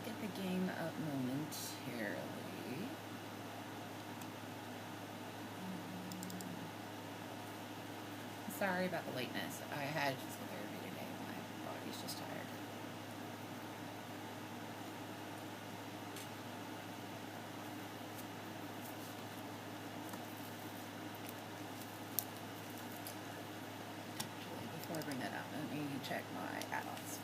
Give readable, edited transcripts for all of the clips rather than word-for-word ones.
get the game up momentarily. Sorry about the lateness. I had physical therapy today. My body's just tired. Actually, before I bring that up, let me check my add-ons.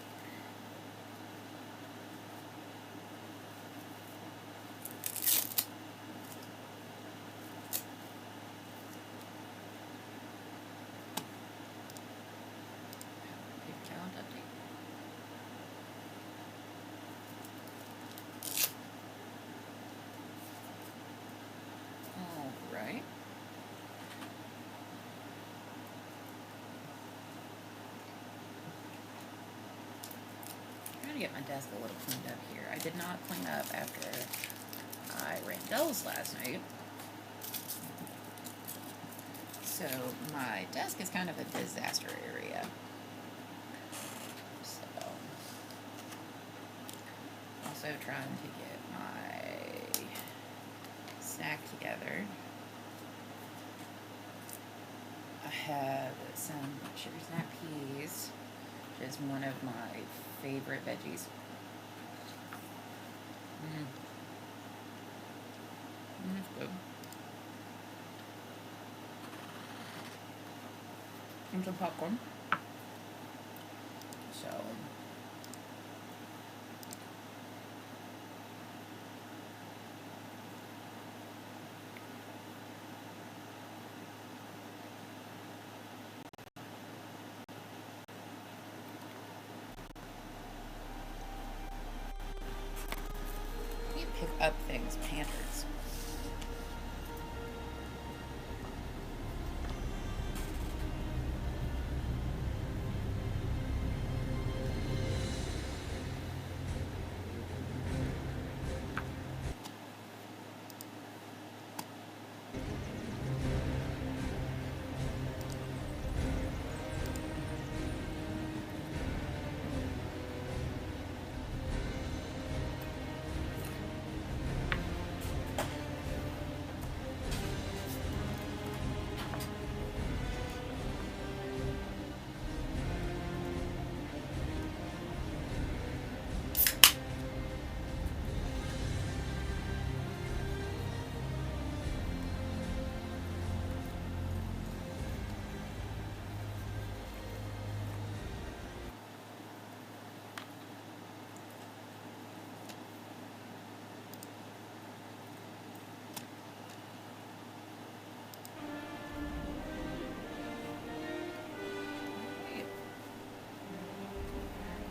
Count update. All right. I'm trying to get my desk a little cleaned up here. I did not clean up after I ran Dells last night. So my desk is kind of a disaster area. So also trying to get my snack together. I have some sugar snap peas, which is one of my favorite veggies. It's good. And some popcorn. So you pick up things, Panthers.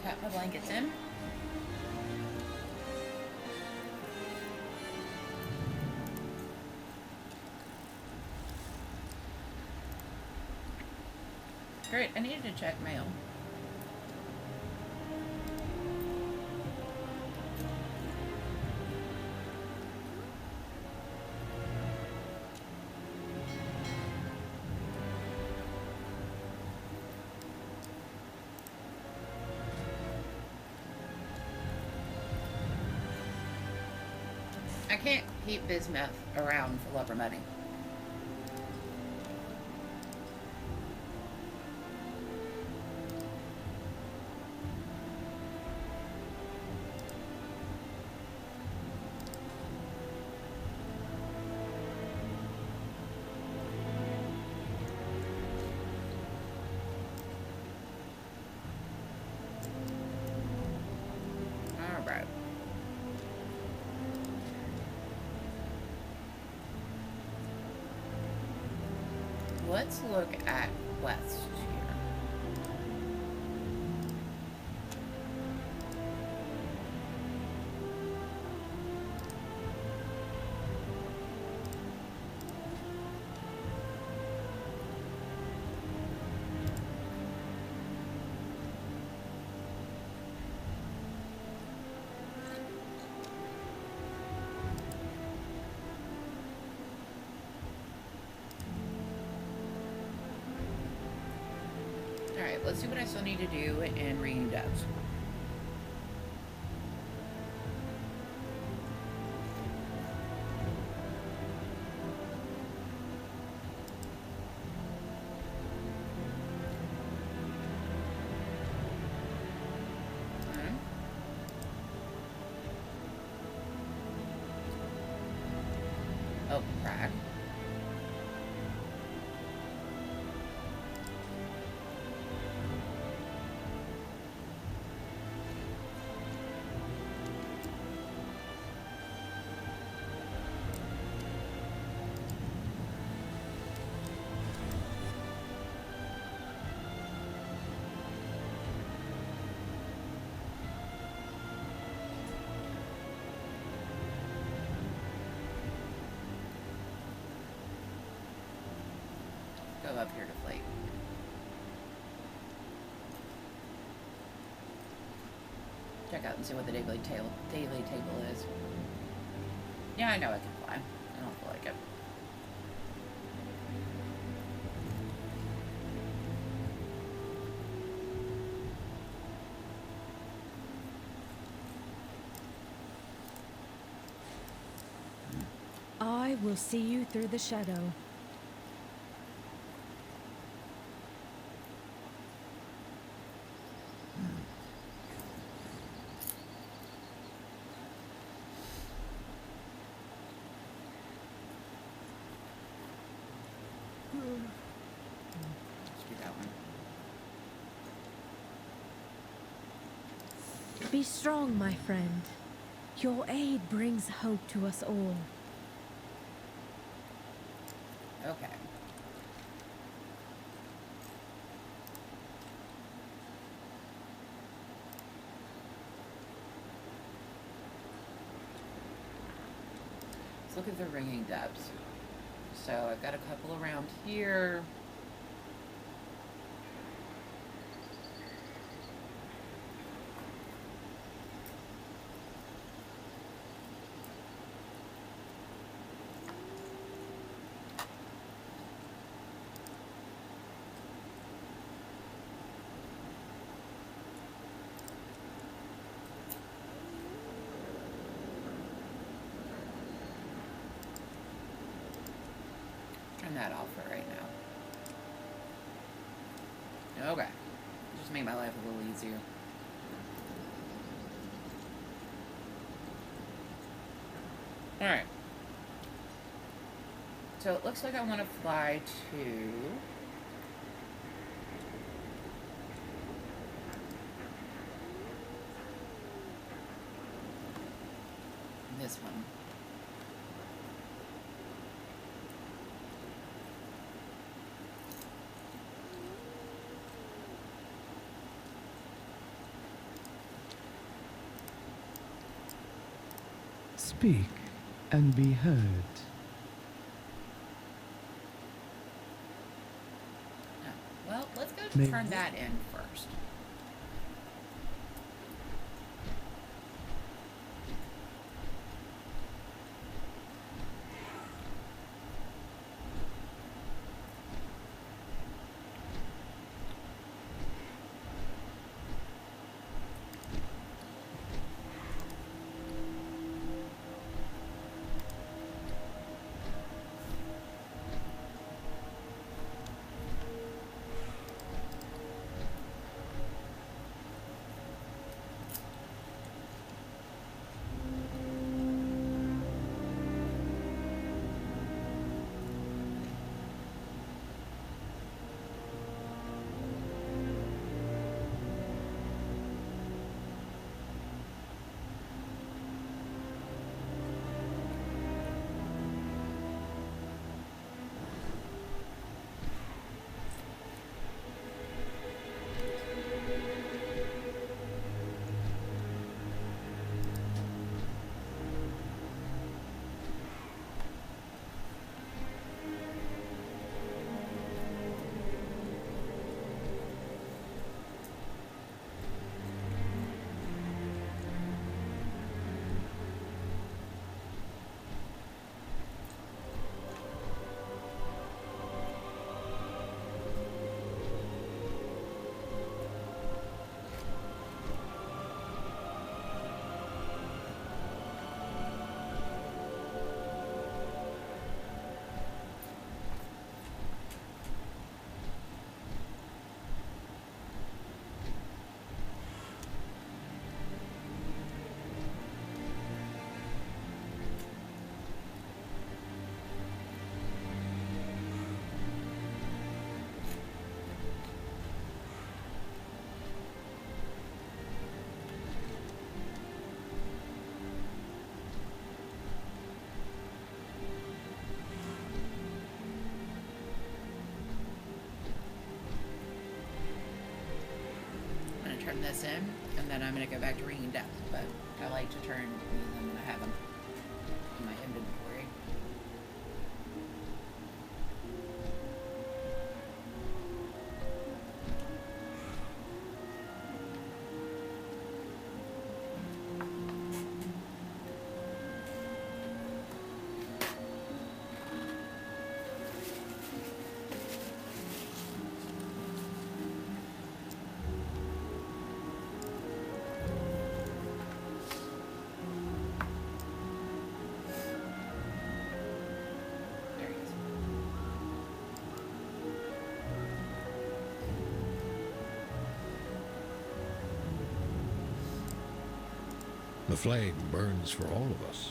Got my blankets in. Great, I needed to check mail. I can't keep bismuth around for love or money. All right. Let's look at West here. Alright, let's see what I still need to do in Renew Devs. Oh, crap. Go up here to Flake. Check out and see what the daily table is. Yeah, I know I can fly. I don't feel like it. I will see you through the shadow. Let's do that one. Be strong, my friend. Your aid brings hope to us all. Okay. Let's look at the ringing depths. So I've got a couple around here. Turn that off for right now. Okay. Just make my life a little easier. Alright. So it looks like I want to fly to... this one. Speak and be heard. Oh, well, let's go May- turn that in first. this in, and then I'm going to go back to Ringing Death. But I like to turn them when I have them in my inventory. The flame burns for all of us.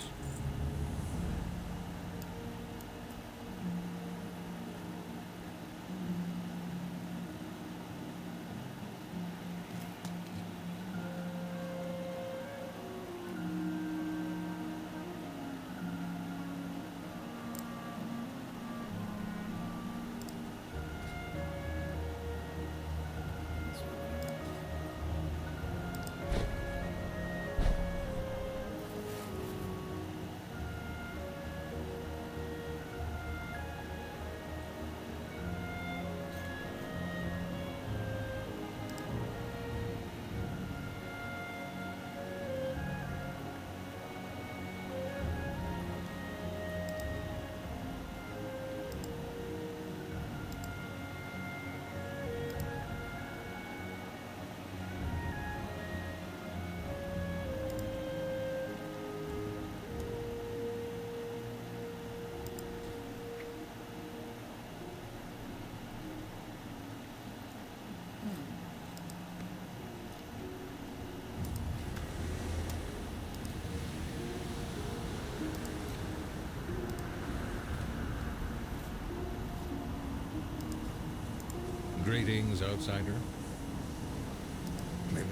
Greetings, outsider. Maybe.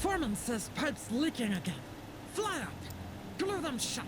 Foreman says pipe's leaking again. Fly up! Glue them shut!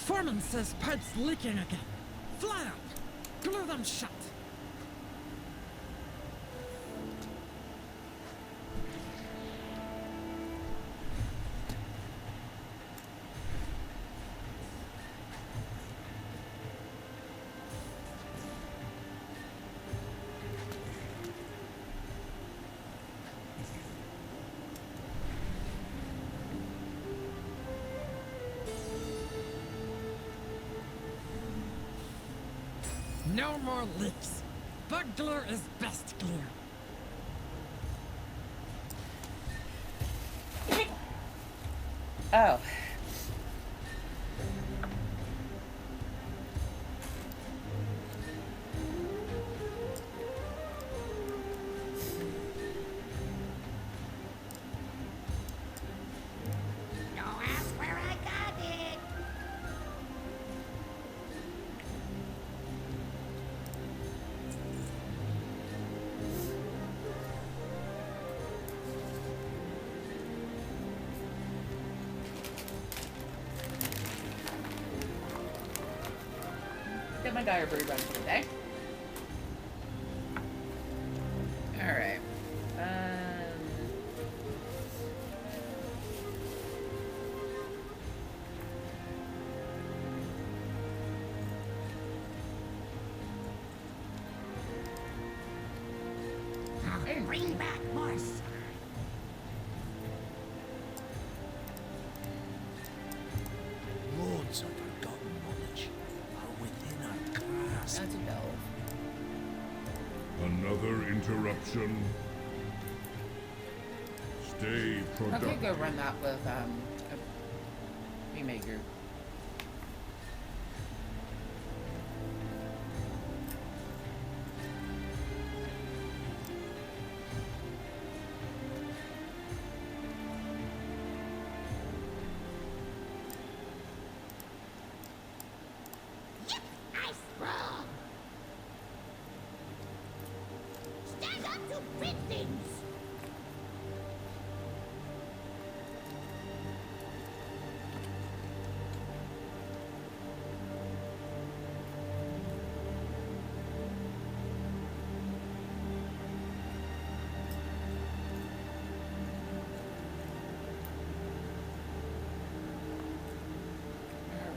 Foreman says pipe's leaking again. Fly up! Glue them shut! No more leaks. Bug glue is best glue. Oh. Don't ask where I got it. Get my diary run for the day. Alright. I'll bring back more sun. Loads of forgotten knowledge are within our grasp. That's a delve. Another interruption. Stay I productive. could go run that with a remaker. I sprawl. Stand up to big things.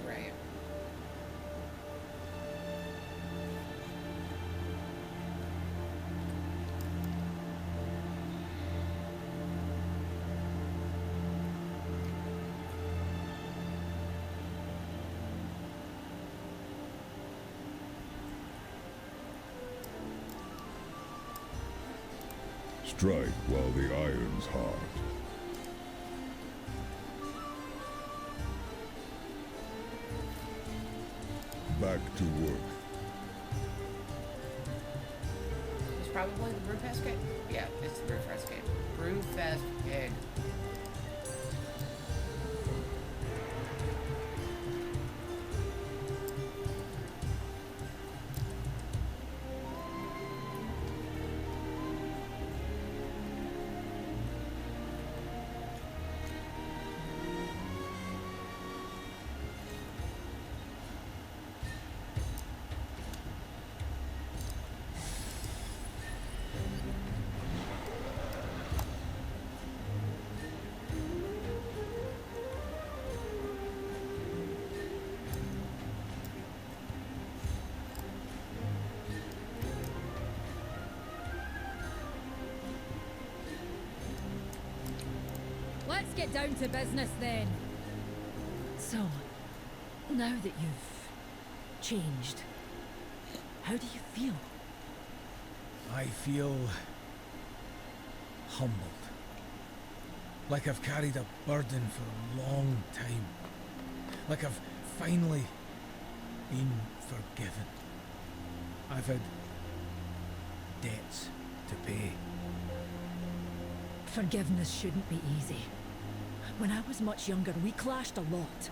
Alright. Strike while the iron's hot. Back to work. It's probably the Brewfest cake. Yeah, it's the Brewfest cake. Brewfest cake. Let's get down to business then. So, now that you've changed, how do you feel? I feel humbled. Like I've carried a burden for a long time. Like I've finally been forgiven. I've had debts to pay. Forgiveness shouldn't be easy. When I was much younger, we clashed a lot.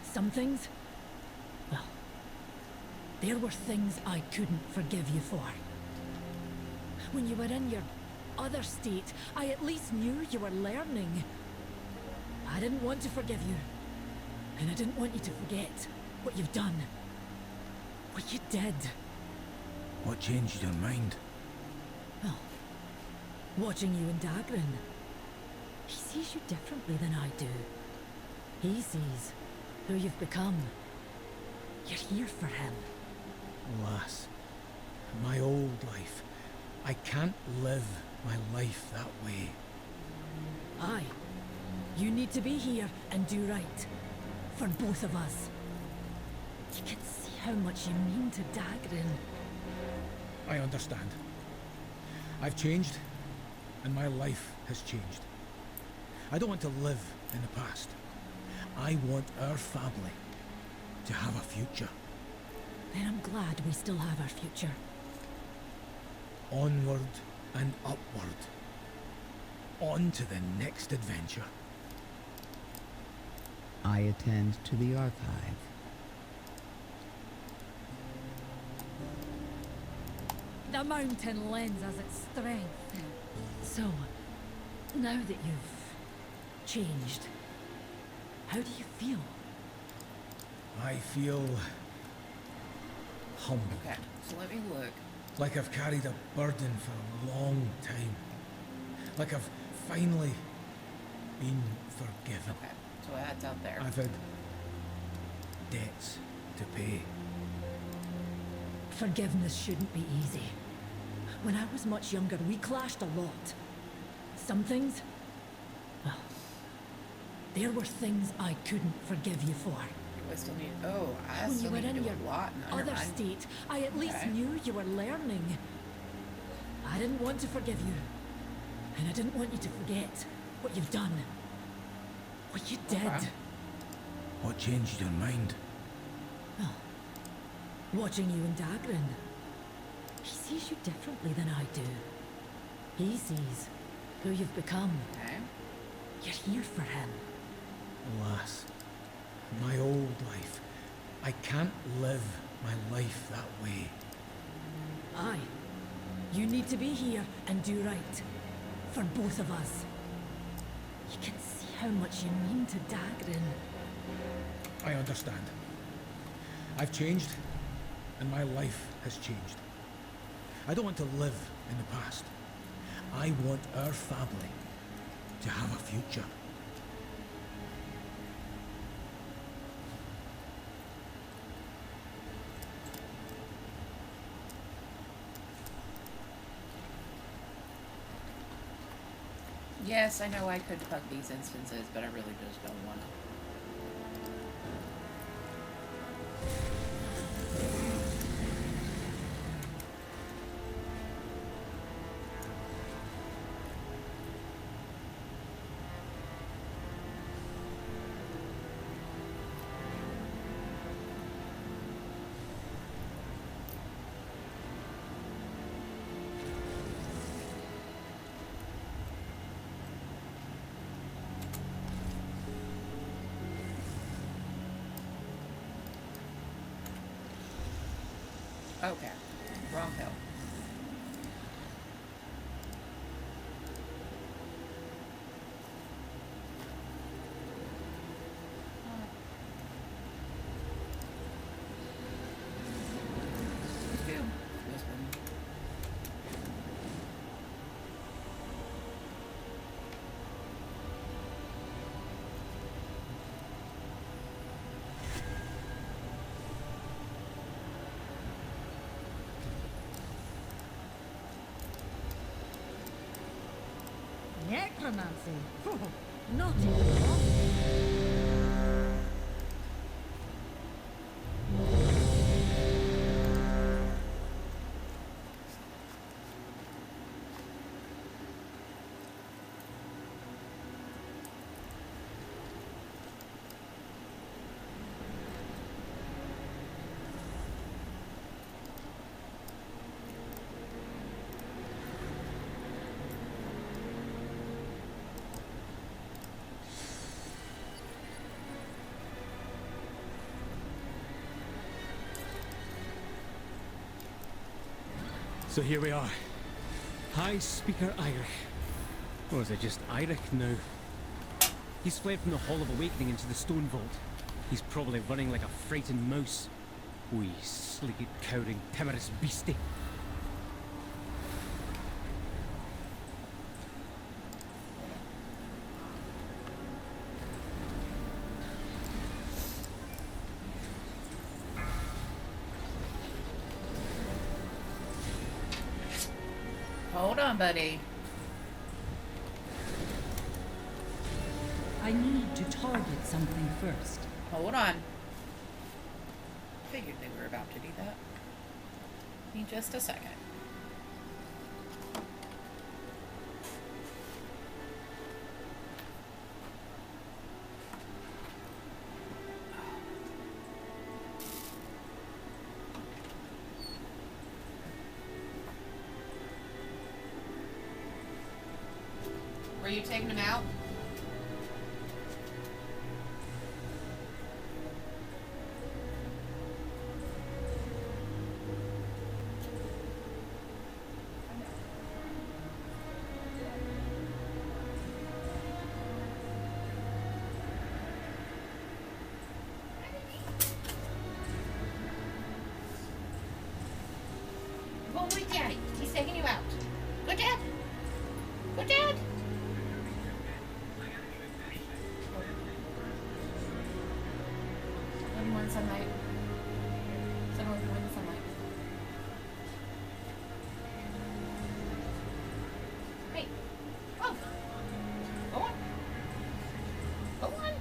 Some things, well, there were things I couldn't forgive you for. When you were in your other state, I at least knew you were learning. I didn't want to forgive you. And I didn't want you to forget what you've done. What you did. What changed your mind? Well, watching you and Dagrin. He sees you differently than I do. He sees who you've become. You're here for him. Alas, my old life. I can't live my life that way. Aye. You need to be here and do right. For both of us. You can see how much you mean to Dagrin. I understand. I've changed, and my life has changed. I don't want to live in the past. I want our family to have a future. Then I'm glad we still have our future. Onward and upward. On to the next adventure. I attend to the archive. The mountain lends us its strength. So, now that you've changed, how do you feel? I feel humble. Okay, so let me look. Like I've carried a burden for a long time. Like I've finally been forgiven. Okay, so that's out there. I've had debts to pay. Forgiveness shouldn't be easy. When I was much younger, we clashed a lot. Some things, well, there were things I couldn't forgive you for. I still need. Oh, I When you still were need to in do your a lot in other Undermine. state, I at least Okay. knew you were learning. I didn't want to forgive you. And I didn't want you to forget what you've done. What you did. Okay. What changed your mind? Watching you and Dagrin. He sees you differently than I do. He sees who you've become. Okay. You're here for him. Alas, my old life. I can't live my life that way. Aye. You need to be here and do right. For both of us. You can see how much you mean to Dagrin. I understand. I've changed, and my life has changed. I don't want to live in the past. I want our family to have a future. Yes, I know I could fuck these instances, but I really just don't want to. Okay, wrong hill. Phew. This one. Necromancy. Not even. So here we are. High Speaker Eirich. Or is it just Eirich now? He's fled from the Hall of Awakening into the Stone Vault. He's probably running like a frightened mouse. Wee, sleepy, cowering, timorous beastie. Hold on, buddy. I need to target something first. Hold on. Figured they were about to do that. Give me just a second. Were you taking him out? Go with Daddy. He's taking you out. Go, Dad. Go, Dad. One sunlight. Someone go in the sunlight. Hey. Oh. Go on. Go on.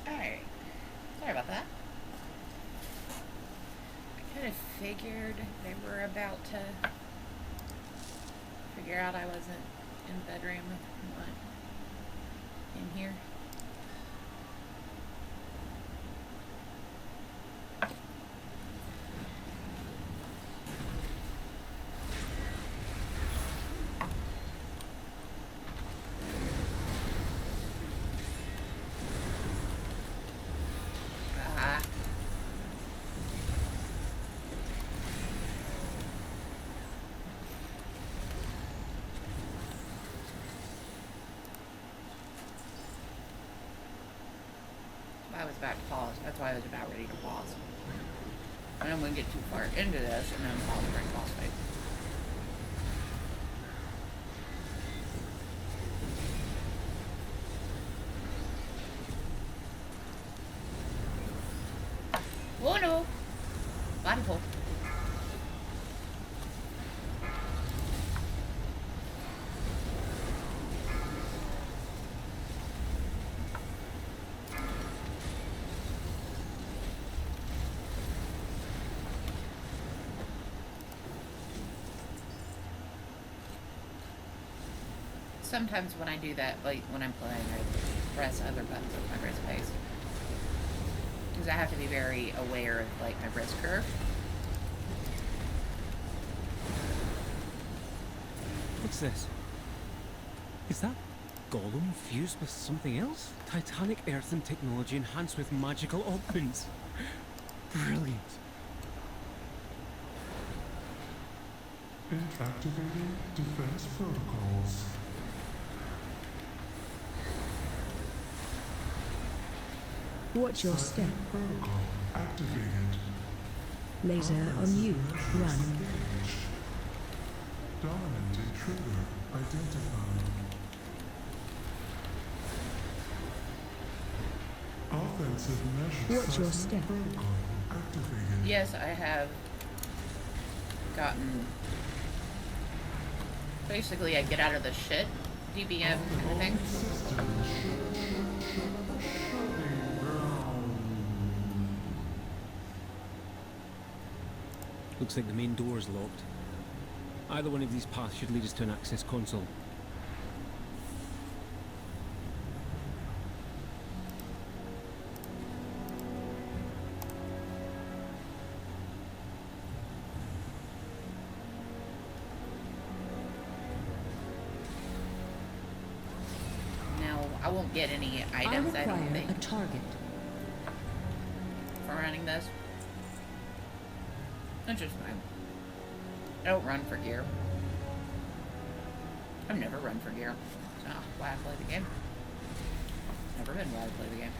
Alright. Sorry about that. I kind of figured they were about to figure out I wasn't in the bedroom not in here. Ah. I was about to pause. That's why I was about ready to pause. I don't want to get too far into this and then pause during boss fight. Oh no! Body pull. Sometimes when I do that, like when I'm playing, I press other buttons with my wrist base. Because I have to be very aware of like my wrist curve. What's this? Is that Golem fused with something else? Titanic earthen technology enhanced with magical augments. Brilliant. Activating defense protocols. Watch your step. Protocol activated. Laser on you. Run. Engaged. Dominant intruder identified. Offensive measures. Watch your step. Protocol activated. Yes, I have gotten. Basically, I get out of the shit. DBM kind of thing. Looks like the main door is locked. Either one of these paths should lead us to an access console. get any I items, I don't require think, a target. for running this. That's just fine. I don't run for gear. I've never run for gear. It's not why I play the game. Never been why I play the game.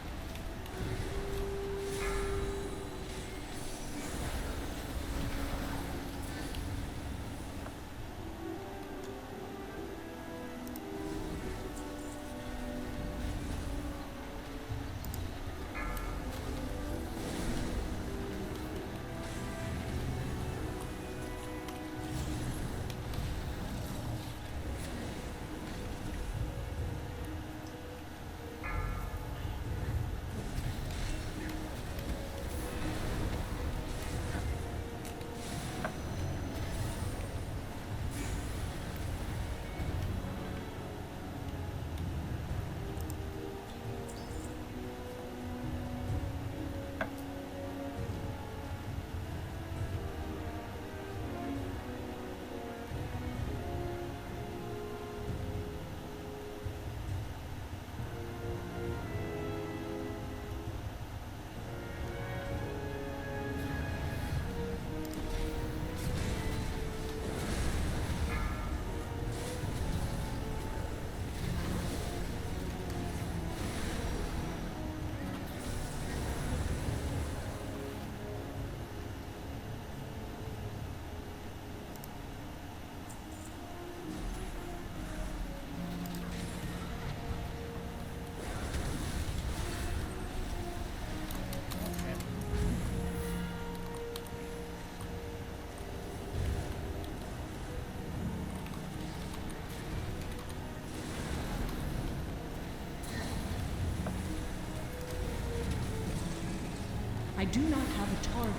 I do not have a target.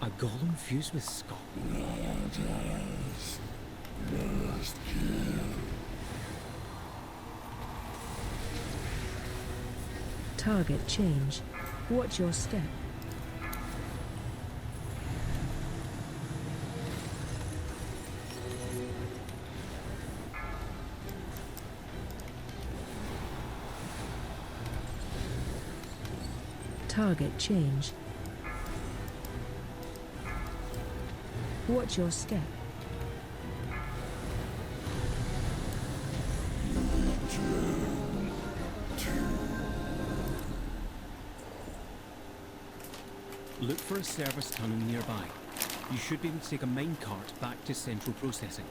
A golem fused with skull. Target change. Watch your step. Target change. Watch your step. Look for a service tunnel nearby. You should be able to take a minecart back to central processing.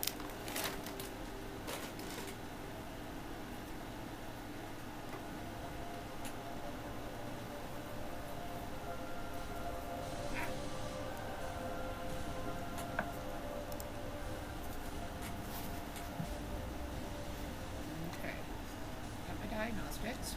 Okay. Got my diagnostics.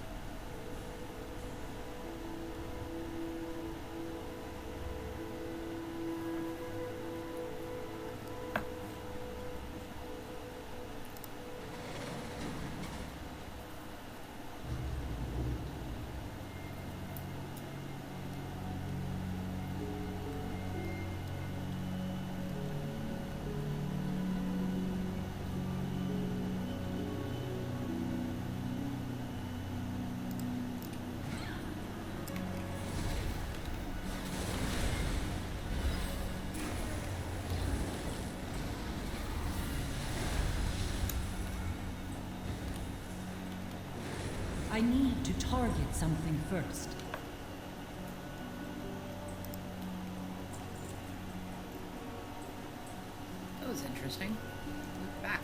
I need to target something first. That was interesting. Look back.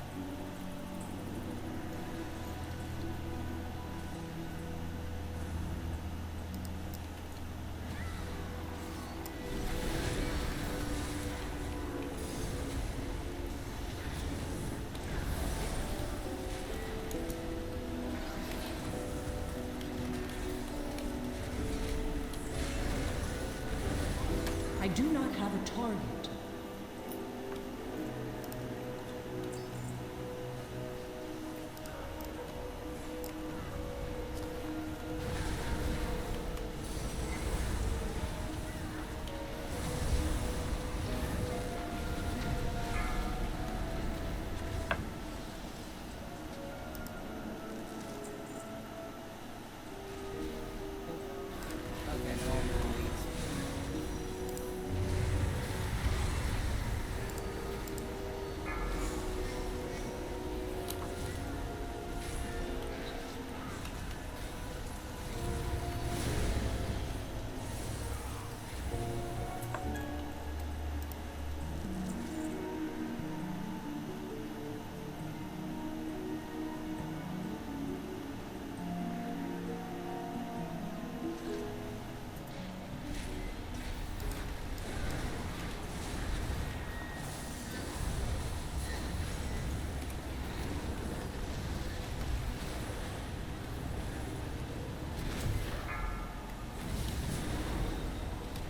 I do not have a target. Okay, so all the leads.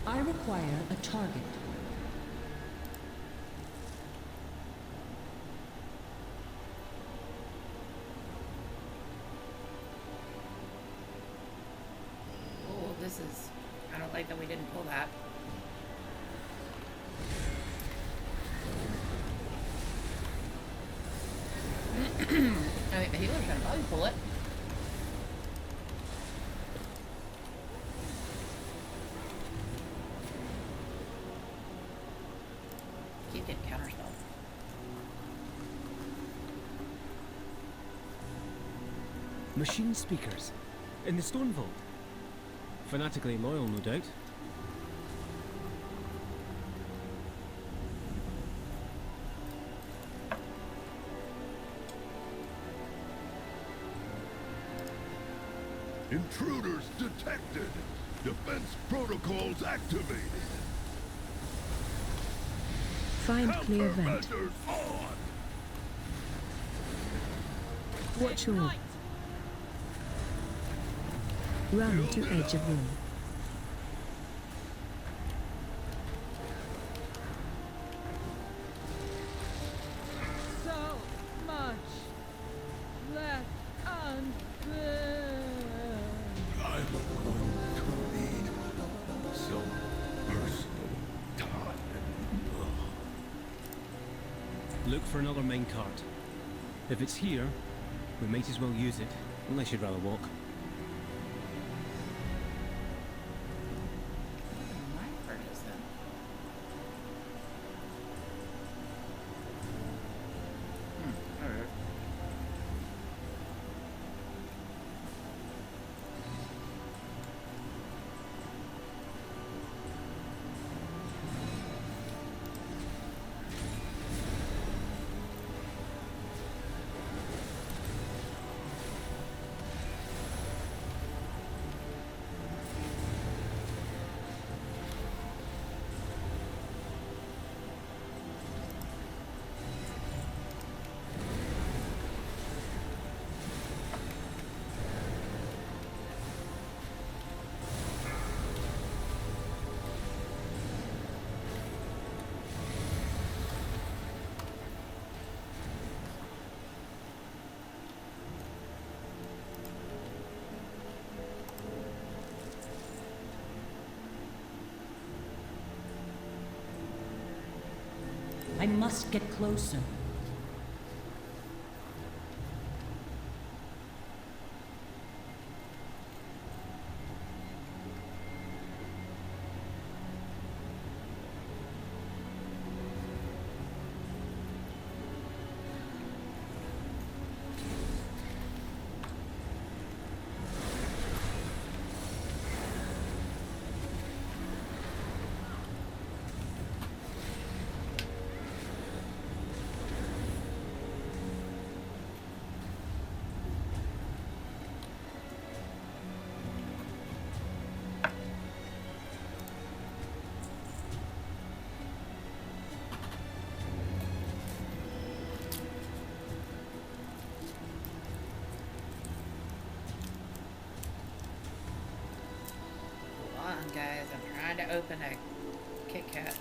I require a target. Oh, this is... I don't like that we didn't pull that. I think the healer's gonna probably pull it. Keep getting counterspell. Machine speakers. In the stone vault. Fanatically loyal, no doubt. Intruders detected. Defense protocols activated. Find clear vent. Countermeasures on. Watch your... Run to edge of room. So much left unsaid. I'm going to need some personal time. Look for another minecart. If it's here, we might as well use it, unless you'd rather walk. My part is then. Alright. I must get closer. Hold on, guys. I'm trying to open a Kit Kat.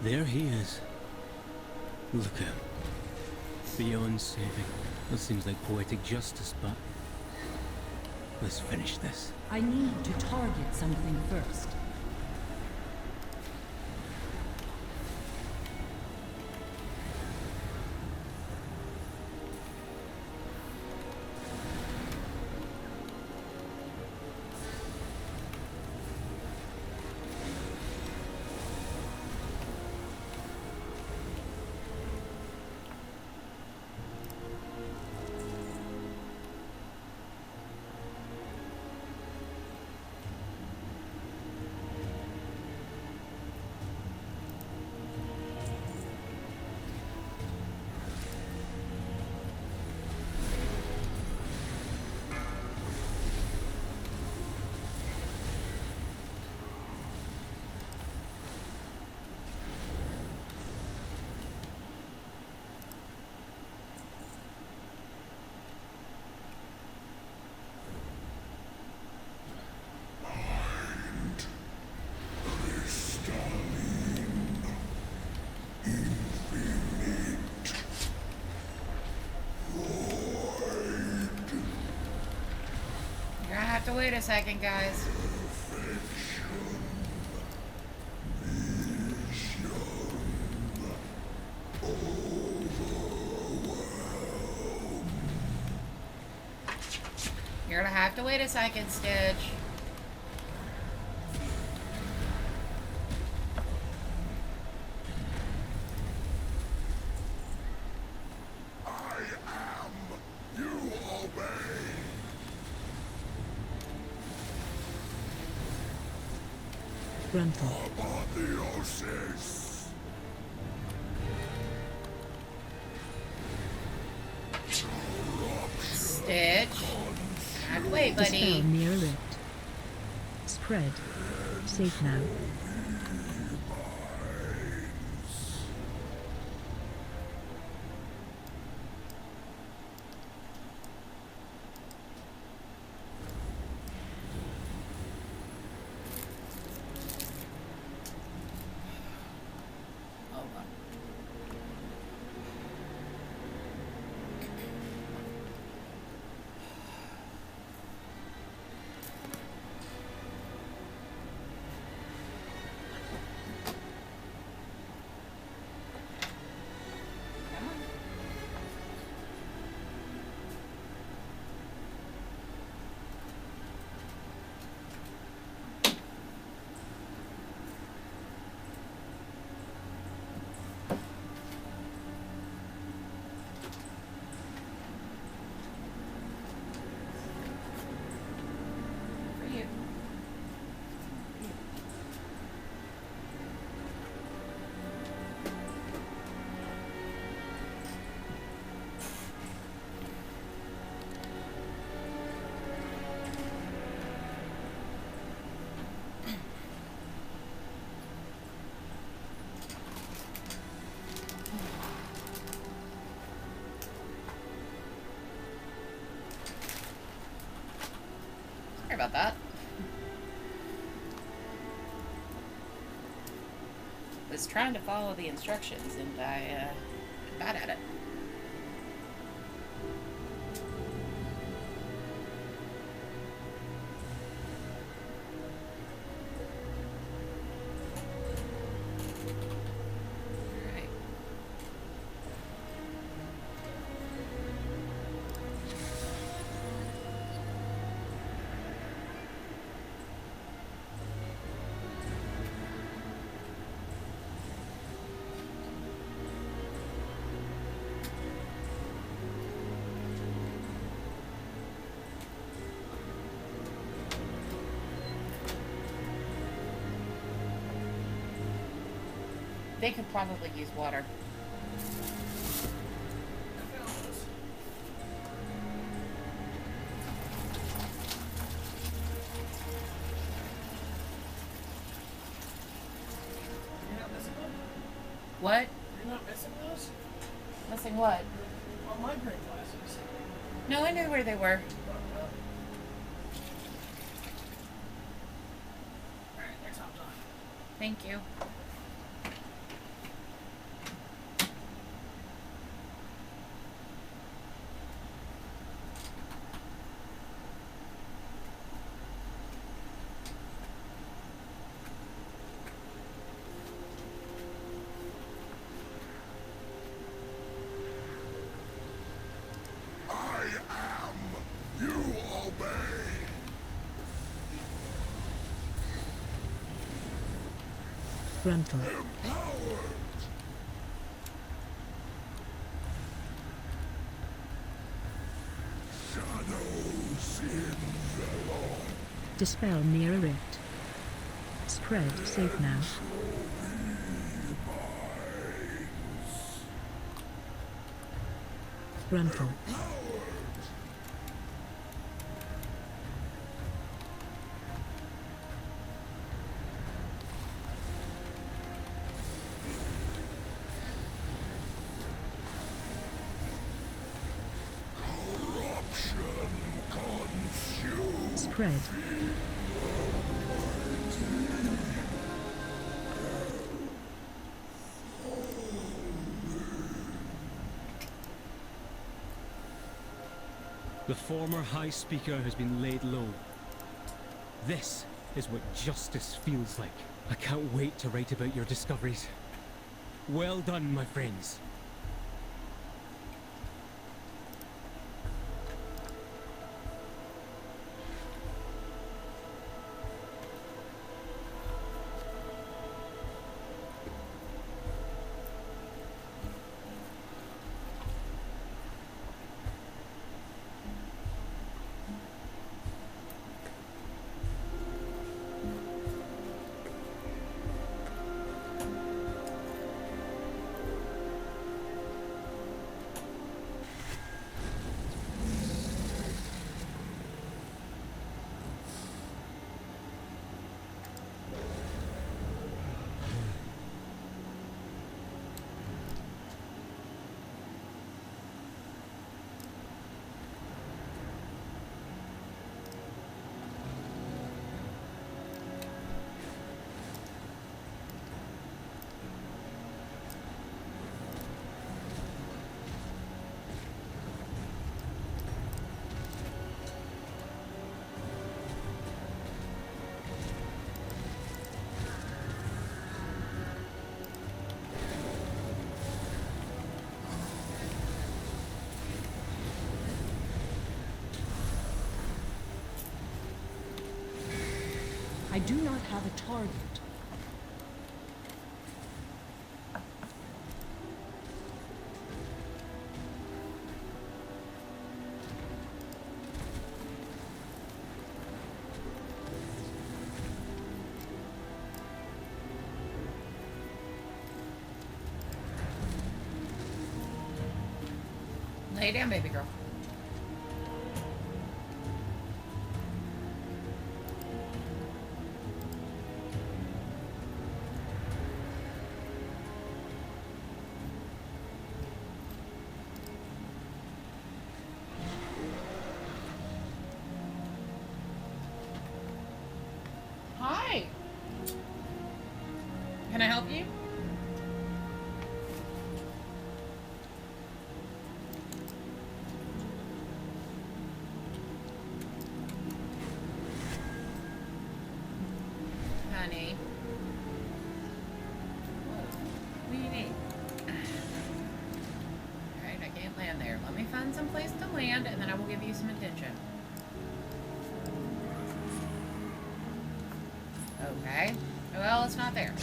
There he is. Look at him. Beyond saving. That seems like poetic justice, but let's finish this. I need to target something first. You're gonna have to wait a second, guys. You're gonna have to wait a second, Stitch. Gruntle. Apotheosis. Stitch. I have to wait, The spell buddy. near lit. Spread. Safe now. Hold on. Come on. For you. Sorry about that. Was trying to follow the instructions and I'm bad at it. Alright. They could probably use water. What? You're not missing those? Missing what? All my green glasses. No, I knew where they were. Alright, they're top on. Thank you. I am. You obey. Gruntle. Empowered. Shadows in Velon. Dispel near a rift. Spread safe now. Gruntle. Corruption consumed. Spread. The former High Speaker has been laid low. This is what justice feels like. I can't wait to write about your discoveries. Well done, my friends. I do not have a target. Lay down, baby girl. Hi. Can I help you? Honey. What do you need? Alright, I can't land there. Let me find some place to land and then I will give you some attention. Okay. Well, it's not there.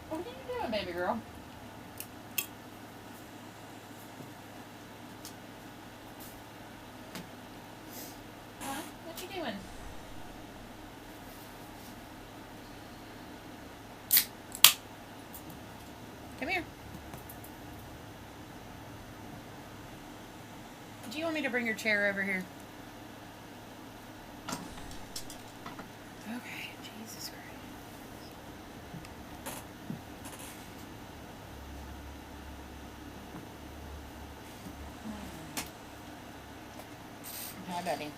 What are you doing, baby girl? Huh? What you doing? Come here. Do you want me to bring your chair over here? Okay, Jesus Christ. Hi, buddy.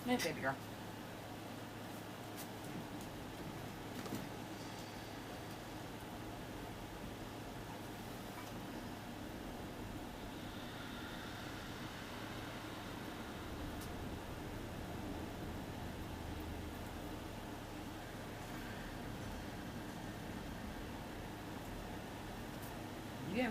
Hey, baby girl. Yeah.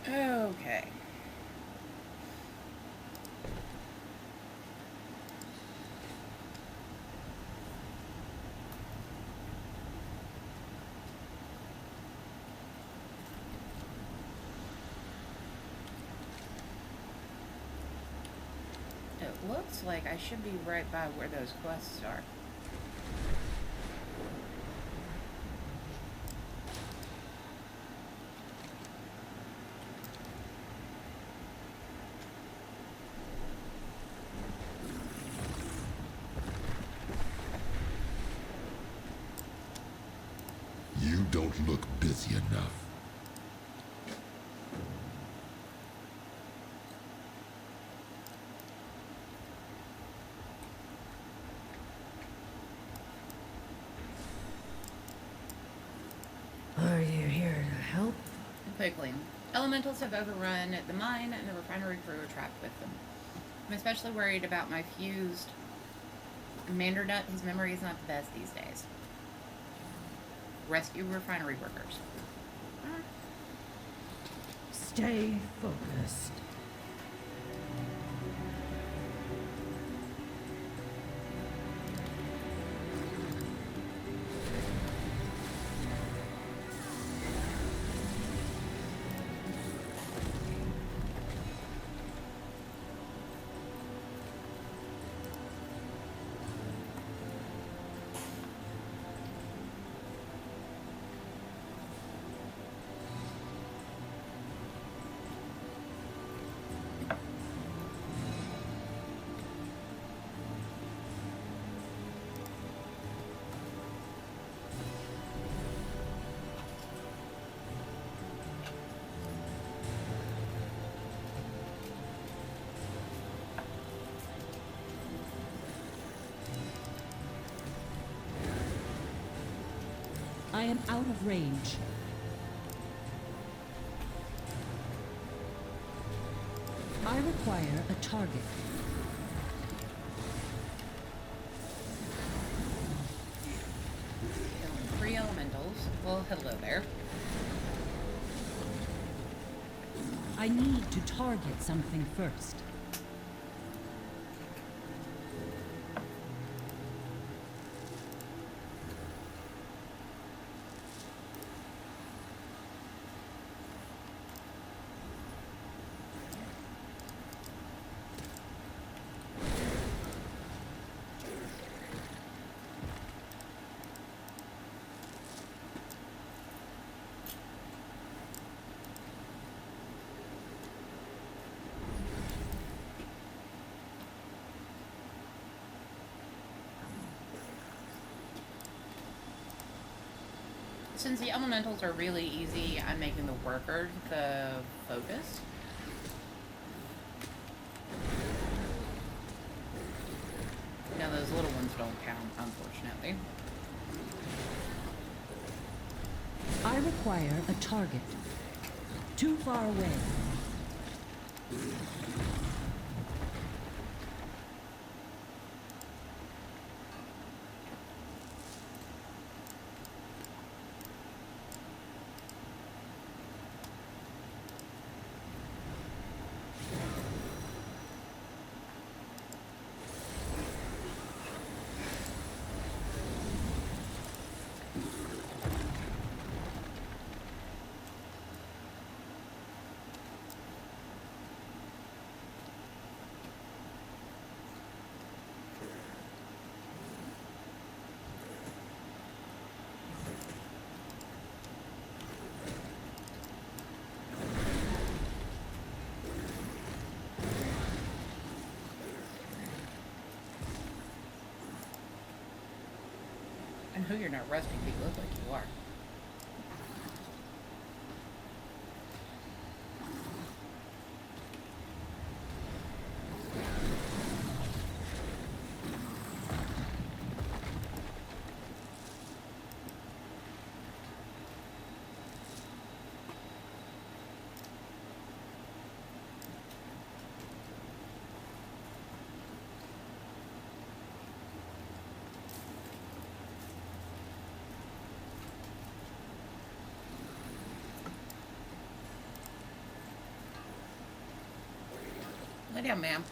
Okay. It looks like I should be right by where those quests are. You don't look busy enough. Are you here to help? Quickly. Elementals have overrun the mine and the refinery crew are trapped with them. I'm especially worried about my fused Mandernut. His memory is not the best these days. Rescue refinery workers. Stay focused. I am out of range. I require a target. Killing 3 elementals. Well, hello there. I need to target something first. Since the elementals are really easy, I'm making the worker the focus. Now those little ones don't count, unfortunately. I require a target. Too far away. And who you're not resting, you look like you are. Lay down, ma'am.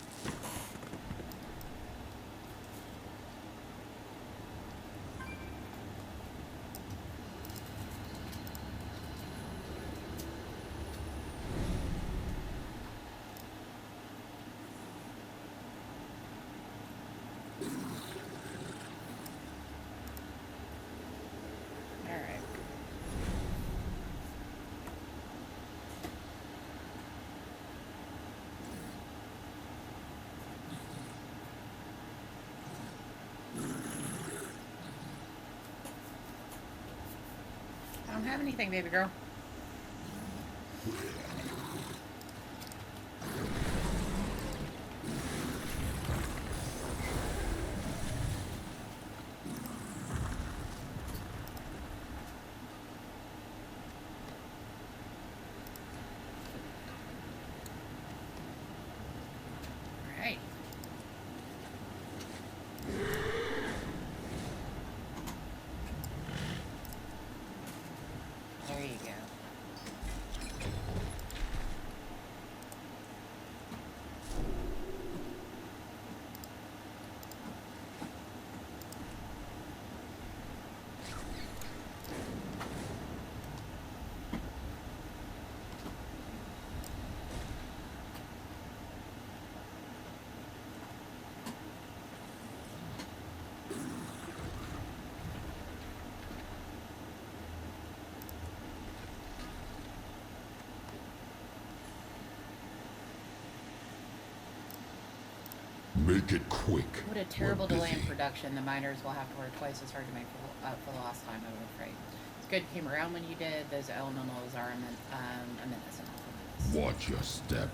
All right. I don't have anything, baby girl. All right. There you go. Make it quick. What a terrible delay in production. The miners will have to work twice as hard to make for the last time, I'm afraid. It's good you came around when you did. Those elementals are a menace and awful menace. Watch your step.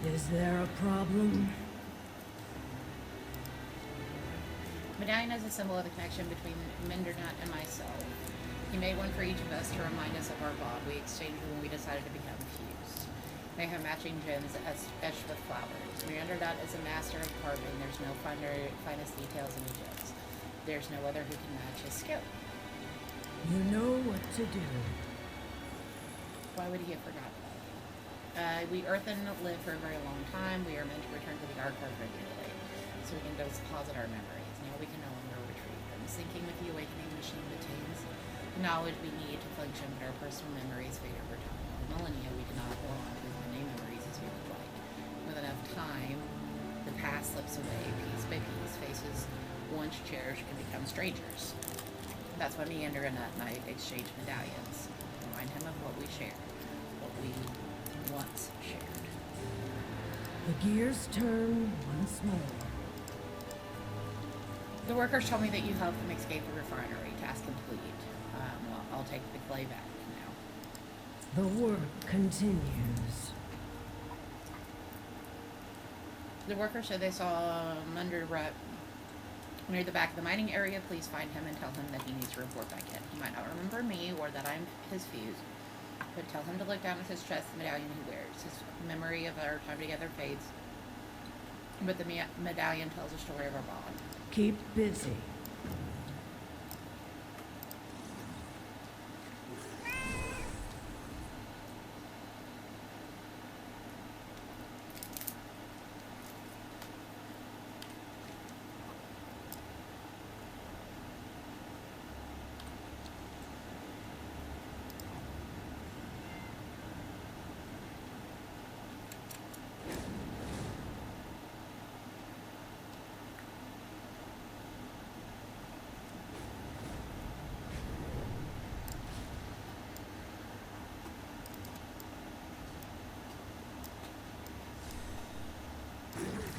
Is there a problem? Medallion is a symbol of the connection between Mindernut and myself. He made one for each of us to remind us of our bond. We exchanged when we decided to become fused. They have matching gems etched with flowers. Mindernut is a master of carving. There's no finest details in the gems. There's no other who can match his skill. You know what to do. Why would he have forgotten that? We Earthen live for a very long time. We are meant to return to the archive regularly, so we can deposit our memories. Now we can no longer retrieve them. Syncing with the awakening machine obtains the knowledge we need to function, but our personal memories fade over time. For millennia, we cannot hold on to as many memories as we would like. With enough time, the past slips away piece by piece. Faces once cherished can become strangers. That's why Meander and I exchange medallions. Remind him of what we shared, what we once shared. The gears turn once more. The workers told me that you helped them escape the refinery. Task complete. Well, I'll take the clay back now. The work continues. The workers said they saw Underrut near the back of the mining area. Please find him and tell him that he needs to report back in. He might not remember me or that I'm his fuse, but tell him to look down at his chest, the medallion he wears. His memory of our time together fades, but the medallion tells a story of our bond. Keep busy.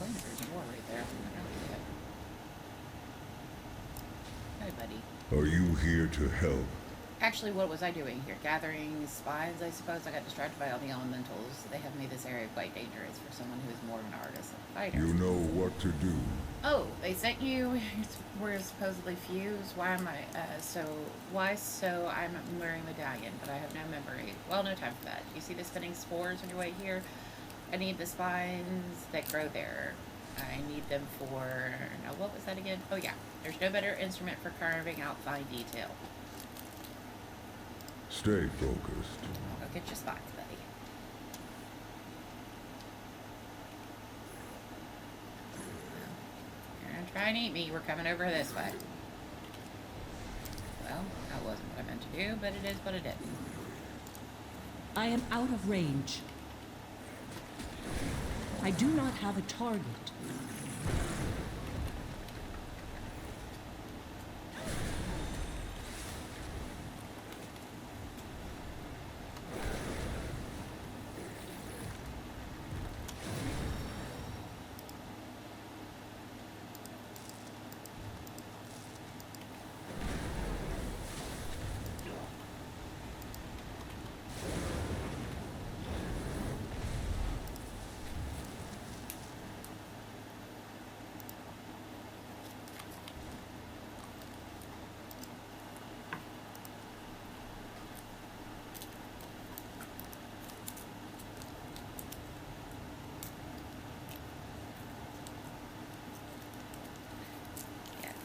There's more right there. Hi, buddy. Are you here to help? Actually, what was I doing here? Gathering spies, I suppose. I got distracted by all the elementals. They have made this area quite dangerous for someone who is more of an artist than a fighter. You know what to do. Oh, they sent you. We're supposedly fused. Why am I? Why so? I'm wearing medallion, but I have no memory. Well, no time for that. You see the spinning spores on your way here? I need the spines that grow there. I need them for. Now, what was that again? Oh yeah. There's no better instrument for carving out fine detail. Stay focused. Go get your spines, buddy. You're gonna try and eat me. We're coming over this way. Well, that wasn't what I meant to do, but it is what it is. I am out of range. I do not have a target.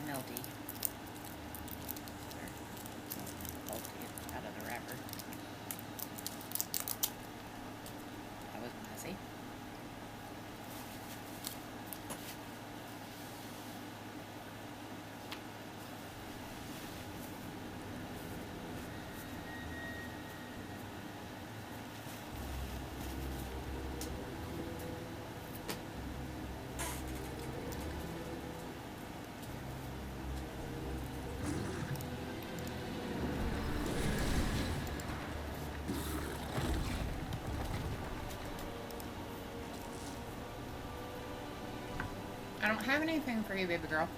Melty. I'll get it out of the wrapper. That was messy. I don't have anything for you, baby girl.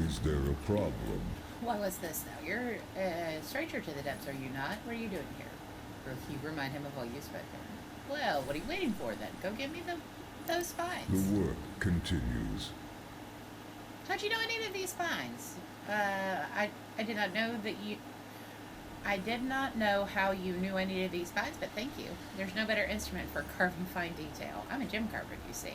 Is there a problem? What was this now? You're a stranger to the depths, are you not? What are you doing here? Or you remind him of all you spoke to. Well, what are you waiting for then? Go give me those spines. The work continues. How'd you know any of these spines? I did not know that you... I did not know how you knew any of these spines, but thank you. There's no better instrument for carving fine detail. I'm a gem carver, you see.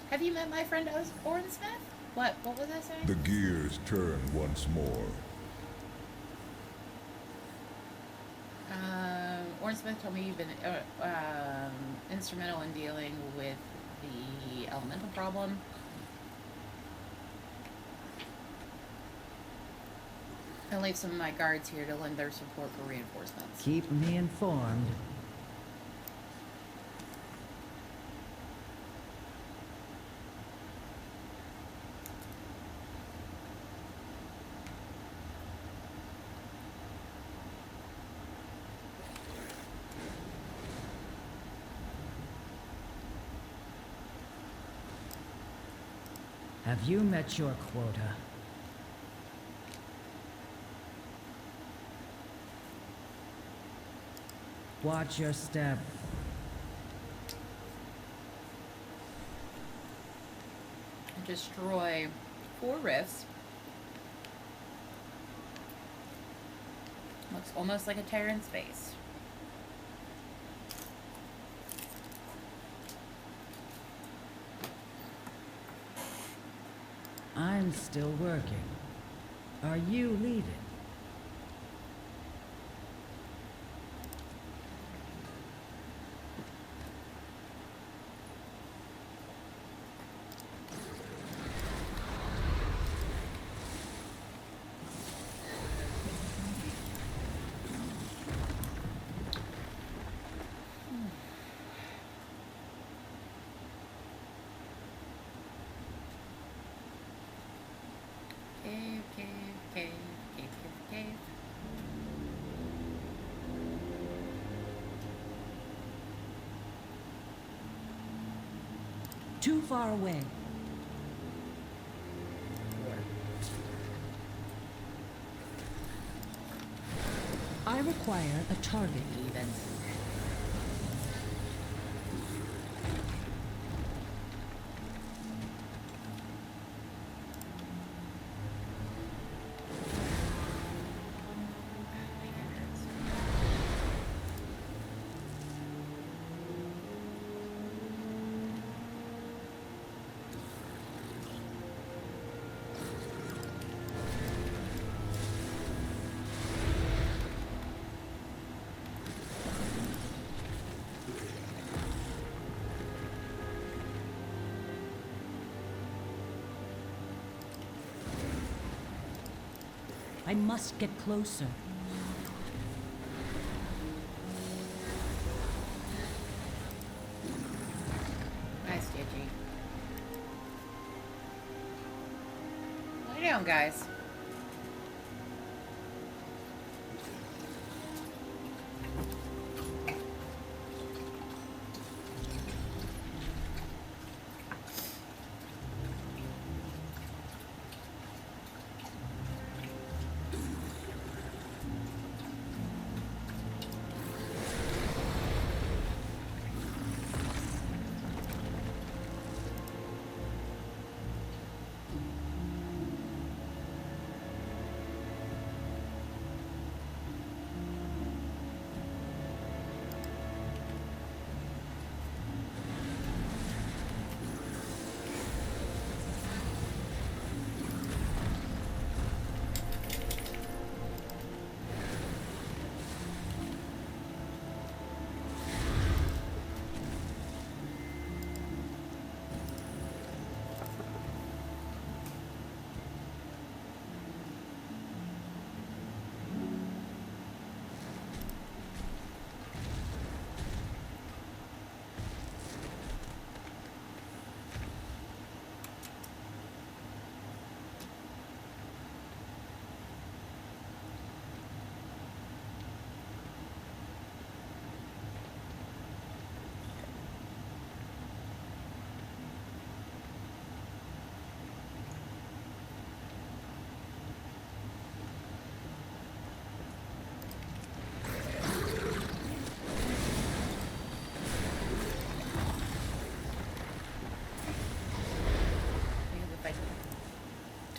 Have you met my friend Ornsmith? What was I saying? The gears turn once more. Ornsmith told me you've been instrumental in dealing with the elemental problem. I'll leave some of my guards here to lend their support for reinforcements. Keep me informed. Have you met your quota? Watch your step. Destroy 4 rifts. Looks almost like a Terran's face. I'm still working. Are you leading? Cave. Too far away. I require a target. Even. I must get closer. Nice, Gigi. What are you doing, guys?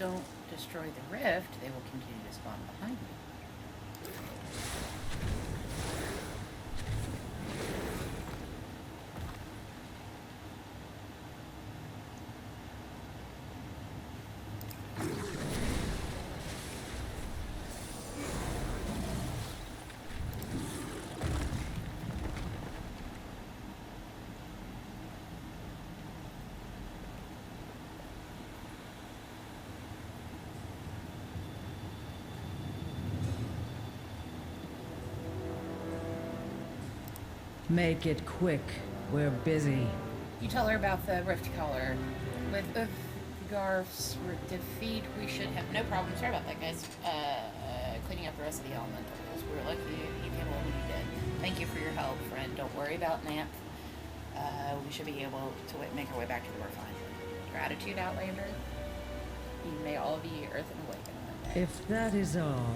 don't destroy the rift, they will continue to spawn behind me. Make it quick. We're busy. You tell her about the rift color. With Garf's defeat, we should have no problem. Sorry about that, guys. Cleaning up the rest of the elementals. We were lucky you came along when you did. Thank you for your help, friend. Don't worry about Namp. We should be able to make our way back to the Refine. Gratitude, Outlander. You may all be Earth and Awakened one day. If that is all.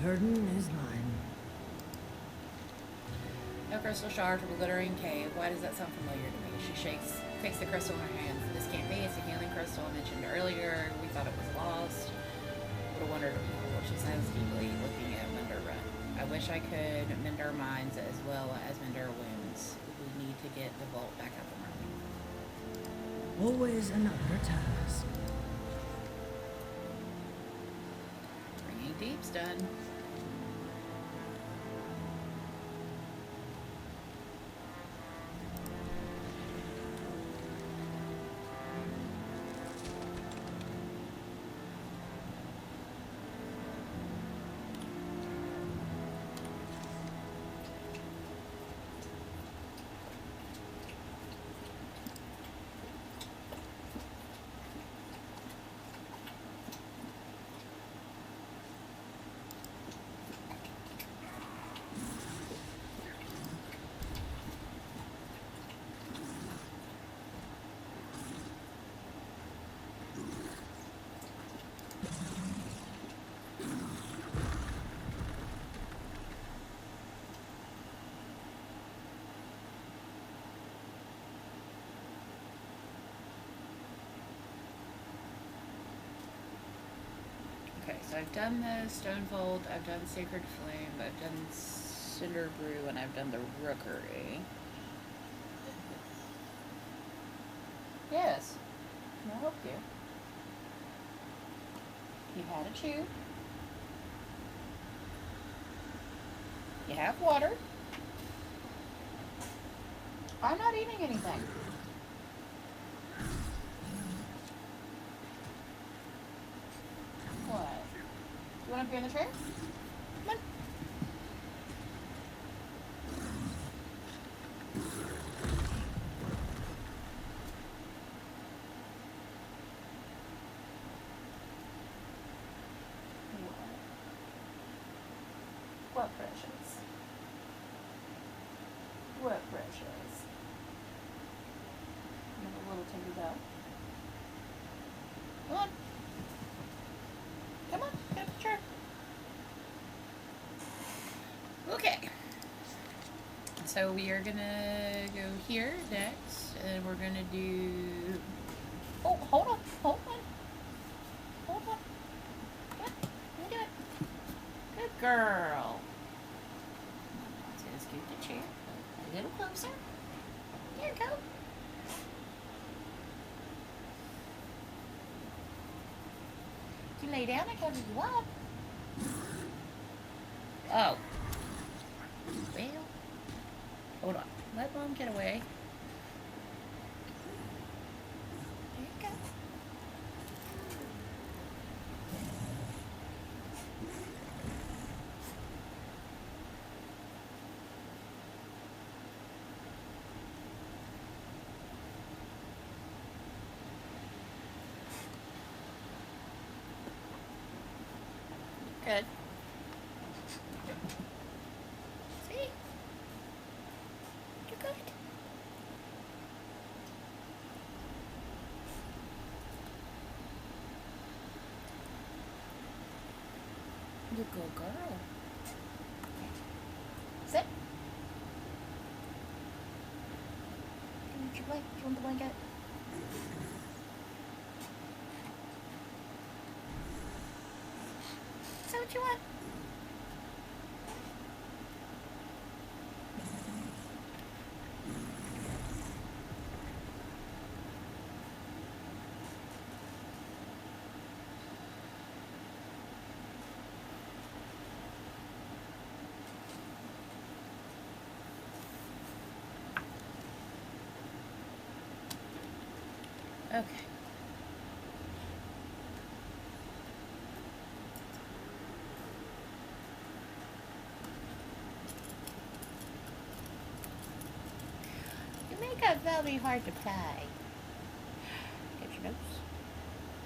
Burden is mine. No crystal shard from a glittering cave. Why does that sound familiar to me? She takes the crystal in her hands. This can't be. It's a healing crystal I mentioned earlier. We thought it was lost. Would have wondered what she sighs deeply, looking at Mender Run. I wish I could mend our minds as well as mend our wounds. We need to get the vault back up and running. Always another task. Bringing deep's done. Okay, so I've done the Stonefold, I've done Sacred Flame, I've done Cinder Brew, and I've done the Rookery. Yes. Can I help you? You had a chew. You have water. I'm not eating anything. What? You want to be in the chair? Come on. What precious? What precious? Another little Tinkerbell. Come on. Come on, get up the chair. Okay. So we are gonna go here next, and we're gonna do. Oh, hold on, hold on, hold on. Come on, you do it. Good girl. So let's scoot the chair a little closer. can lay down and cover you up. Oh. Well. Hold on. Let Mom get away. There you go. Good. See? You're good. You good girl. Sit. Do you want the blanket? Is that what you want? Okay. You make it very hard to play. Get your nose.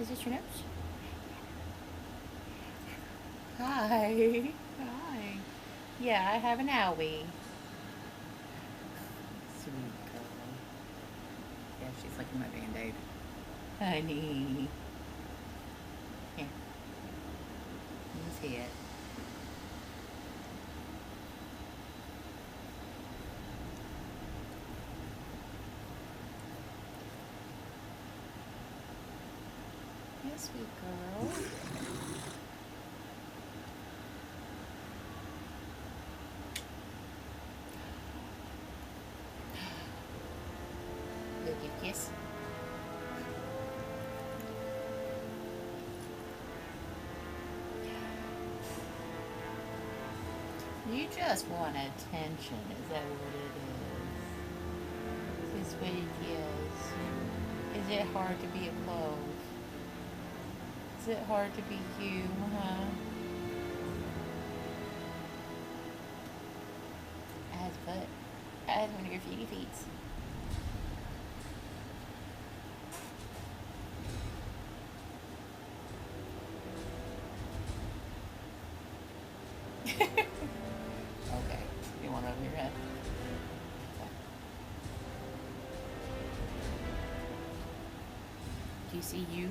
Is this your nose? Hi. Hi. Yeah, I have an owie. Sweet girl. Yeah, she's like my Band-Aid. Honey. Here. Let me see it. Yes, sweet girl. Look at kiss. You just want attention, is that what it is? Is this what it is? Is it hard to be a clove? Is it hard to be you, huh? As but as one of your feety feets. Okay, you want it over your head? Okay. Do you see you?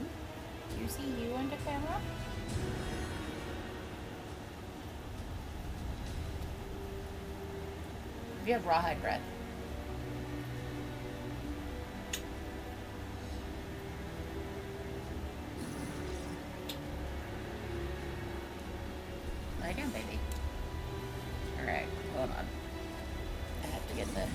Do you see you under camera? You have rawhide breath. Lie down, baby. Alright, hold on. I have to get the...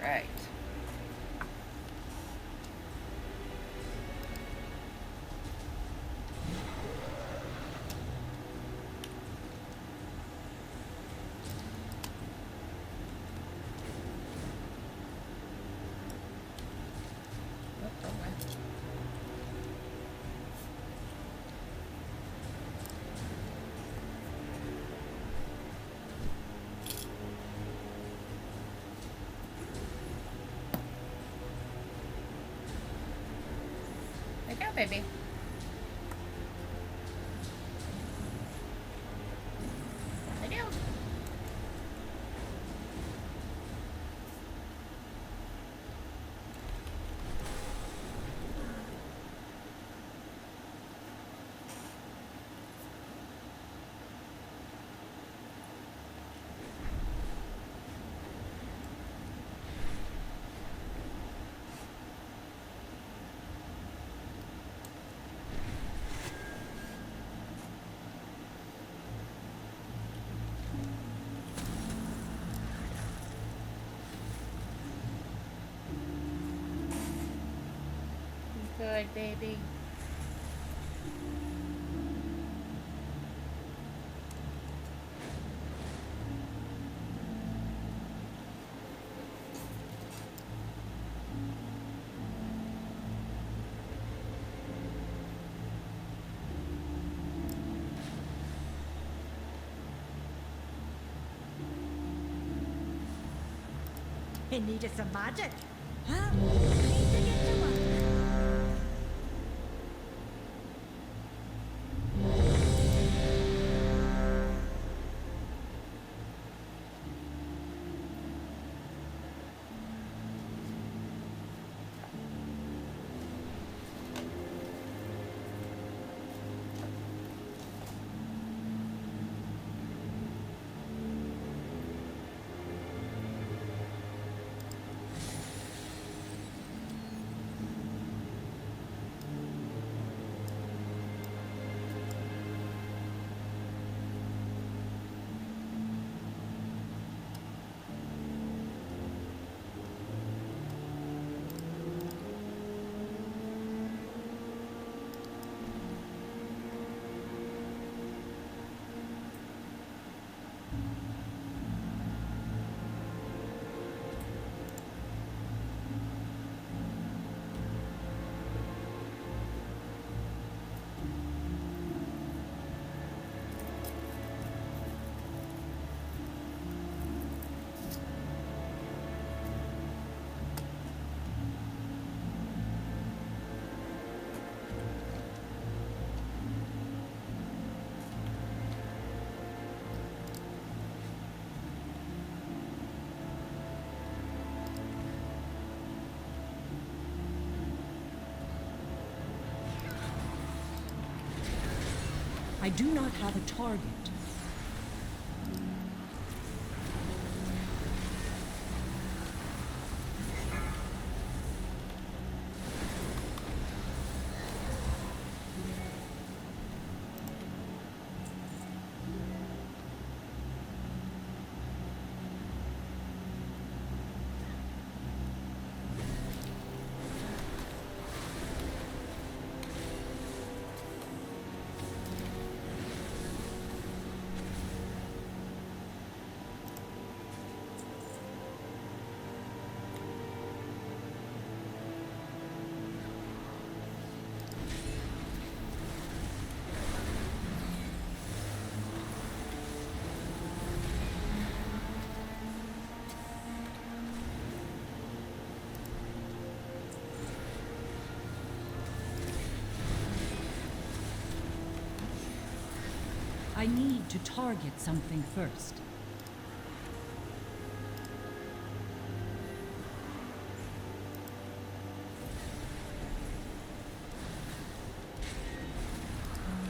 Alright. There you go, baby. Lie down. good, baby. He needed some magic. Huh? Need to get to work. I do not have a target. I need to target something first.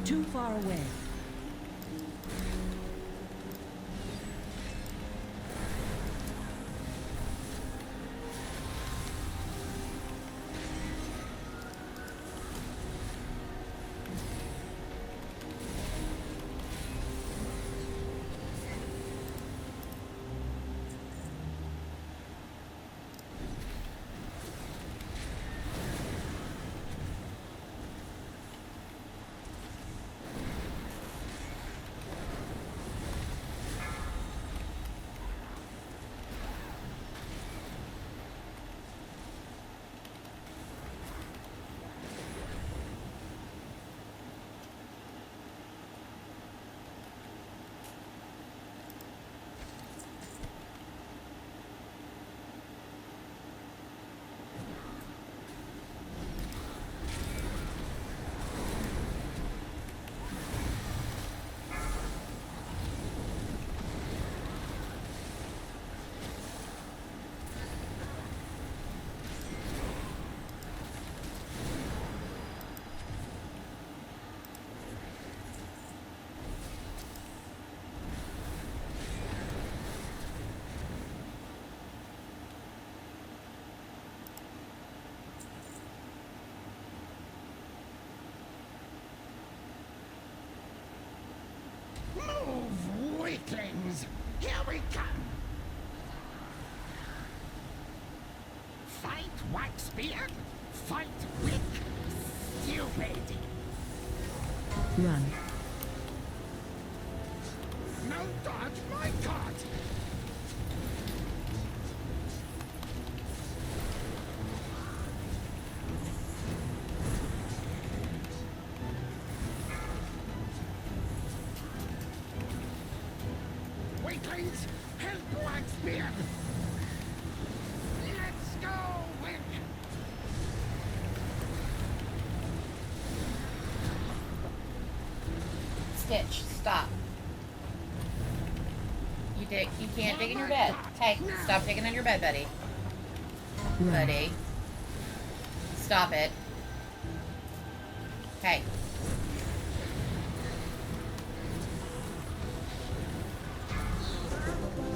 Too far away. Move, weaklings! Here we come! Fight, Waxbeard! Fight, Wick! stupid! Run. No dodge my cart! Weaklings, help Blackspear! Let's go, Wick! Stitch, stop. You can't dig in your bed. Hey, stop digging in your bed, buddy. Buddy. Stop it. Hey.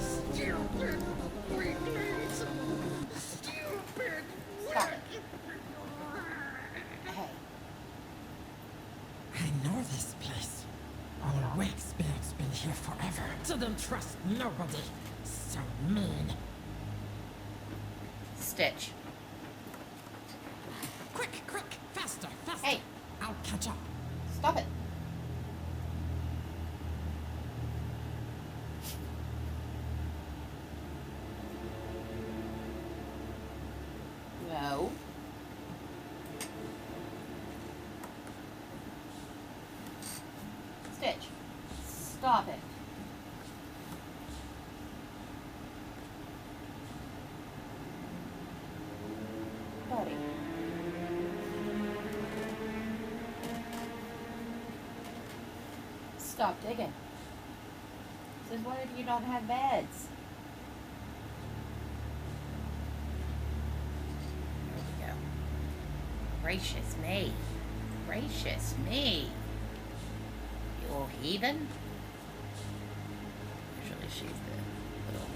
Stupid weaklings! Stupid Stop it. Hey. I know this place. Old Wakespear's been here forever. Didn't trust nobody. So mean. Stitch. Quick, faster, faster. Hey. I'll catch up. Stop it. No. Stitch. Stop it. Buddy. Stop digging. Since when do you not have beds? There we go. Gracious me. Gracious me. You old heathen. Usually she's the little...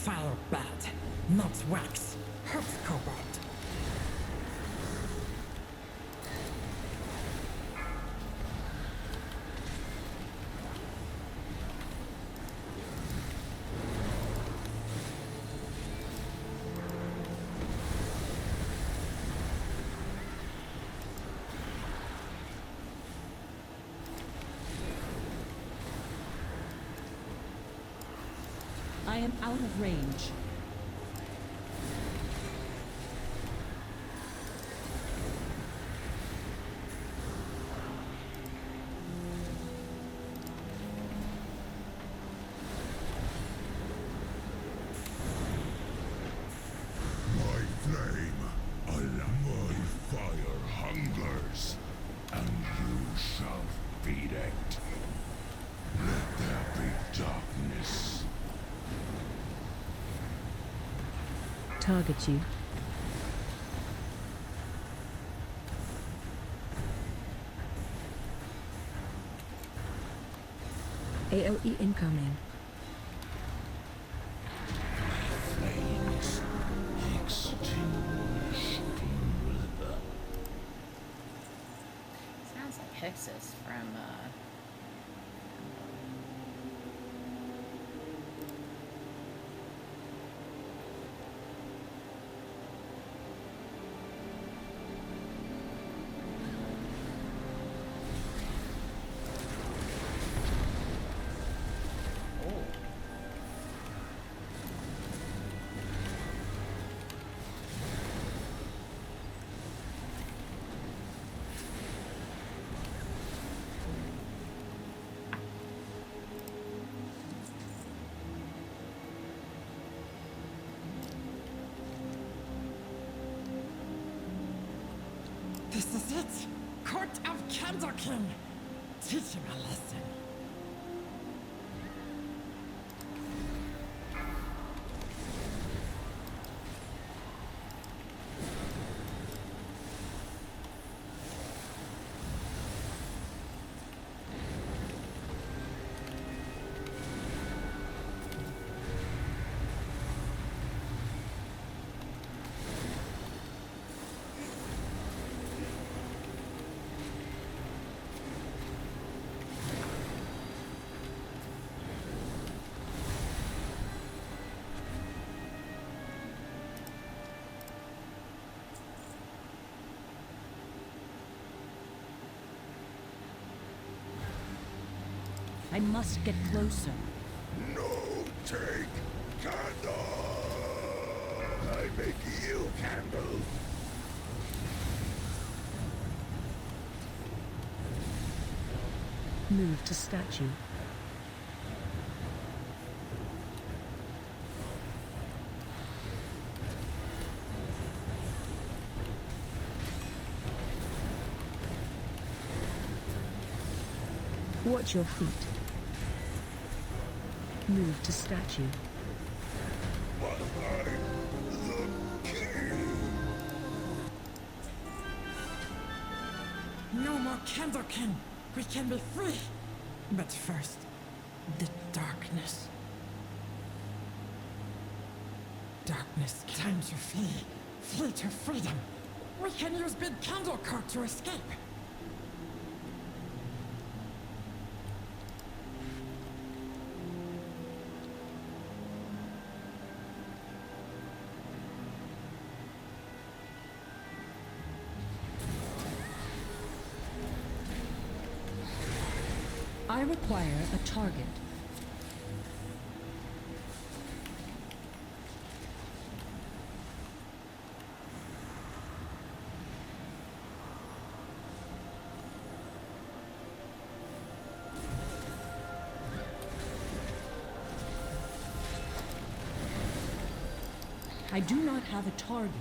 Fire bad, not wax. Hurts cobalt. I am out of range. My flame, my fire hungers, and you shall feed it. Let there be darkness. Target you. AOE incoming. Flames extinguish. Sounds like Hexus from, This is it! Court of Candlekin! Teach him a lesson. I must get closer. No, take candle! I make you candle. Move to statue. Watch your feet. Move to statue. No more Candlekin! We can be free! But first, the darkness. Darkness, time to flee. Flee to freedom. We can use Big Candle Court to escape. I require a target. I do not have a target.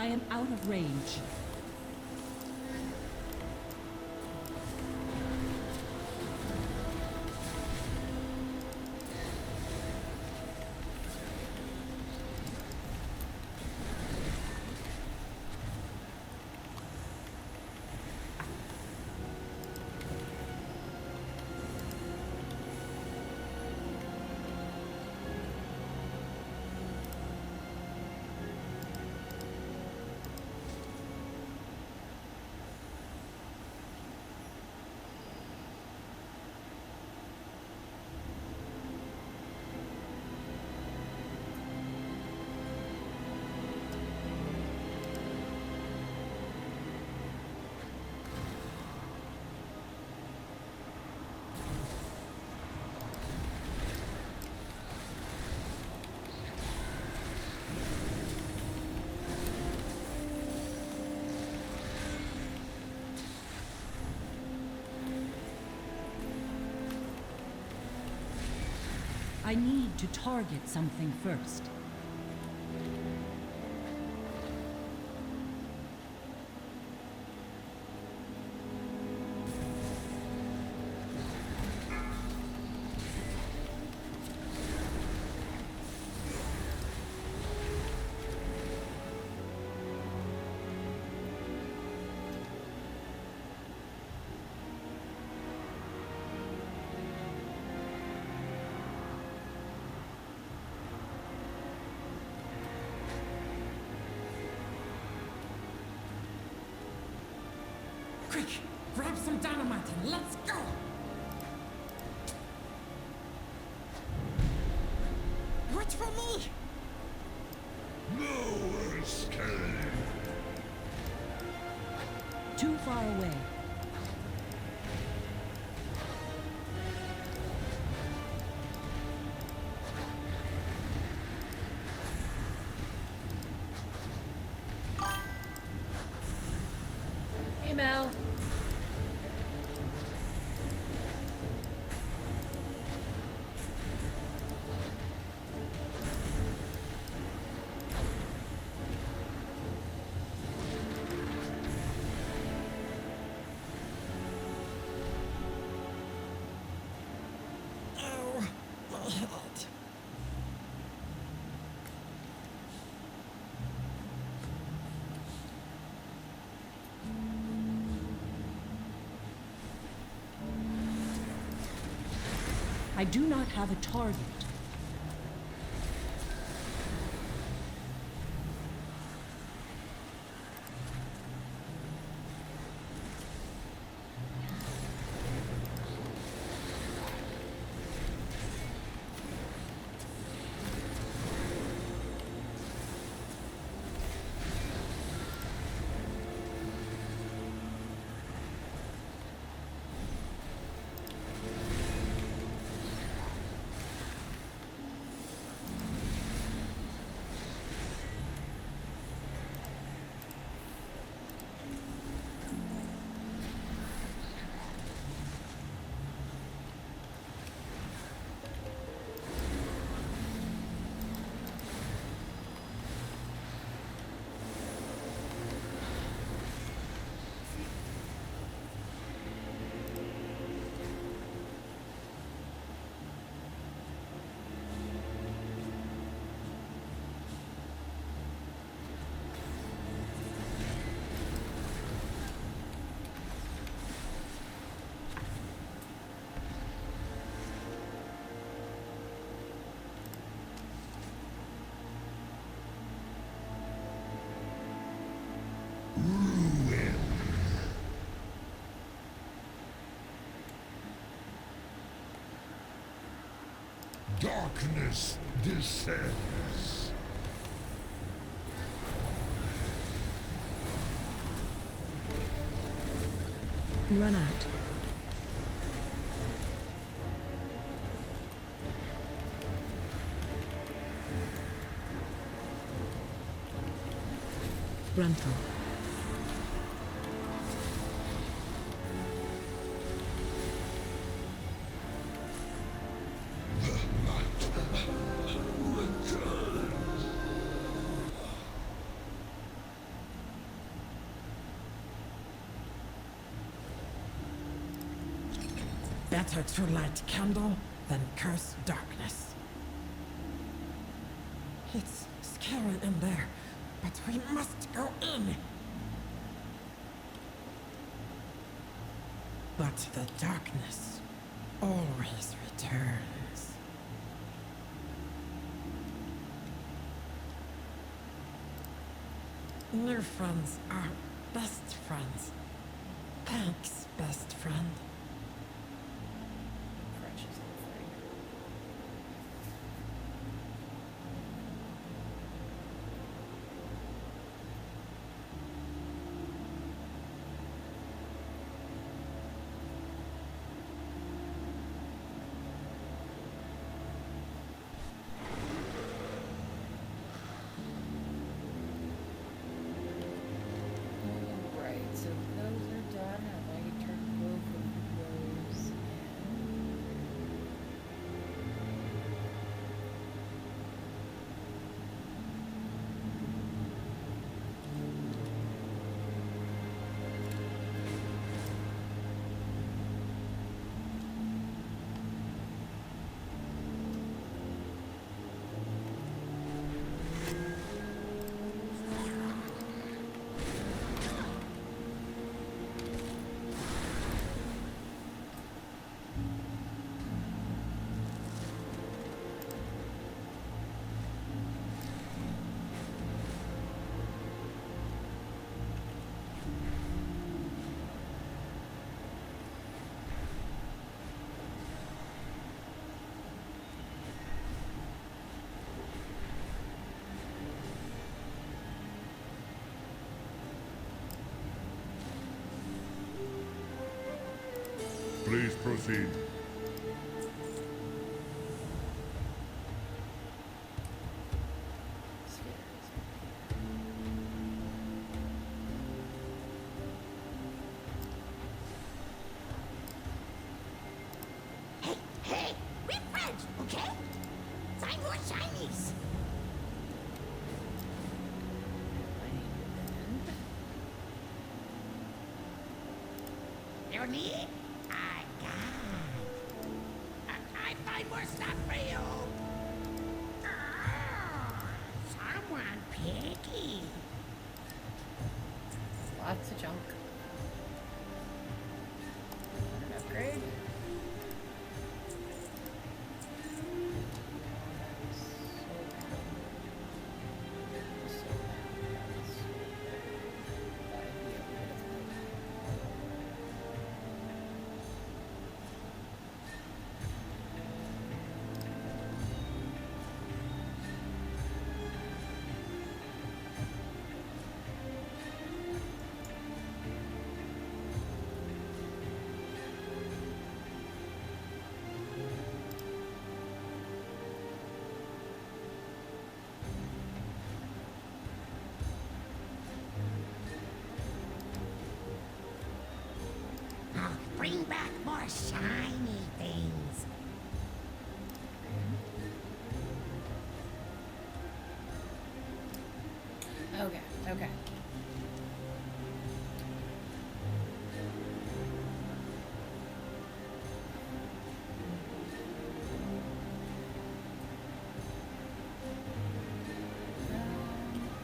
I am out of range. I need to target something first. Quick, grab some dynamite and let's go! Wait for me! No escape! Too far away. Hey, Mel. Oh, my head. I do not have a target. Darkness descends. Run out. Bruntal. Better to light candle than curse darkness. It's scary in there, but we must go in. But the darkness always returns. New friends are best friends. Thanks, best friend. French is a thing. Right, so those are done. I'd like to turn both of those in. Please proceed. Hey, we're friends, okay? Find more shinies. You need it? I got. I find more stuff for you. Someone picky. Lots of junk. An upgrade. I'll bring back more shiny things. Okay, okay.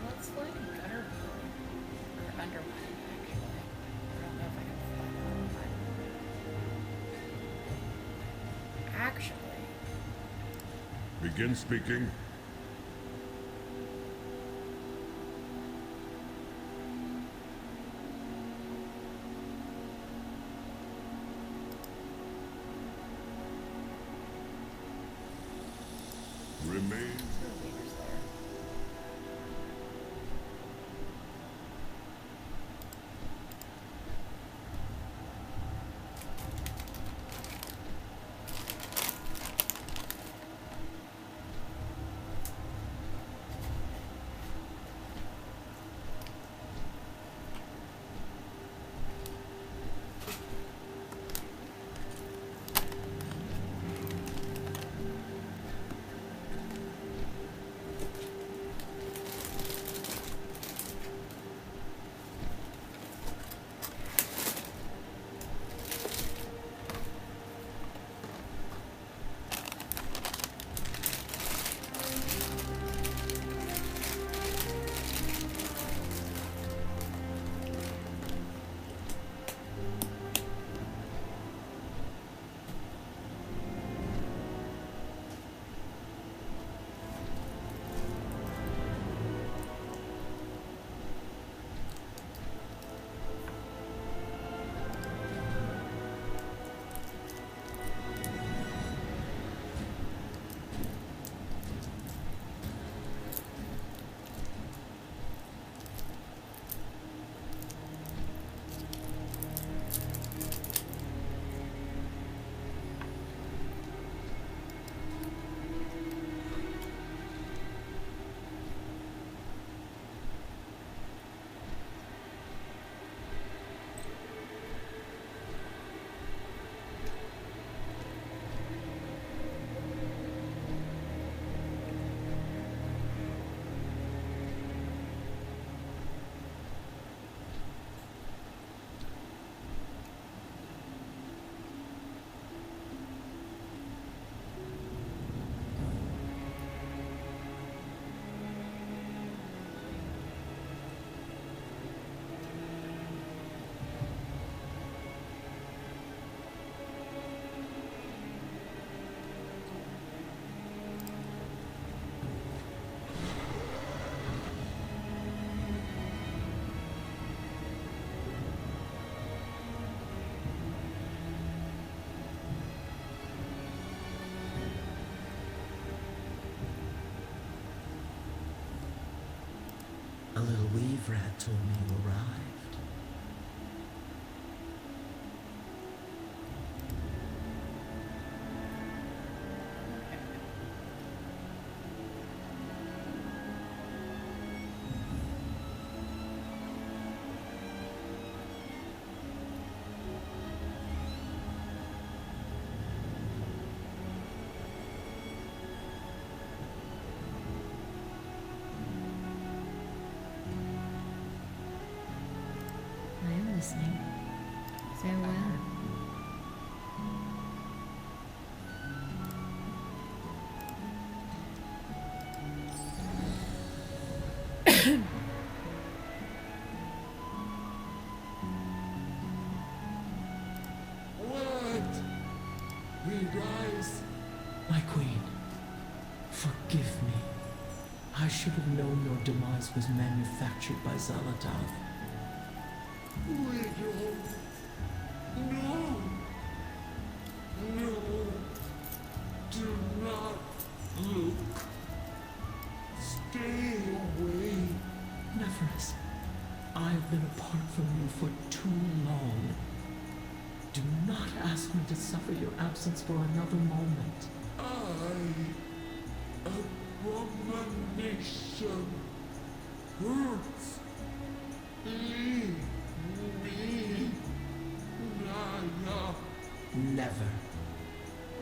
Let's fly to Gutter or Undermine, actually. I don't know if I can fly to Undermine. Actually, Begin speaking. Remain. the leader's there. Fred told me you arrived. I am listening. Farewell. What? We rise. My queen, forgive me. I should have known your demise was manufactured by Zalatav. Widow. No. No. Do not look. Stay away. Nephris, I've been apart from you for too long. Do not ask me to suffer your absence for another moment. Abomination hurts. Leave me, Naya. Never.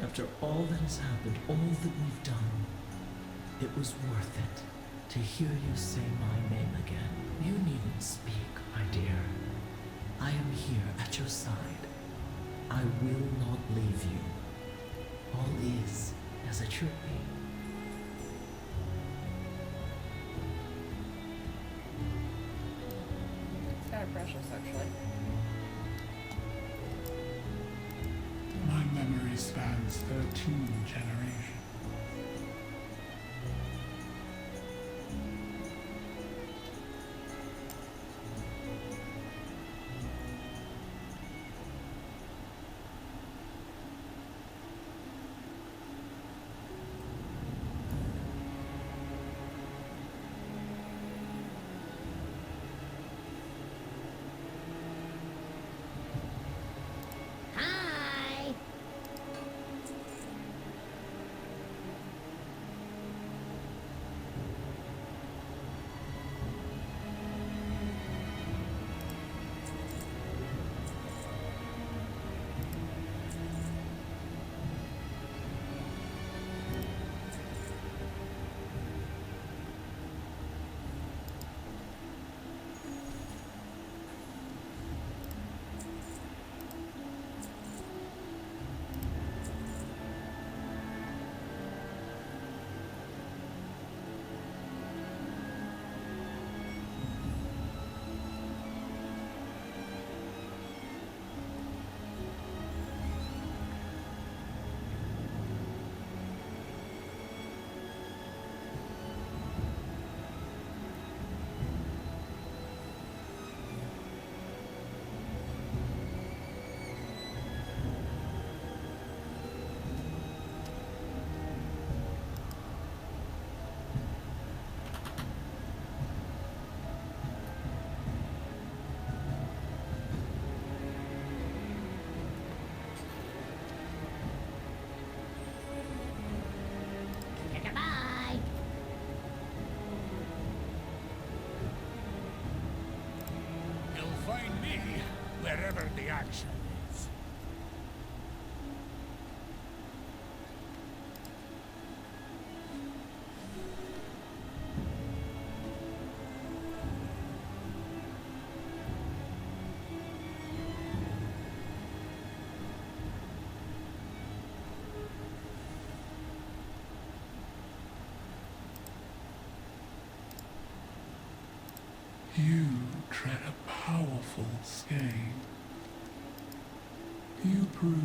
After all that has happened, all that we've done, it was worth it to hear you say my name again. You needn't speak, my dear. I am here at your side. I will not leave you. All is as it should be. It's kind of precious, actually. My memory spans 13 generations. Hi. Goodbye. You'll find me wherever the action is. You tread a powerful skein. You prove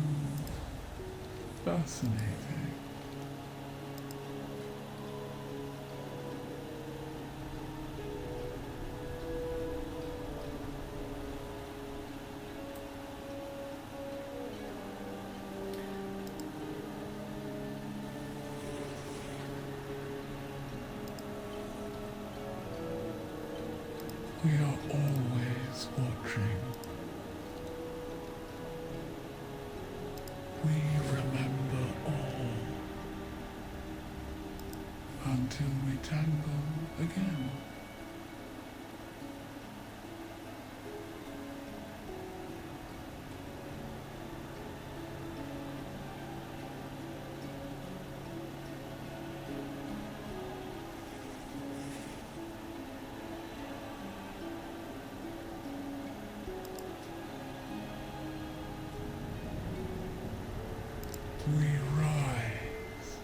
fascinating. We are always watching. We remember all. Until we tangle again. We rise.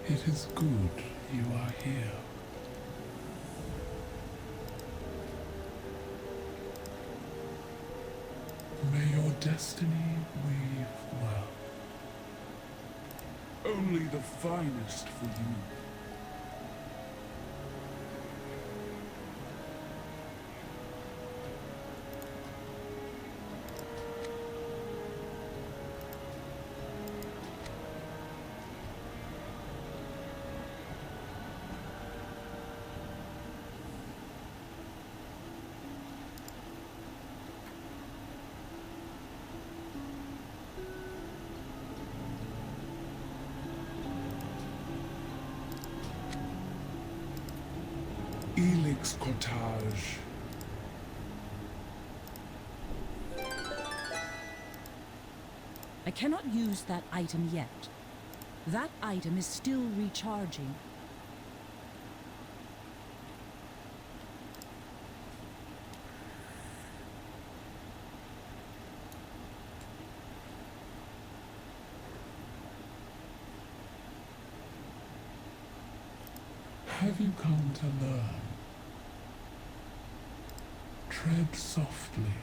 It is good you are here. May your destiny weave well. Only the finest for you. Elix Cottage. I cannot use that item yet. That item is still recharging. Have you come to learn? Tread softly,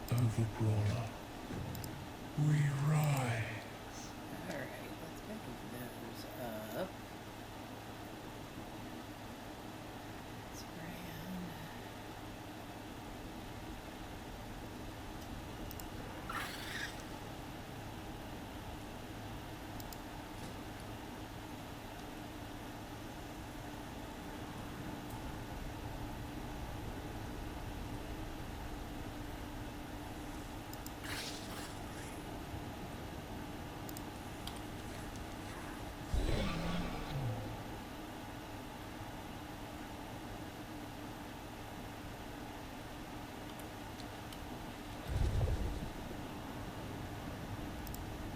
Overbrawler. We rise. Alright, let's pick those up. Let's brand.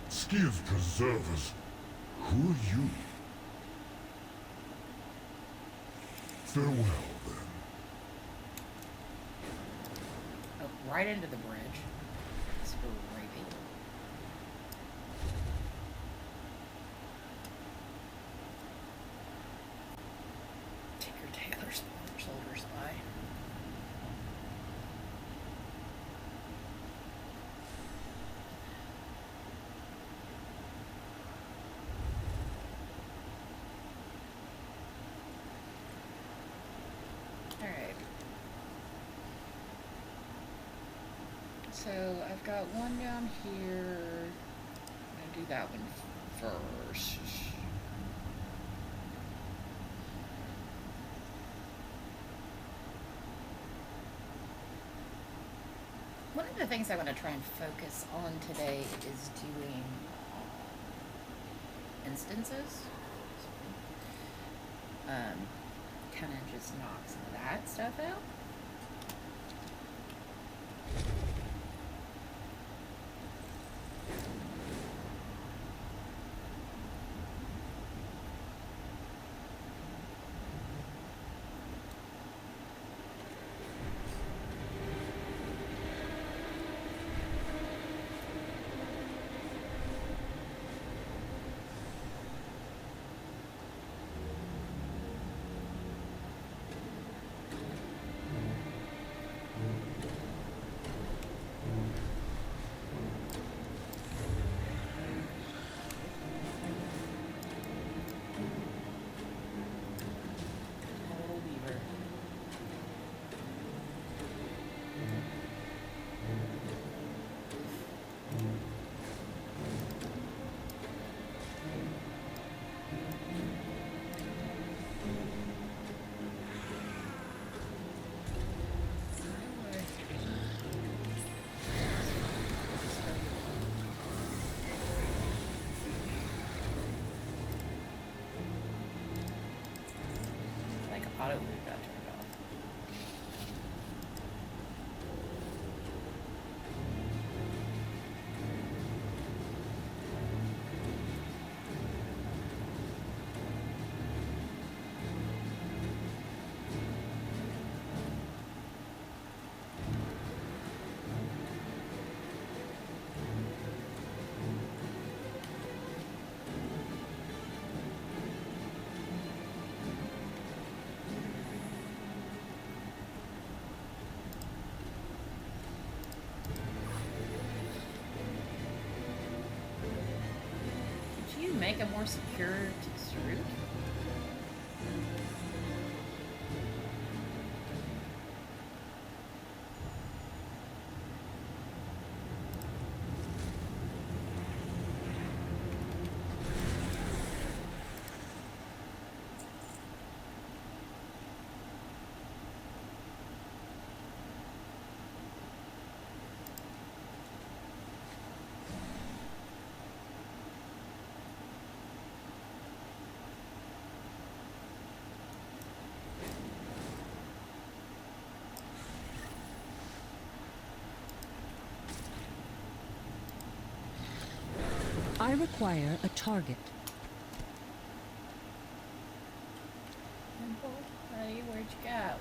Skiv preservers. Who are you? Farewell, then. Oh, right into the bridge. Scrapey. Tinker Tailor's shoulder spy. Alright. So I've got one down here. I'm gonna do that one first. One of the things I want to try and focus on today is doing instances. Kind of just knock some of that stuff out. make a more secure route? I require a target. Temple? Buddy, where'd you go?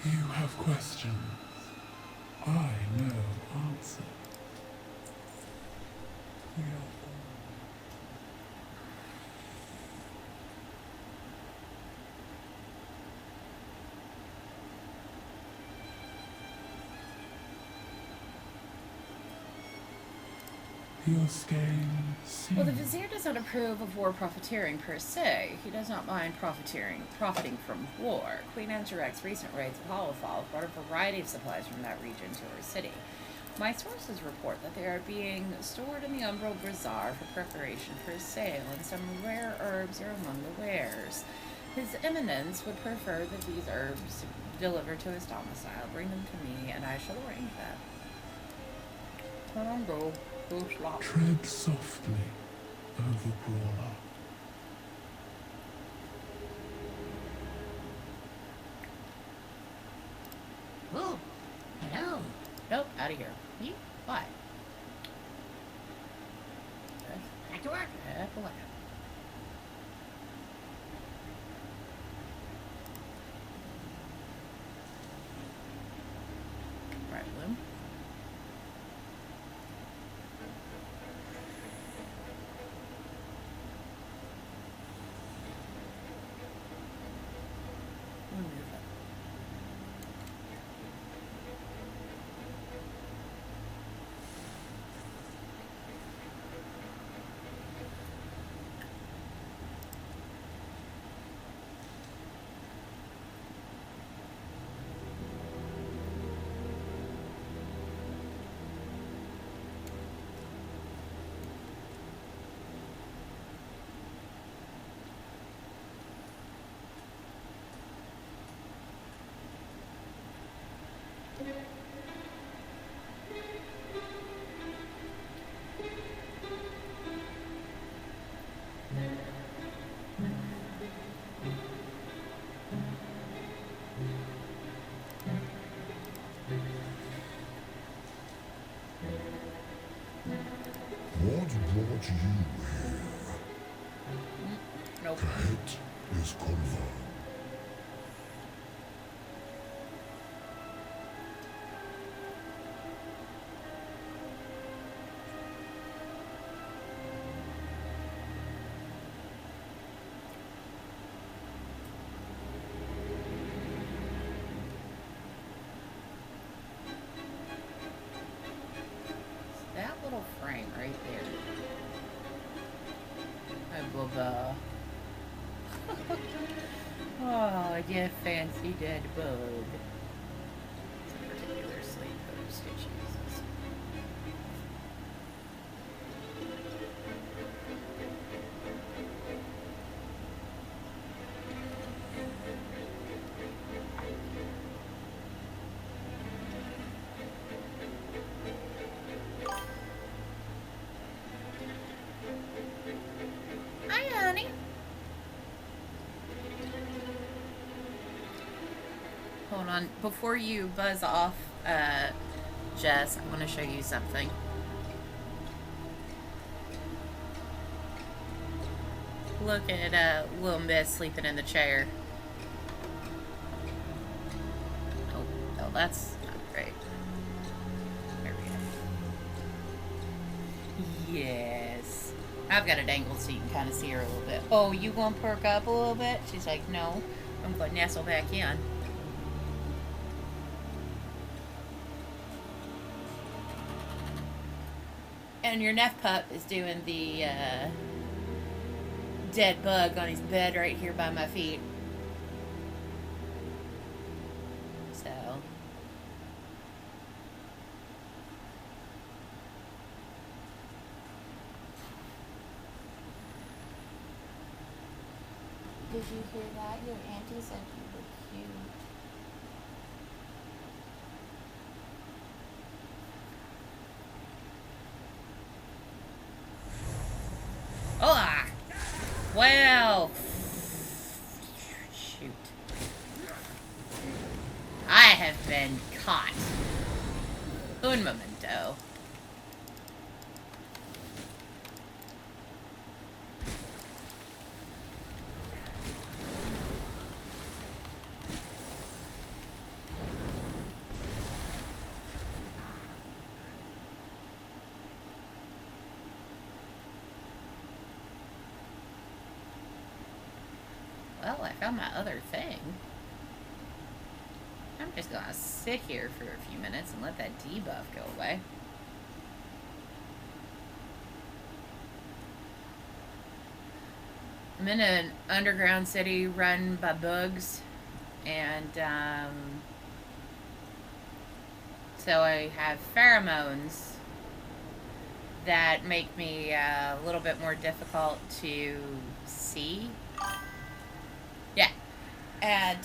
You have questions. I know answers. We are your skein Well, the Vizier does not approve of war profiteering per se. He does not mind profiting from war. Queen Angerek's recent raids of Hollowfall brought a variety of supplies from that region to her city. My sources report that they are being stored in the Umbral Bazaar for preparation for a sale, and some rare herbs are among the wares. His Eminence would prefer that these herbs delivered to his domicile. Bring them to me, and I shall arrange that. Come on, go. Tread softly, Overbrawler. Oh, hello. Nope, out of here. You? What? Back to work. Back to work. Right, Bloom. What brought you here? Nope. Kahit is confirmed. That little frame right there. Bubba. Oh, you fancy dead bug. It's a particular sleep post, Jesus. Hi, honey. Hold on. Before you buzz off, Jess, I want to show you something. Look at little Miss sleeping in the chair. Oh, that's not great. There we go. Yes. I've got it angled so you can kind of see her a little bit. Oh, you gonna perk up a little bit? She's like, no. I'm gonna nestle back in. And your Neff pup is doing the dead bug on his bed right here by my feet. So. Did you hear that? Your auntie said you were cute. Ah! Well, shoot. I have been caught. Un momento. Well, I found my other thing. I'm just gonna sit here for a few minutes and let that debuff go away. I'm in an underground city run by bugs, and so I have pheromones that make me a little bit more difficult to see. Yeah. And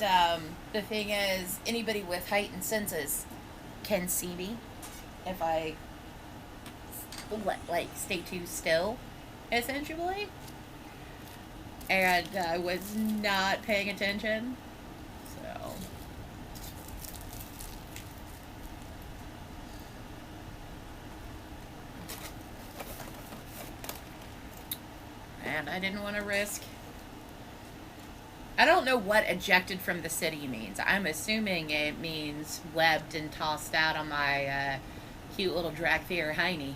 the thing is, anybody with heightened senses can see me if I like stay too still, essentially. And I was not paying attention, so. And I didn't want to risk. I don't know what ejected from the city means. I'm assuming it means webbed and tossed out on my cute little Dracthyr hiney.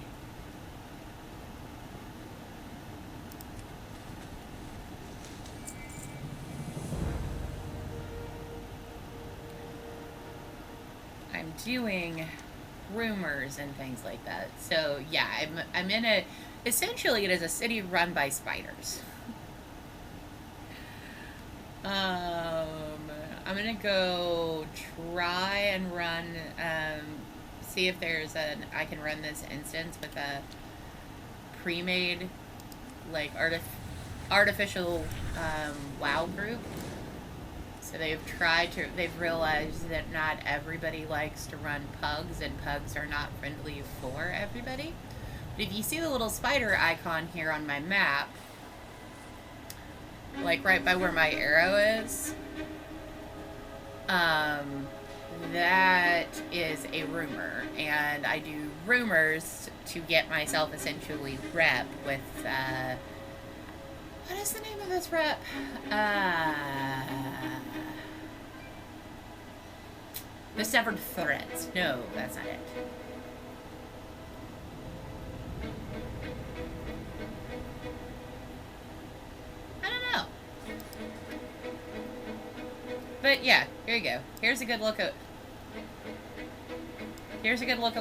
I'm doing rumors and things like that. So yeah, I'm in a, essentially it is a city run by spiders. I'm gonna go try and run, see if there's I can run this instance with a pre-made, like, artificial, WoW group. So they've realized that not everybody likes to run pugs, and pugs are not friendly for everybody. But if you see the little spider icon here on my map, like right by where my arrow is, that is a rumor, and I do rumors to get myself essentially rep with, what is the name of this rep? The Severed Threads. No, that's not it. But yeah, here you go. Here's a good look at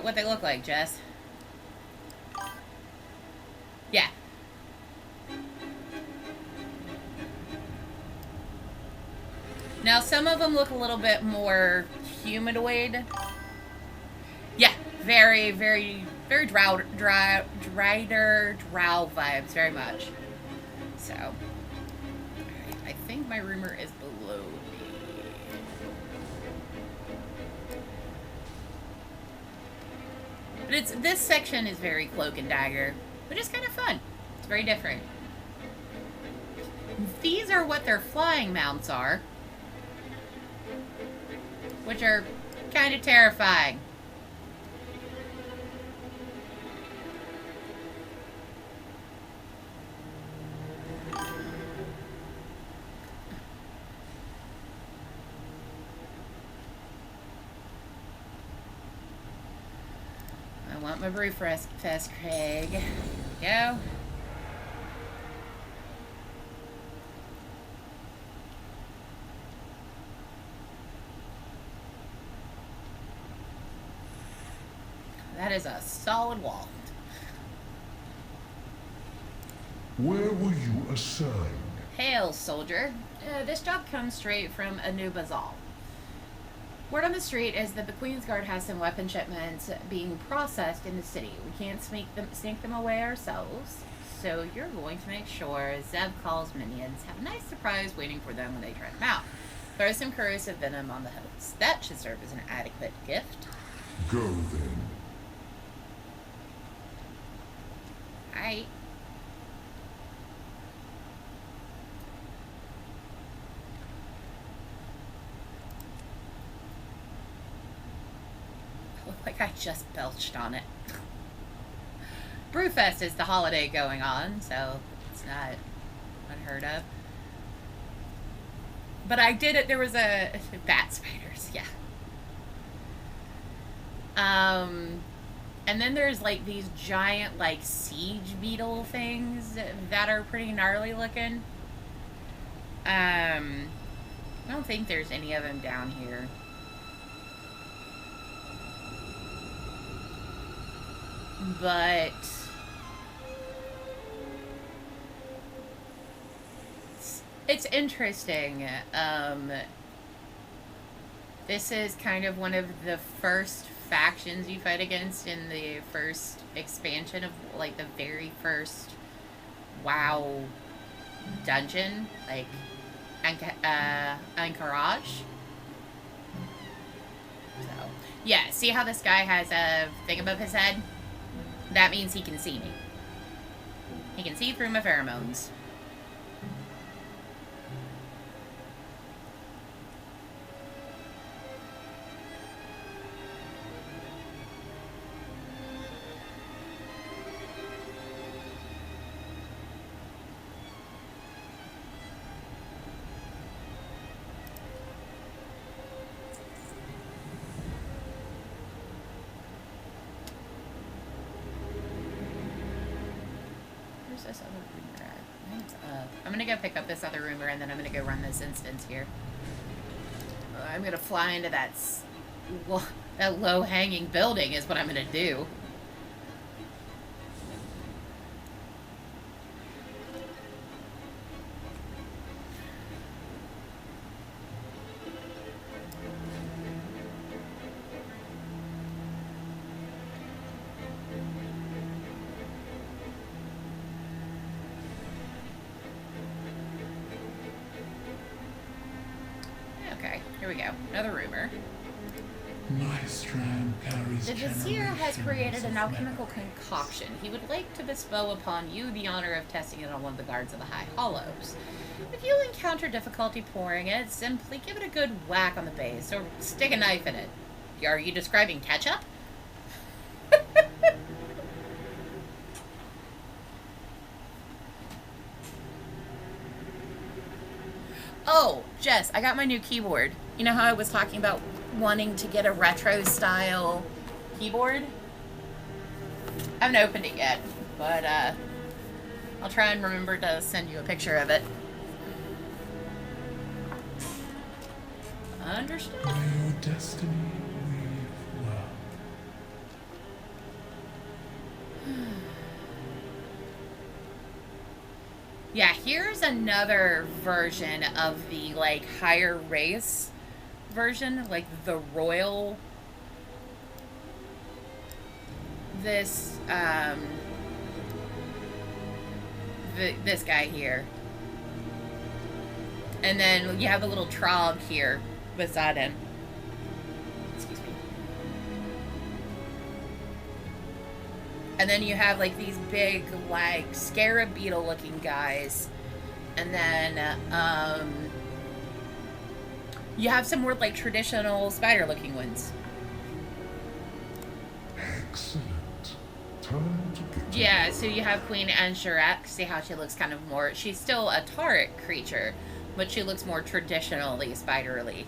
what they look like, Jess. Yeah. Now some of them look a little bit more humanoid. Yeah, very, very, very drow vibes, very much. So, I think my rumor is below me. But this section is very cloak and dagger, which is kind of fun. It's very different. These are what their flying mounts are, which are kind of terrifying. I want my Brewfest, Craig. There we go. That is a solid wall. Where were you assigned? Hail, soldier. This job comes straight from Anubazal. Word on the street is that the Queen's Guard has some weapon shipments being processed in the city. We can't sneak them away ourselves, so you're going to make sure Zev Call's minions have a nice surprise waiting for them when they try them out. Throw some corrosive venom on the hooks. That should serve as an adequate gift. Go then. Alright. Like I just belched on it. Brewfest is the holiday going on, so it's not unheard of. But I did it, there was a bat spiders, yeah. And then there's like these giant like siege beetle things that are pretty gnarly looking. I don't think there's any of them down here. But it's interesting. This is kind of one of the first factions you fight against in the first expansion of, like, the very first WoW dungeon, like Anchorage. So, yeah, see how this guy has a thing above his head? That means he can see me. He can see through my pheromones. This other rumor at? I think it's up. I'm gonna go pick up this other rumor and then I'm gonna go run this instance here. I'm gonna fly into that low-hanging building is what I'm gonna do. Here we go. Another rumor. My strand carries The Vizier has created an alchemical concoction. He would like to bestow upon you the honor of testing it on one of the guards of the High Hollows. If you encounter difficulty pouring it, simply give it a good whack on the base, or stick a knife in it. Are you describing ketchup? Oh, Jess, I got my new keyboard. You know how I was talking about wanting to get a retro-style keyboard? I haven't opened it yet, but I'll try and remember to send you a picture of it. Understood. May your destiny weave well. Yeah, here's another version of the, like, higher race version, like the royal. This guy here. And then you have the little trog here beside him. Excuse me. And then you have like these big, like, scarab beetle looking guys. And then you have some more like traditional spider looking ones. Excellent. Time to get Yeah, so you have Queen Ansharak. See how she looks kind of more... She's still a Taric creature, but she looks more traditionally spiderly.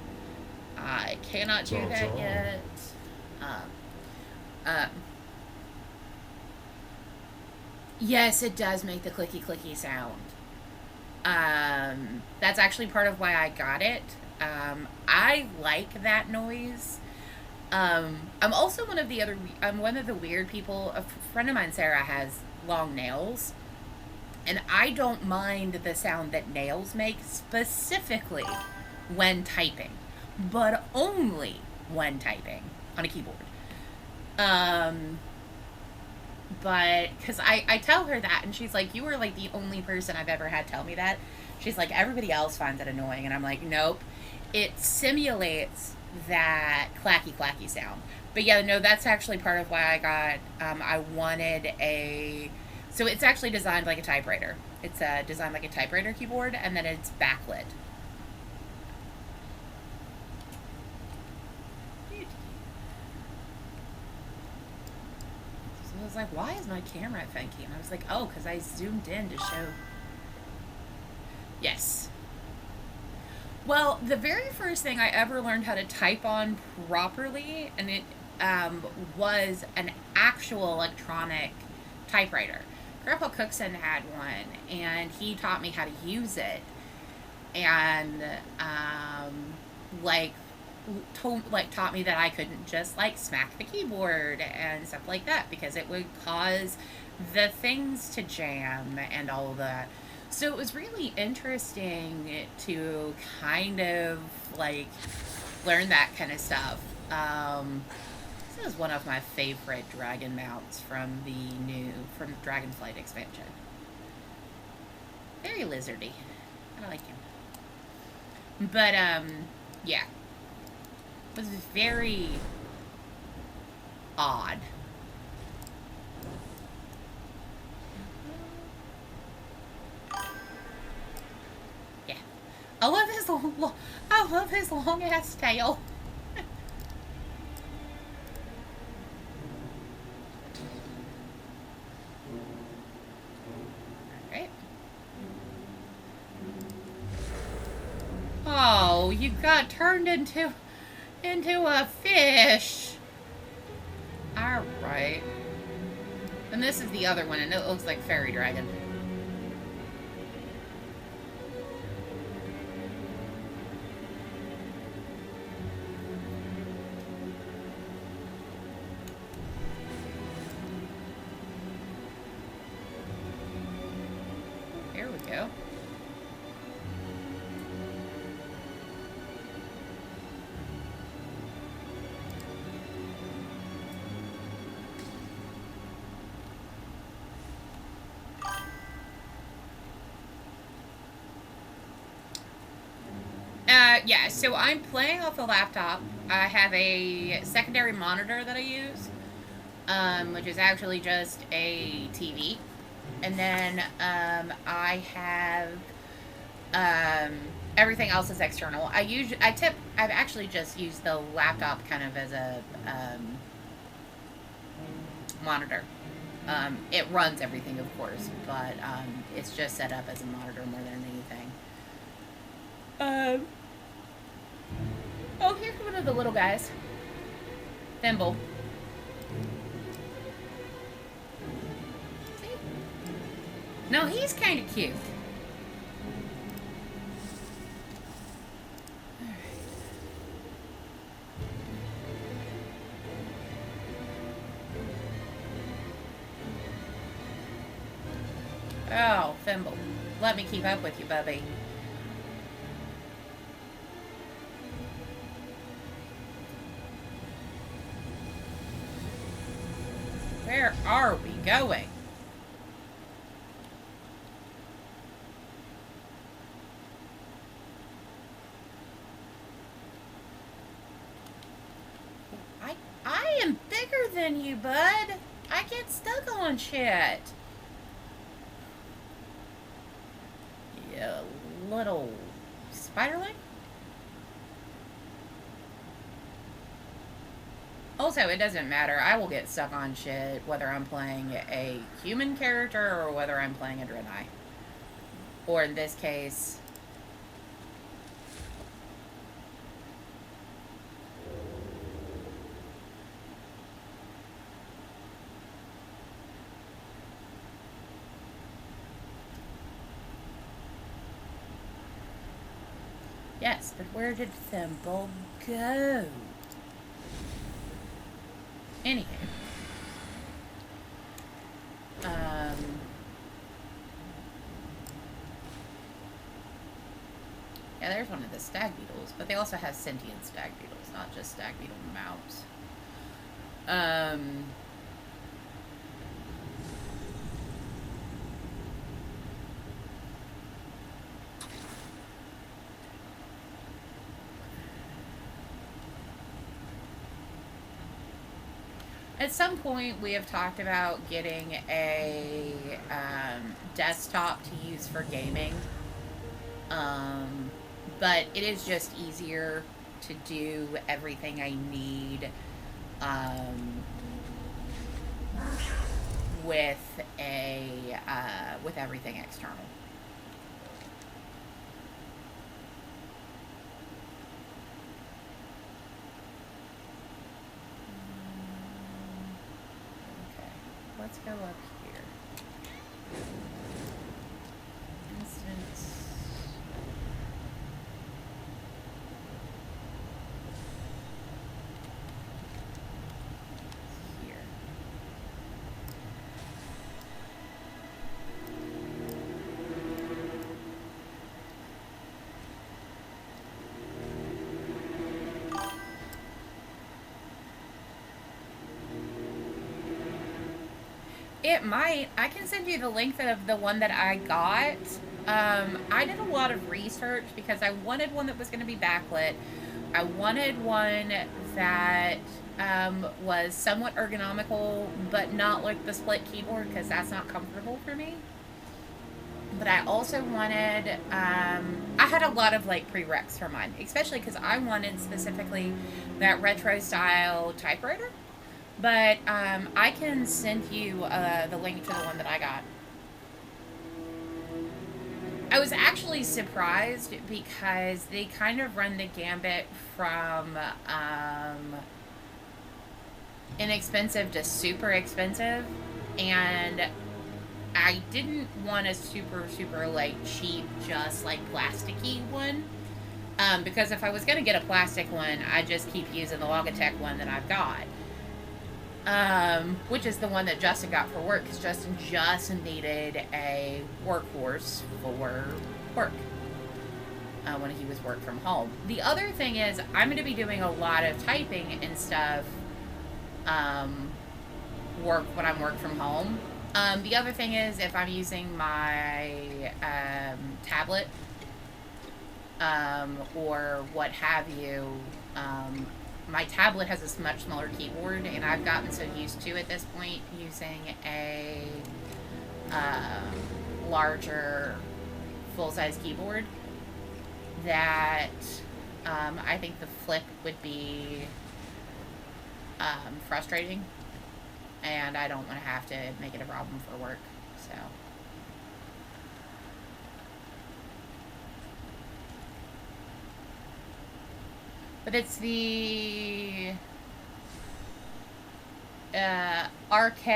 I cannot do that yet. Yes, it does make the clicky sound. That's actually part of why I got it. I like that noise. I'm also one of the weird people. A friend of mine, Sarah, has long nails, and I don't mind the sound that nails make, specifically when typing, but only when typing on a keyboard. But because I tell her that, and she's like, you are like the only person I've ever had tell me that. She's like, everybody else finds it annoying, and I'm like, nope, it simulates that clacky sound. But yeah, no, that's actually part of why I got I wanted a... So it's actually designed like a typewriter. It's designed like a typewriter keyboard, and then it's backlit. So I was like, why is my camera funky? And I was like, oh, because I zoomed in to show... Yes. Well, the very first thing I ever learned how to type on properly, and it was an actual electronic typewriter. Grandpa Cookson had one, and he taught me how to use it, and taught me that I couldn't just like smack the keyboard and stuff like that, because it would cause the things to jam and all of that. So it was really interesting to kind of like learn that kind of stuff. This is one of my favorite dragon mounts from the Dragonflight expansion. Very lizardy. I like him. But yeah. It was very odd. I love his long ass tail. Alright. Oh, you got turned into a fish. Alright. And this is the other one, and it looks like Fairy Dragon. Here we go. Yeah, so I'm playing off the laptop. I have a secondary monitor that I use, which is actually just a TV. And then I have everything else is external. I've actually just used the laptop kind of as a monitor. It runs everything, of course, but it's just set up as a monitor more than anything. Oh, here's one of the little guys. Thimble. See? No, he's kind of cute. Oh, Thimble. Let me keep up with you, Bubby. Where are we going? I am bigger than you, bud. I get stuck on shit. You little spiderling. Also, it doesn't matter. I will get stuck on shit whether I'm playing a human character or whether I'm playing a Draenei. Or in this case... Yes, but where did Thimble go? Anywho. Yeah, there's one of the stag beetles, but they also have sentient stag beetles, not just stag beetle mouse. At some point, we have talked about getting a desktop to use for gaming, but it is just easier to do everything I need with everything external. Let's go up here. Instance. Here. It might. I can send you the link of the one that I got. I did a lot of research because I wanted one that was going to be backlit. I wanted one that was somewhat ergonomical, but not like the split keyboard because that's not comfortable for me. But I also wanted, I had a lot of like prereqs for mine, especially because I wanted specifically that retro style typewriter. But I can send you the link to the one that I got. I was actually surprised because they kind of run the gambit from inexpensive to super expensive, and I didn't want a super like cheap, just like plasticky one, because if I was gonna get a plastic one, I'd just keep using the Logitech one that I've got, which is the one that Justin got for work, because Justin just needed a workhorse for work when he was work from home. The other thing is I'm going to be doing a lot of typing and stuff work when I'm work from home. The other thing is if I'm using my tablet or what have you, my tablet has a much smaller keyboard, and I've gotten so used to at this point using a larger full-size keyboard that I think the flip would be frustrating, and I don't want to have to make it a problem for work, so. But it's the RK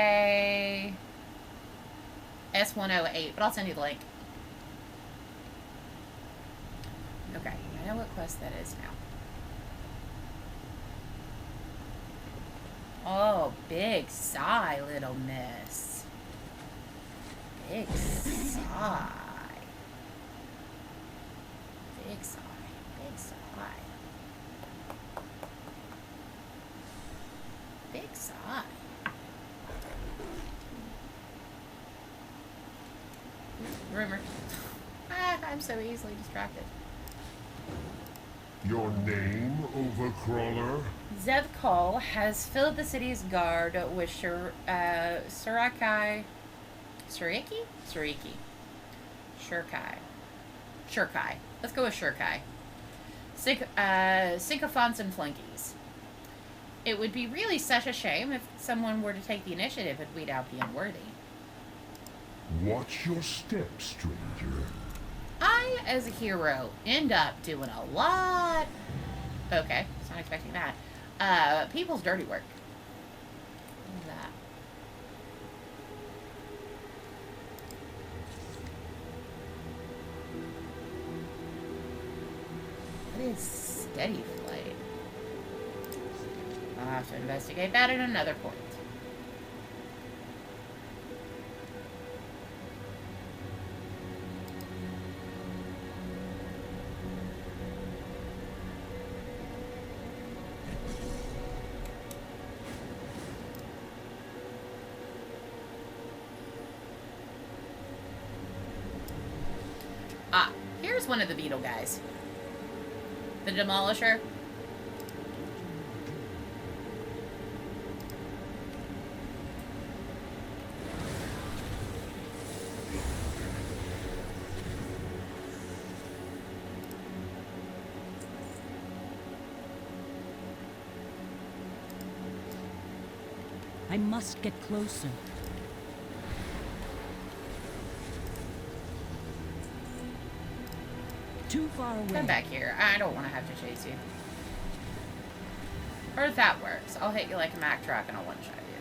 S108, but I'll send you the link. Okay, I know what quest that is now. Oh, big sigh, little miss. Big sigh. Big sigh. Big sigh. Big sigh. Rumor. I'm so easily distracted. Your name, Overcrawler? Zevkal has filled the city's guard with Shurkai. Let's go with Shurkai. Sycophants and flunkies. It would be really such a shame if someone were to take the initiative and weed out the unworthy. Watch your step, stranger. I, as a hero, end up doing a lot. Okay, was not expecting that. People's dirty work. What is that? What is steady flight? I'll have to investigate that at another point. Here's one of the beetle guys. The Demolisher. I must get closer. Too far away. Come back here. I don't want to have to chase you. Or if that works, I'll hit you like a Mack truck and I'll one-shot you.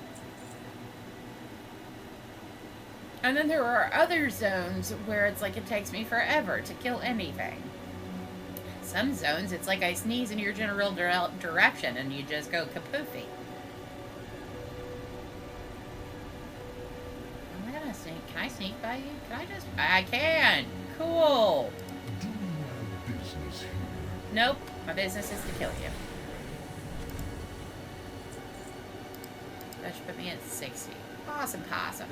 And then there are other zones where it's like it takes me forever to kill anything. Some zones, it's like I sneeze in your general direction and you just go kapoofy. Am I gonna sneak? Can I sneak by you? Can I just? I can! Cool! Nope, my business is to kill you. That should put me at 60. Awesome possum.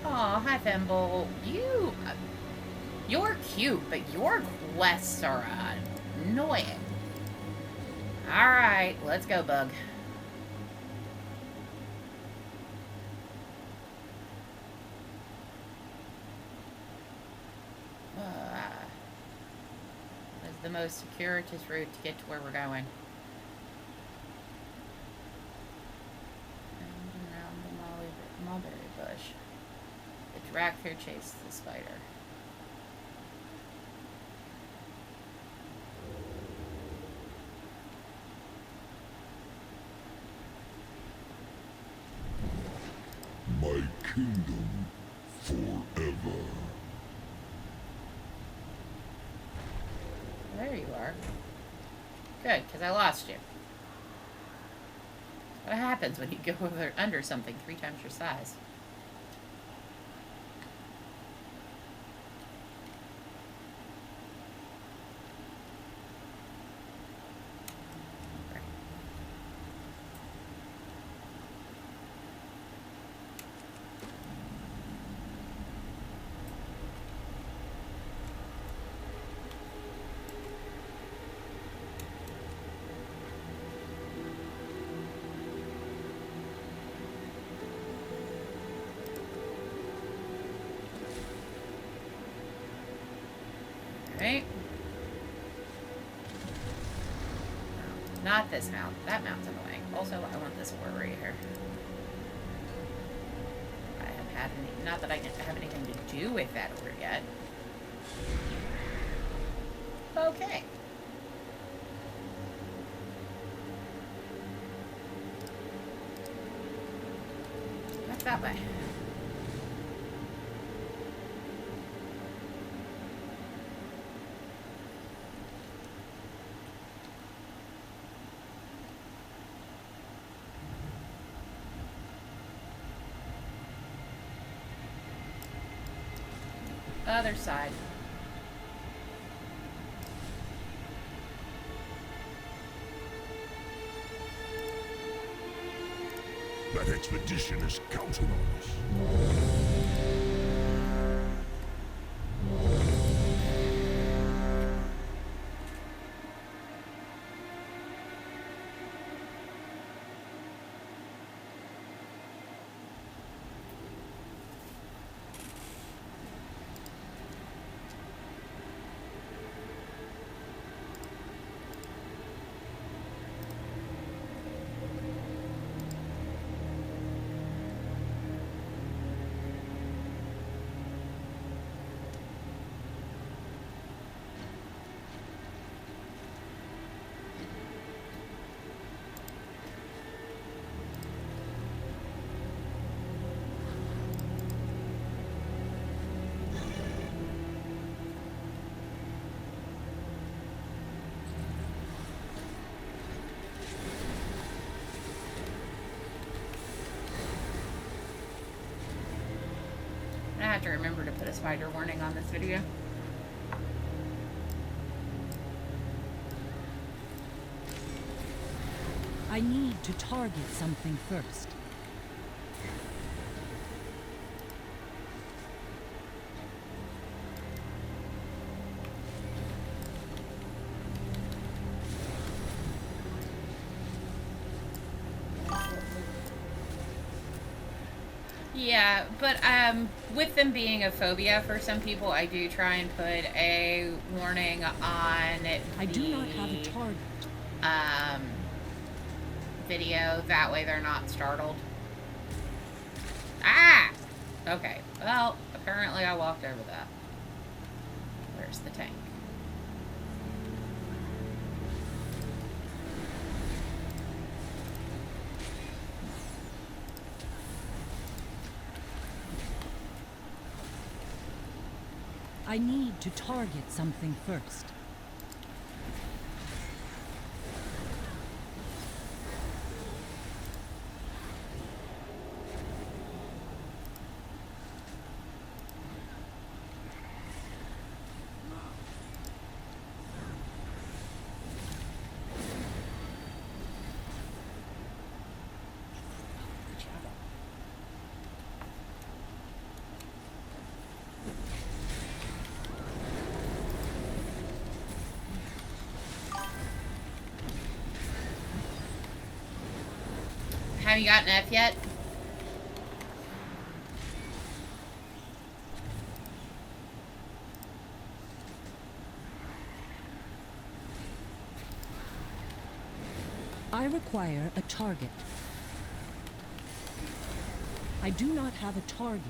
Aw, hi Thimble. You're cute, but your quests are annoying. Alright, let's go, bug. That's the most circuitous route to get to where we're going. And around the mulberry bush. The Dracthyr chased the spider. My kingdom forever. There you are. Good, because I lost you. What happens when you go under something 3 times your size? Right? Not this mount. That mount's annoying. Also, I want this ore right here. I have had any, not that I have anything to do with that ore yet. Okay. That's that way. Other side. That expedition is counting on us. I have to remember to put a spider warning on this video. I need to target something first. Yeah, but with them being a phobia for some people, I do try and put a warning on I do not have a target. Video. That way they're not startled. Ah! Okay. Well, apparently I walked over that. Where's the tank? I need to target something first. Haven't you gotten F yet? I require a target. I do not have a target.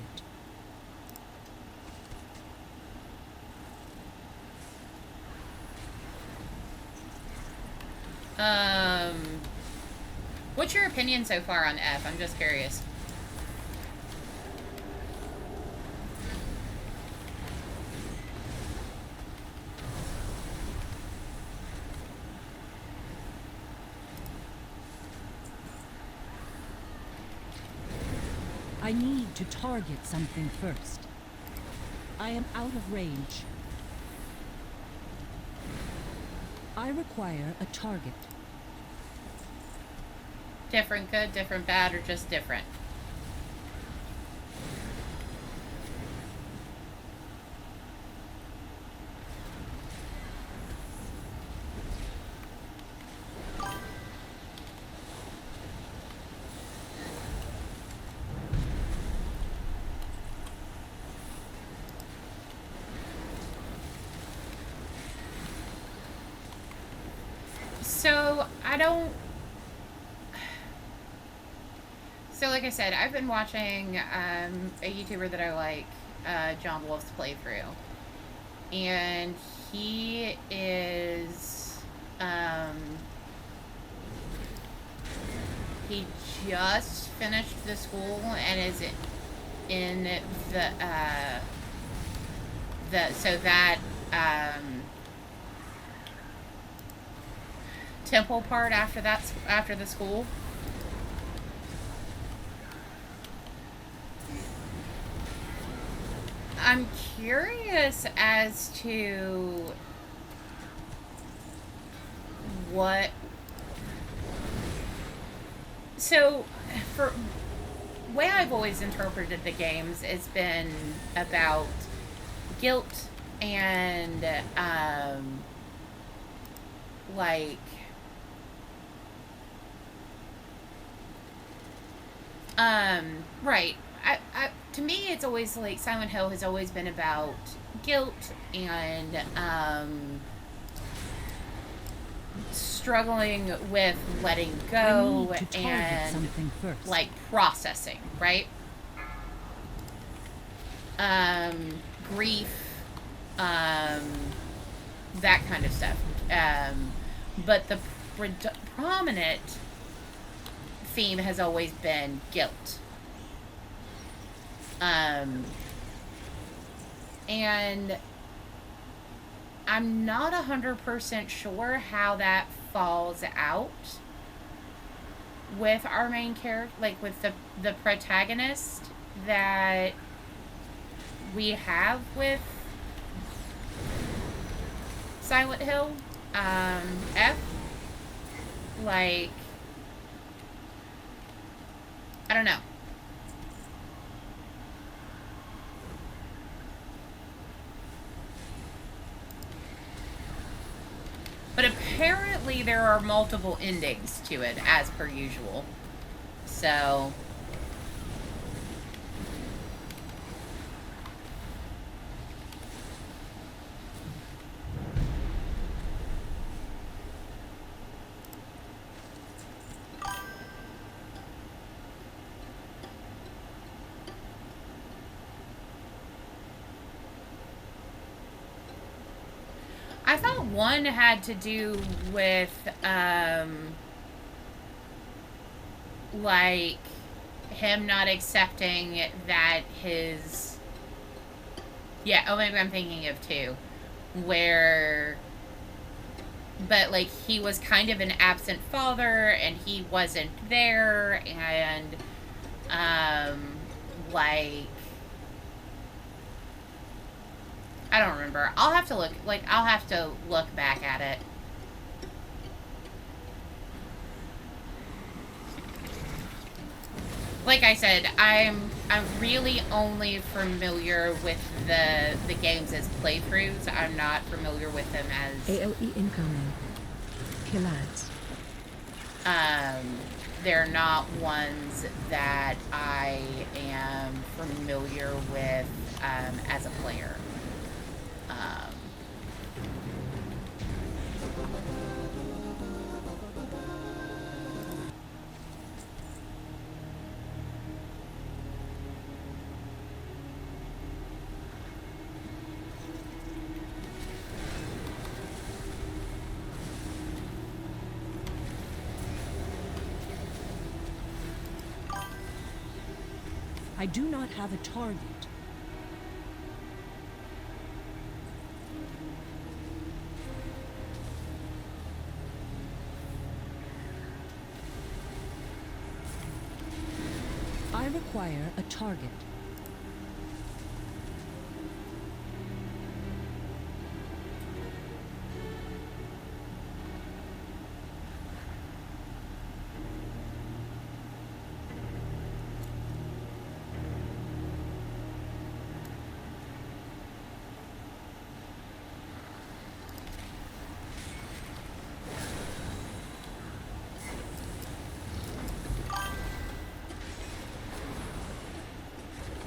What's your opinion so far on F? I'm just curious. I need to target something first. I am out of range. I require a target. Different good, different bad, or just different? So, So, like I said, I've been watching a YouTuber that I like, John Wolf's playthrough. And he is, he just finished the school and is in temple part after the school. I'm curious as to what... So, for the way I've always interpreted the games, it's been about guilt and, right. To me, it's always like Silent Hill has always been about guilt and struggling with letting go and like processing, right? Grief, that kind of stuff. But the prominent theme has always been guilt. And I'm not 100% sure how that falls out with our main character, like with the protagonist that we have with Silent Hill, F. Like, I don't know. But apparently there are multiple endings to it, as per usual. So... I thought one had to do with, like, him not accepting that his... Yeah, oh, maybe I'm thinking of two. Where... But, like, he was kind of an absent father, and he wasn't there, and, like... I don't remember. I'll have to look back at it. Like I said, I'm really only familiar with the games as playthroughs. I'm not familiar with them as AOE incoming. Kill ads. They're not ones that I am familiar with as a player. I do not have a target. I require a target.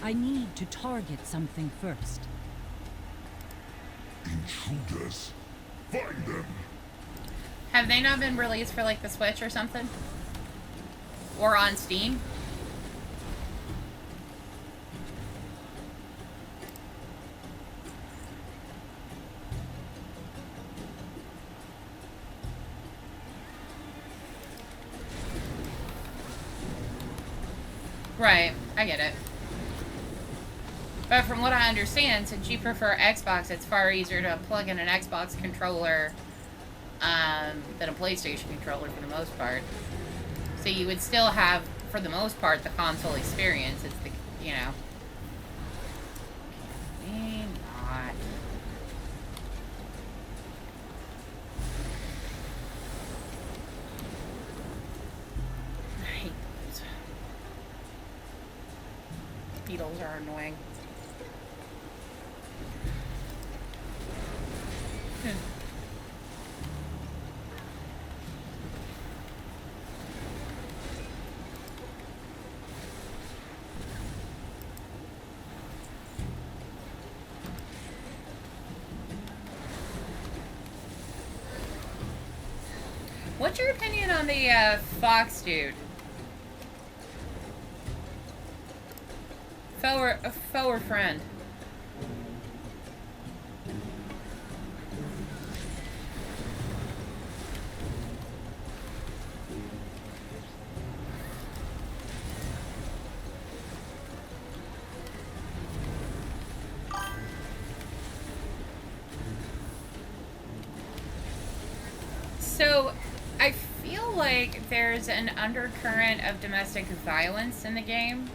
I need to target something first. Intruders. Find them. Have they not been released for like the Switch or something? Or on Steam? Right, I get it. But from what I understand, since you prefer Xbox, it's far easier to plug in an Xbox controller than a PlayStation controller for the most part. So you would still have, for the most part, the console experience. It's the, you know. Can we not? I hate those. Beetles are annoying. What's your opinion on the fox dude? Foe or friend? So, I feel like there's an undercurrent of domestic violence in the game.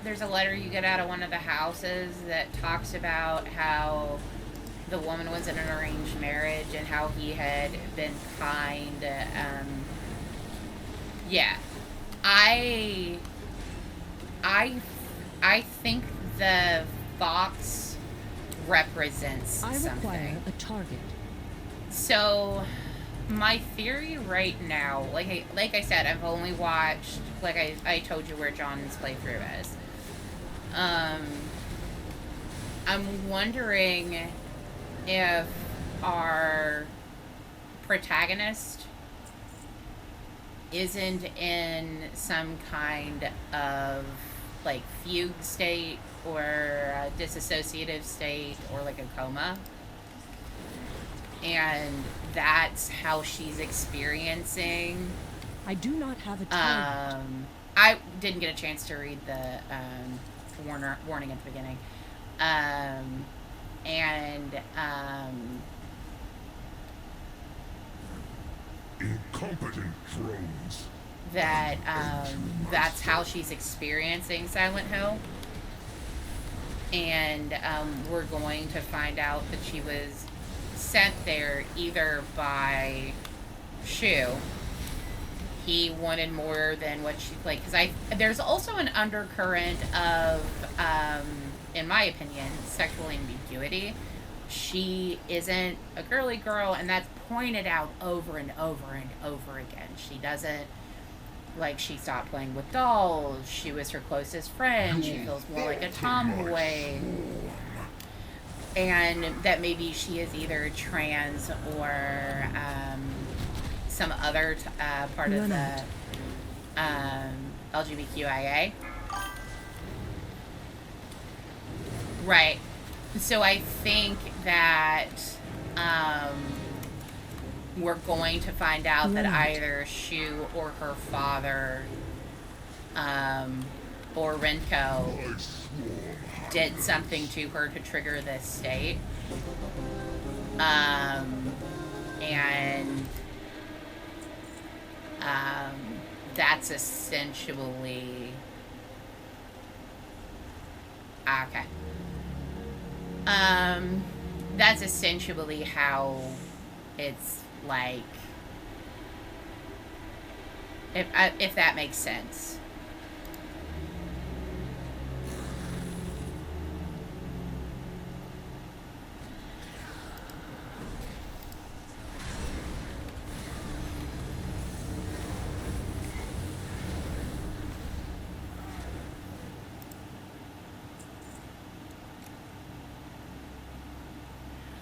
There's a letter you get out of one of the houses that talks about how the woman was in an arranged marriage and how he had been kind. Yeah. I think the fox represents something. I require a target. So, my theory right now, like I said, I've only watched, like I told you where John's playthrough is. I'm wondering if our protagonist isn't in some kind of, like, fugue state or a disassociative state or, like, a coma. And that's how she's experiencing. I do not have a target. I didn't get a chance to read the warning at the beginning. Incompetent drones. That's how she's experiencing Silent Hill. And we're going to find out that she was sent there either by Shu. He wanted more than what she, like, because there's also an undercurrent of, in my opinion, sexual ambiguity she isn't a girly girl, and that's pointed out over and over and over again. She doesn't, like, she stopped playing with dolls. She was her closest friend. She feels more like a tomboy. And that maybe she is either trans or some other part of the LGBTQIA. Right. So I think that we're going to find out that either Shu or her father or Renko did something to her to trigger this state. And that's essentially... Okay. That's essentially how it's like, if that makes sense.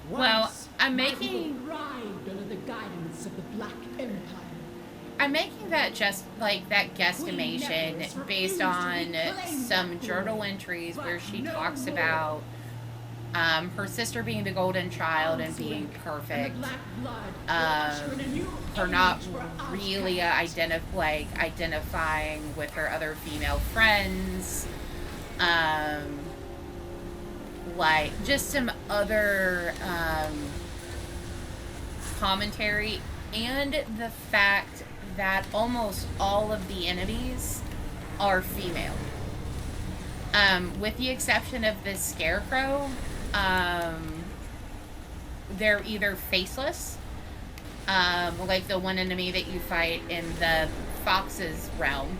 Well, I'm making... arrived under the guidance of the Black Empire. I'm making that just, like, that guesstimation based on some journal entries where she talks about her sister being the golden child and being perfect. Her not really identifying with her other female friends. Like, just some other commentary, and the fact that almost all of the enemies are female. With the exception of this scarecrow, they're either faceless, like the one enemy that you fight in the Fox's realm,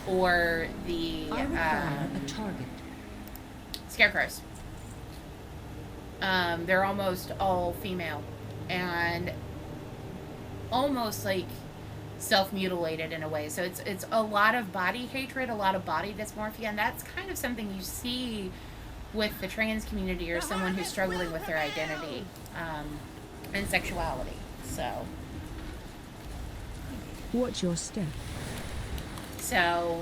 or the a target. Scarecrows. They're almost all female and almost like self-mutilated in a way. So it's a lot of body hatred, a lot of body dysmorphia, and that's kind of something you see with the trans community or someone who's struggling with their identity and sexuality. So What's your step? So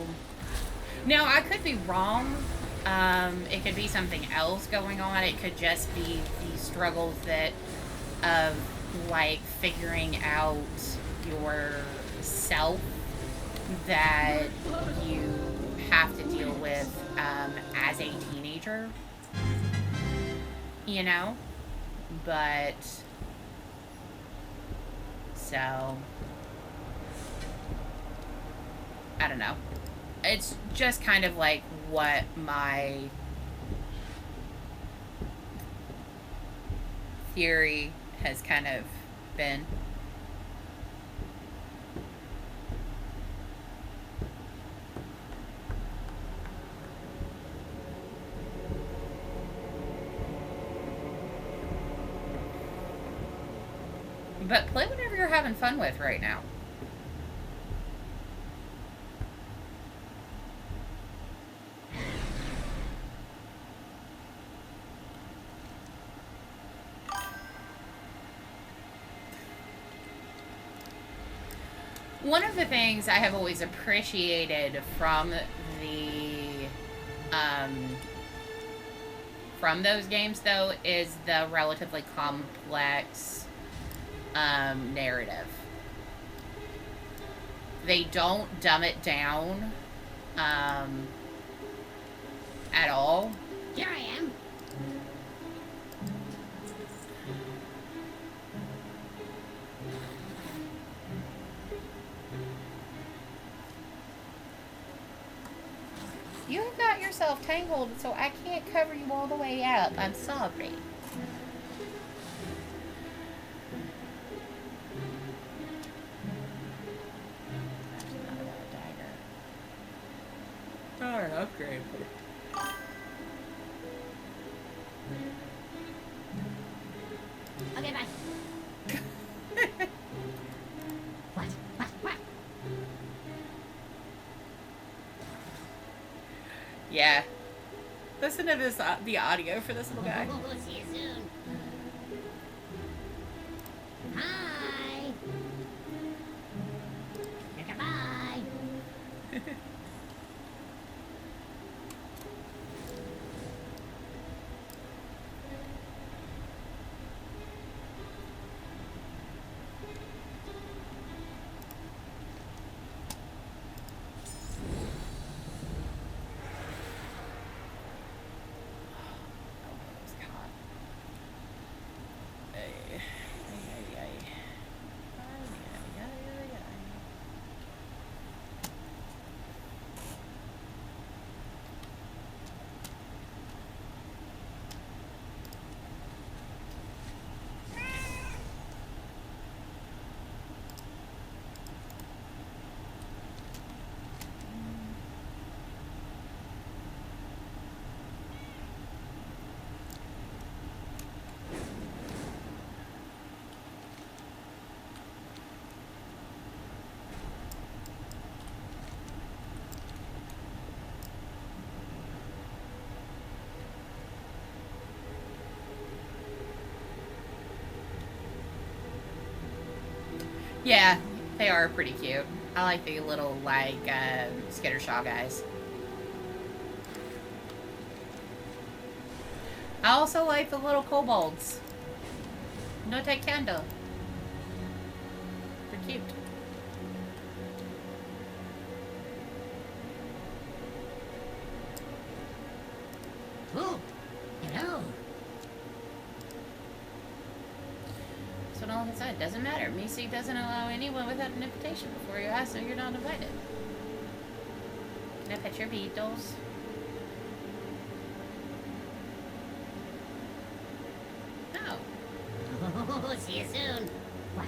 now I could be wrong. It could be something else going on. It could just be the struggles that of like figuring out yourself that you have to deal with as a teenager, you know? But so I don't know. It's just kind of like what my theory has kind of been. But play whatever you're having fun with right now. One of the things I have always appreciated from those games, though, is the relatively complex narrative. They don't dumb it down at all. Here I am. You have got yourself tangled, so I can't cover you all the way up. I'm sorry. Not an upgrade. Yeah. Listen to this, the audio for this little guy. See you soon. Hi. Goodbye. Yeah, they are pretty cute. I like the little, like, Skittershaw guys. I also like the little kobolds. No take candle. They're cute. Oh, hello. So all he said, doesn't matter. Misi doesn't allow anyone without an invitation before you ask, so you're not invited. Can I pet your beetles? No. Oh, see you soon. What?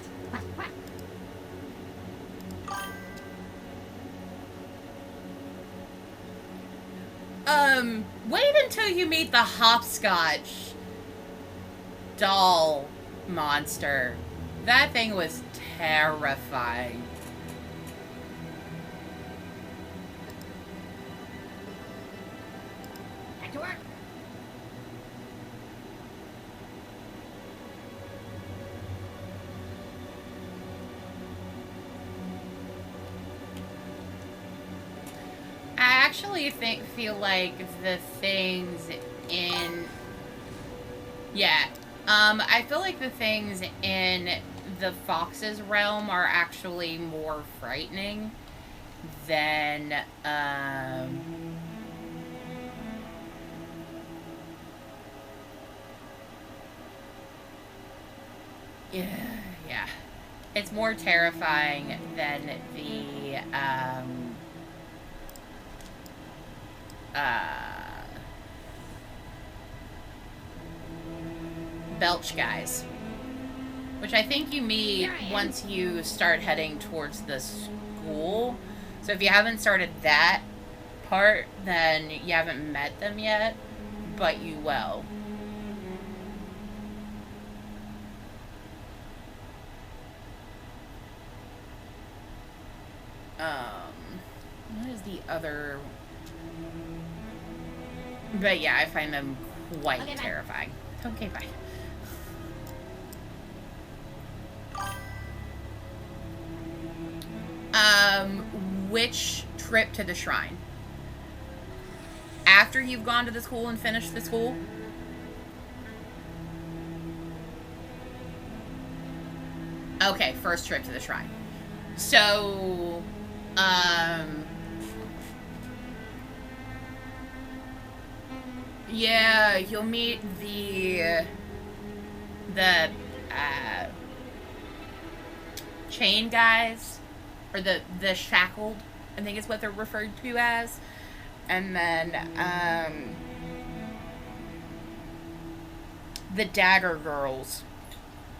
Wait until you meet the hopscotch doll monster. That thing was terrifying. Back to work. I actually feel like the things in... Yeah. I feel like the things in the Fox's realm are actually more frightening than, yeah. It's more terrifying than the, Belch guys, which I think you meet once you start heading towards the school. So if you haven't started that part, then you haven't met them yet, but you will. What is the other? But yeah, I find them quite terrifying. Okay, bye. Which trip to the shrine? After you've gone to the school and finished the school? Okay, first trip to the shrine. So, yeah, you'll meet the chain guys, or the shackled, I think is what they're referred to as, and then the dagger girls,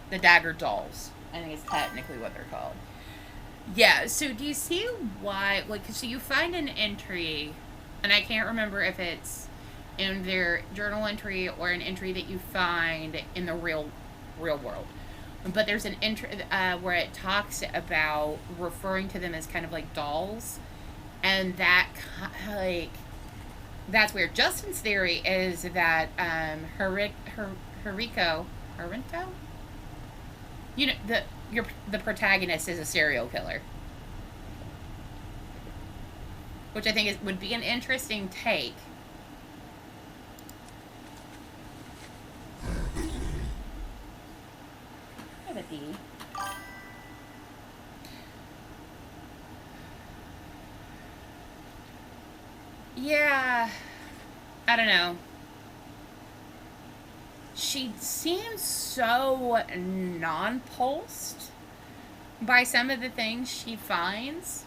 the dagger dolls, I think is technically what they're called. Yeah, so do you see why, like, so you find an entry, and I can't remember if it's in their journal entry or an entry that you find in the real world. But there's an entry where it talks about referring to them as kind of like dolls, and that, like, That's weird. Justin's theory is that Hariko, you know, the protagonist is a serial killer, which I think would be an interesting take. Have a D. Yeah, I don't know. She seems so non-pulsed by some of the things she finds.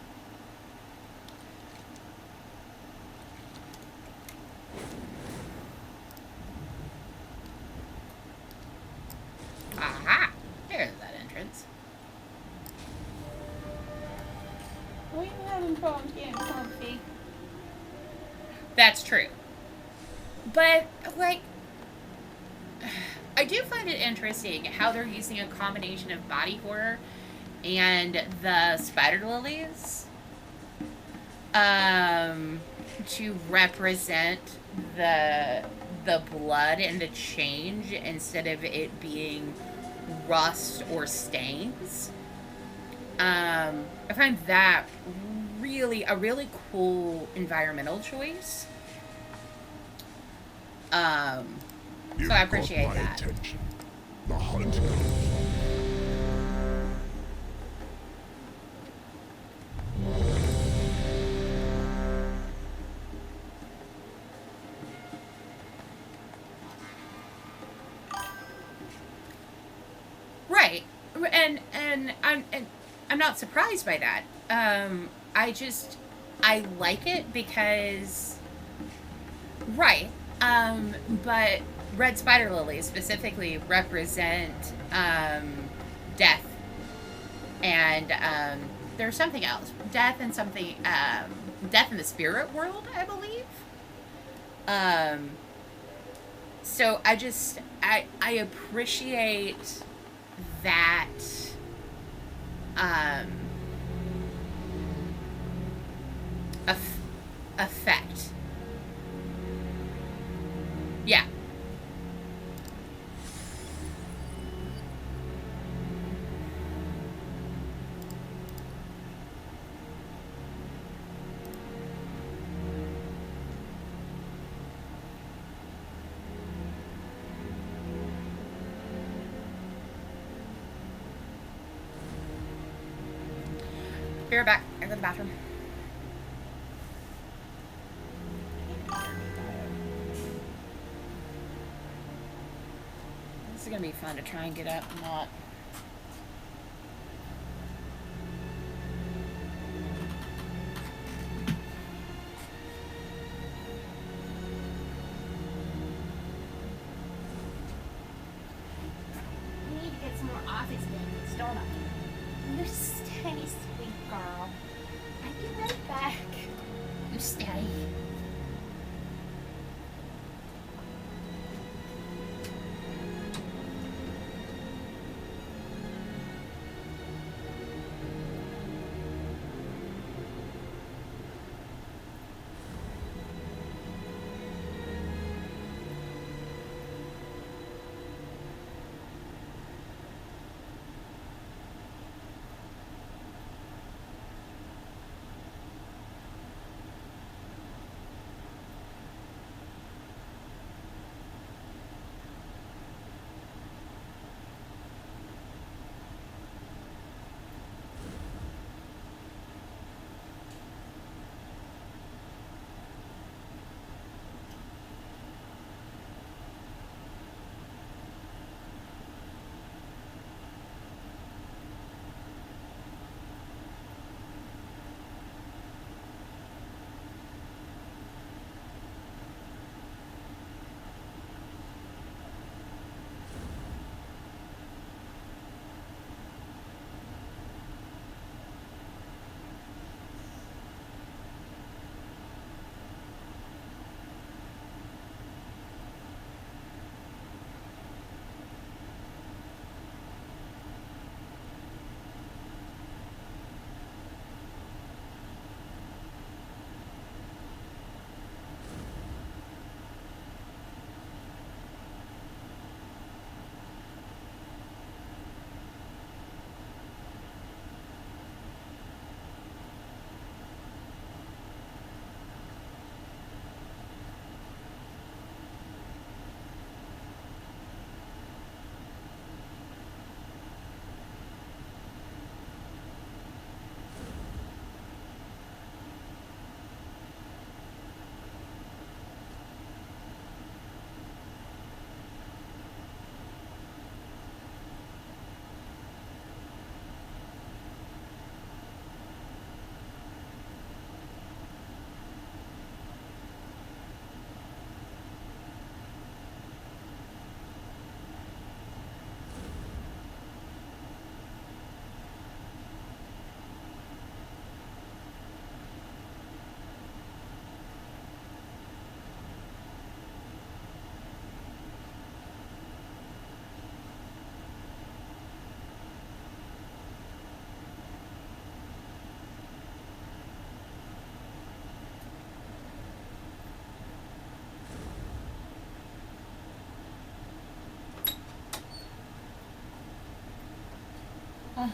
Aha! There's that entrance. We having problems getting comfy. That's true. But, like, I do find it interesting how they're using a combination of body horror and the spider lilies to represent the blood and the change instead of it being rust or stains. I find that a really cool environmental choice. So I appreciate that. Attention. The hunt goes. Right, and I'm not surprised by that. I like it because, right, but red spider lilies specifically represent death, and there's something else, death and something, death in the spirit world, I believe. So I appreciate that effect. Yeah. Be right back. I go to the bathroom. This is gonna be fun to try and get up and not. We need to get some more office bandits, don't I? You're steady, sweet girl. I'll be right back. I'm steady.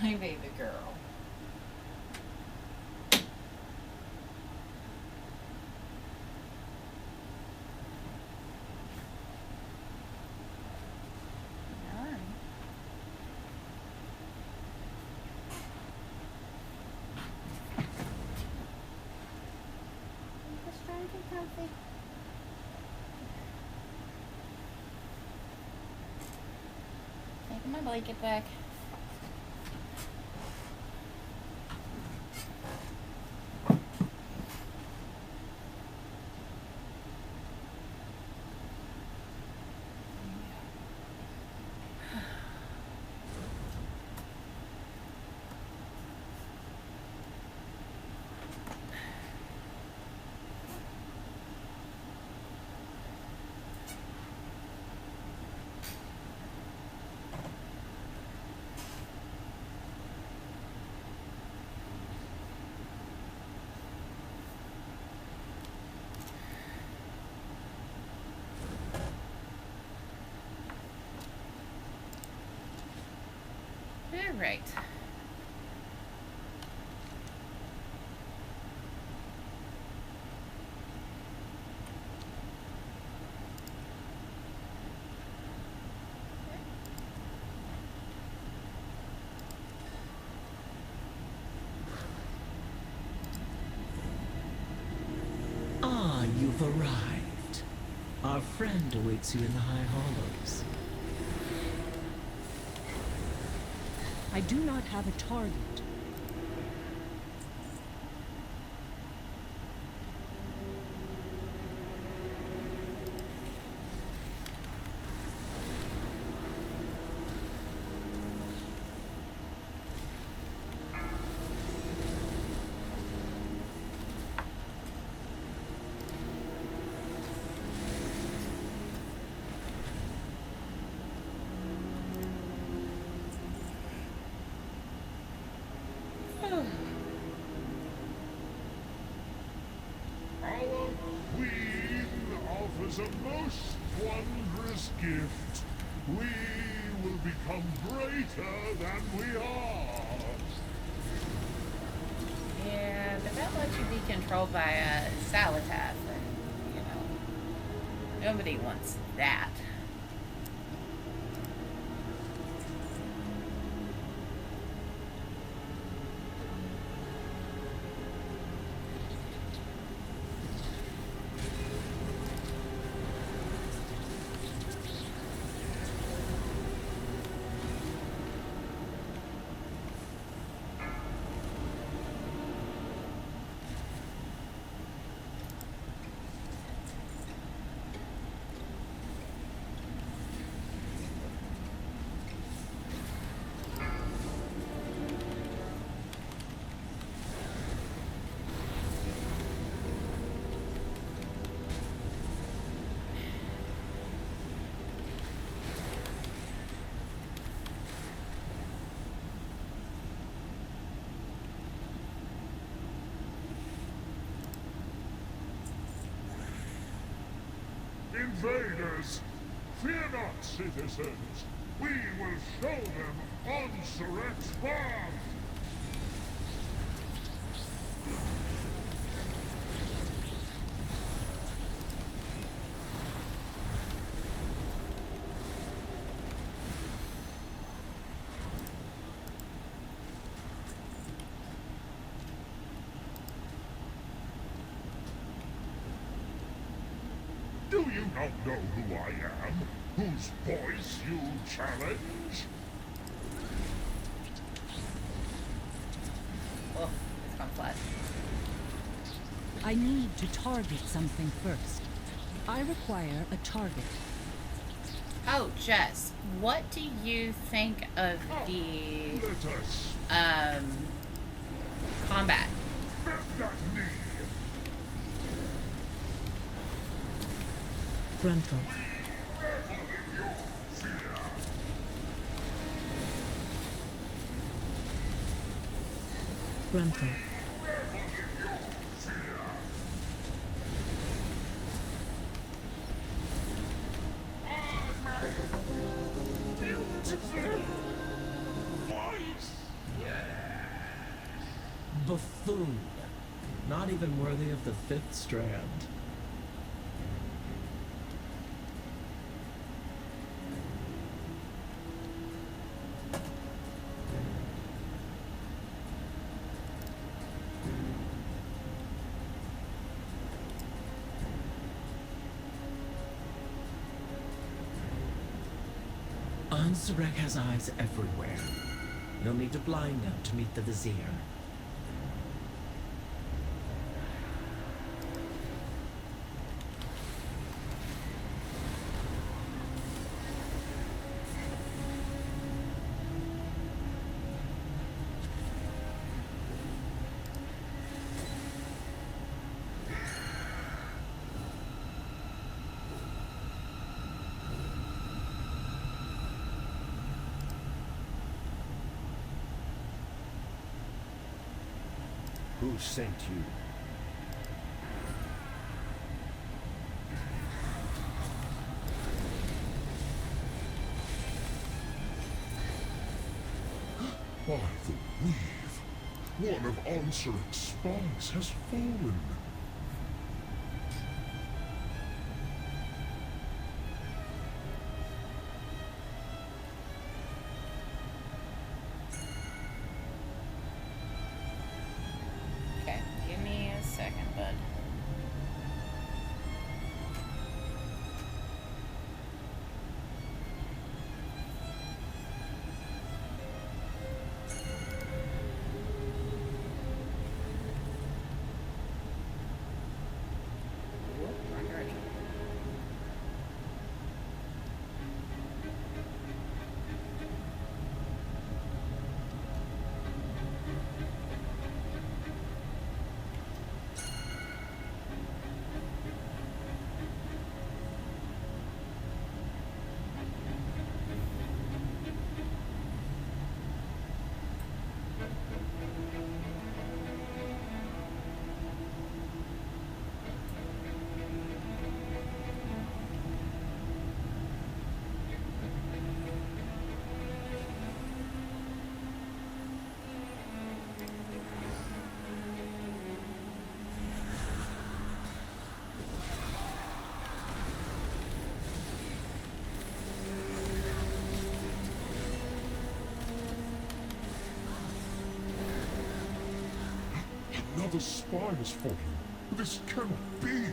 My baby girl. Alright. I'm just trying to get comfy. Taking my blanket back. All right. Ah, you've arrived. Our friend awaits you in the High Hollows. I do not have a target. Offers a most wondrous gift. We will become greater than we are. Yeah, but that lets you be controlled by a Salatath, and, you know, nobody wants that. Invaders, fear not, citizens. We will show them Onsuret's path. Do you not know who I am? Whose voice you challenge? Oh, it's gone flat. I need to target something first. I require a target. Oh, Jess, what do you think of the combat? Frontal. Frontal. buffoon. Not even worthy of the fifth strand. Ansarek has eyes everywhere. You'll need to blind them to meet the Vizier. Who sent you? By the weave, one of Ansarek's spies has fallen. Okay, give me a second, bud. Whoop, wrong direction. Another spy has fallen. This cannot be.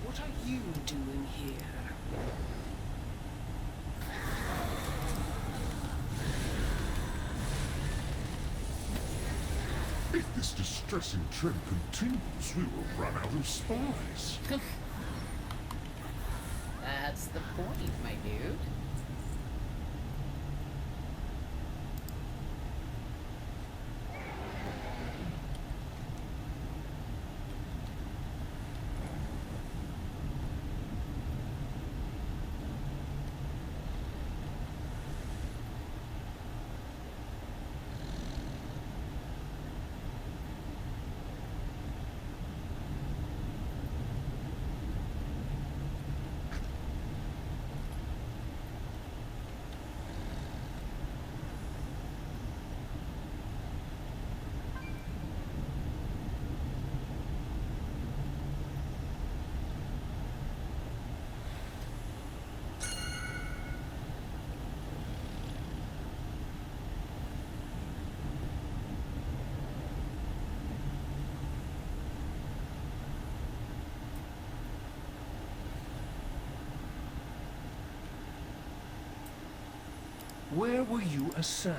What are you doing here? If this distressing trend continues, we will run out of spies. That's the point, my dude. Where were you assigned?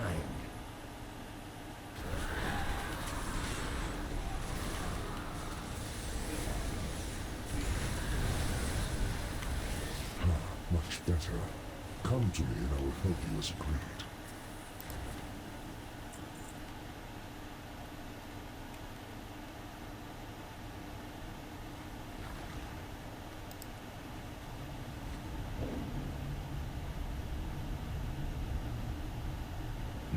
Much better. Come to me and I will help you as agreed.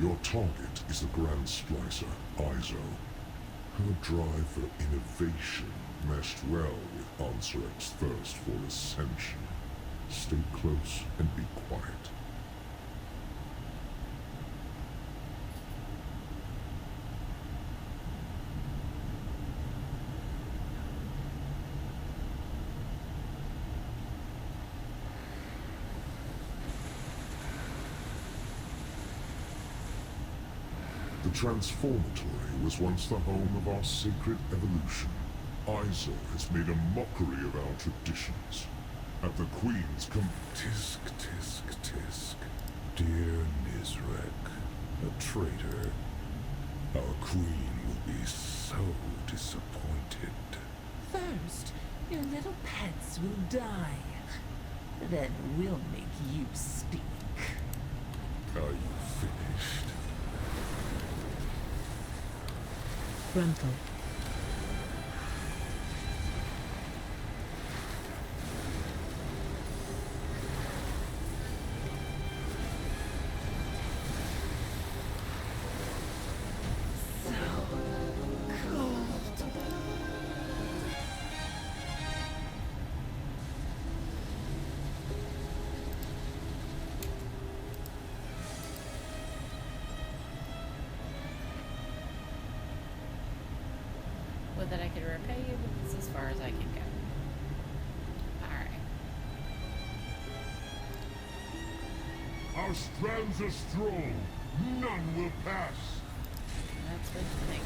Your target is the Grand Splicer, Izo. Her drive for innovation meshed well with Ansarex's thirst for ascension. Stay close and be quiet. The Transformatory was once the home of our sacred evolution. Izo has made a mockery of our traditions. At the Queen's Tisk, tisk, tisk. Dear Nizrek, a traitor. Our queen will be so disappointed. First, your little pets will die. Then we'll make you speak. Are you finished? Gruntle. Would that I could repay you, but this is as far as I can go. Alright. Our strands are strong. None will pass. That's what you think.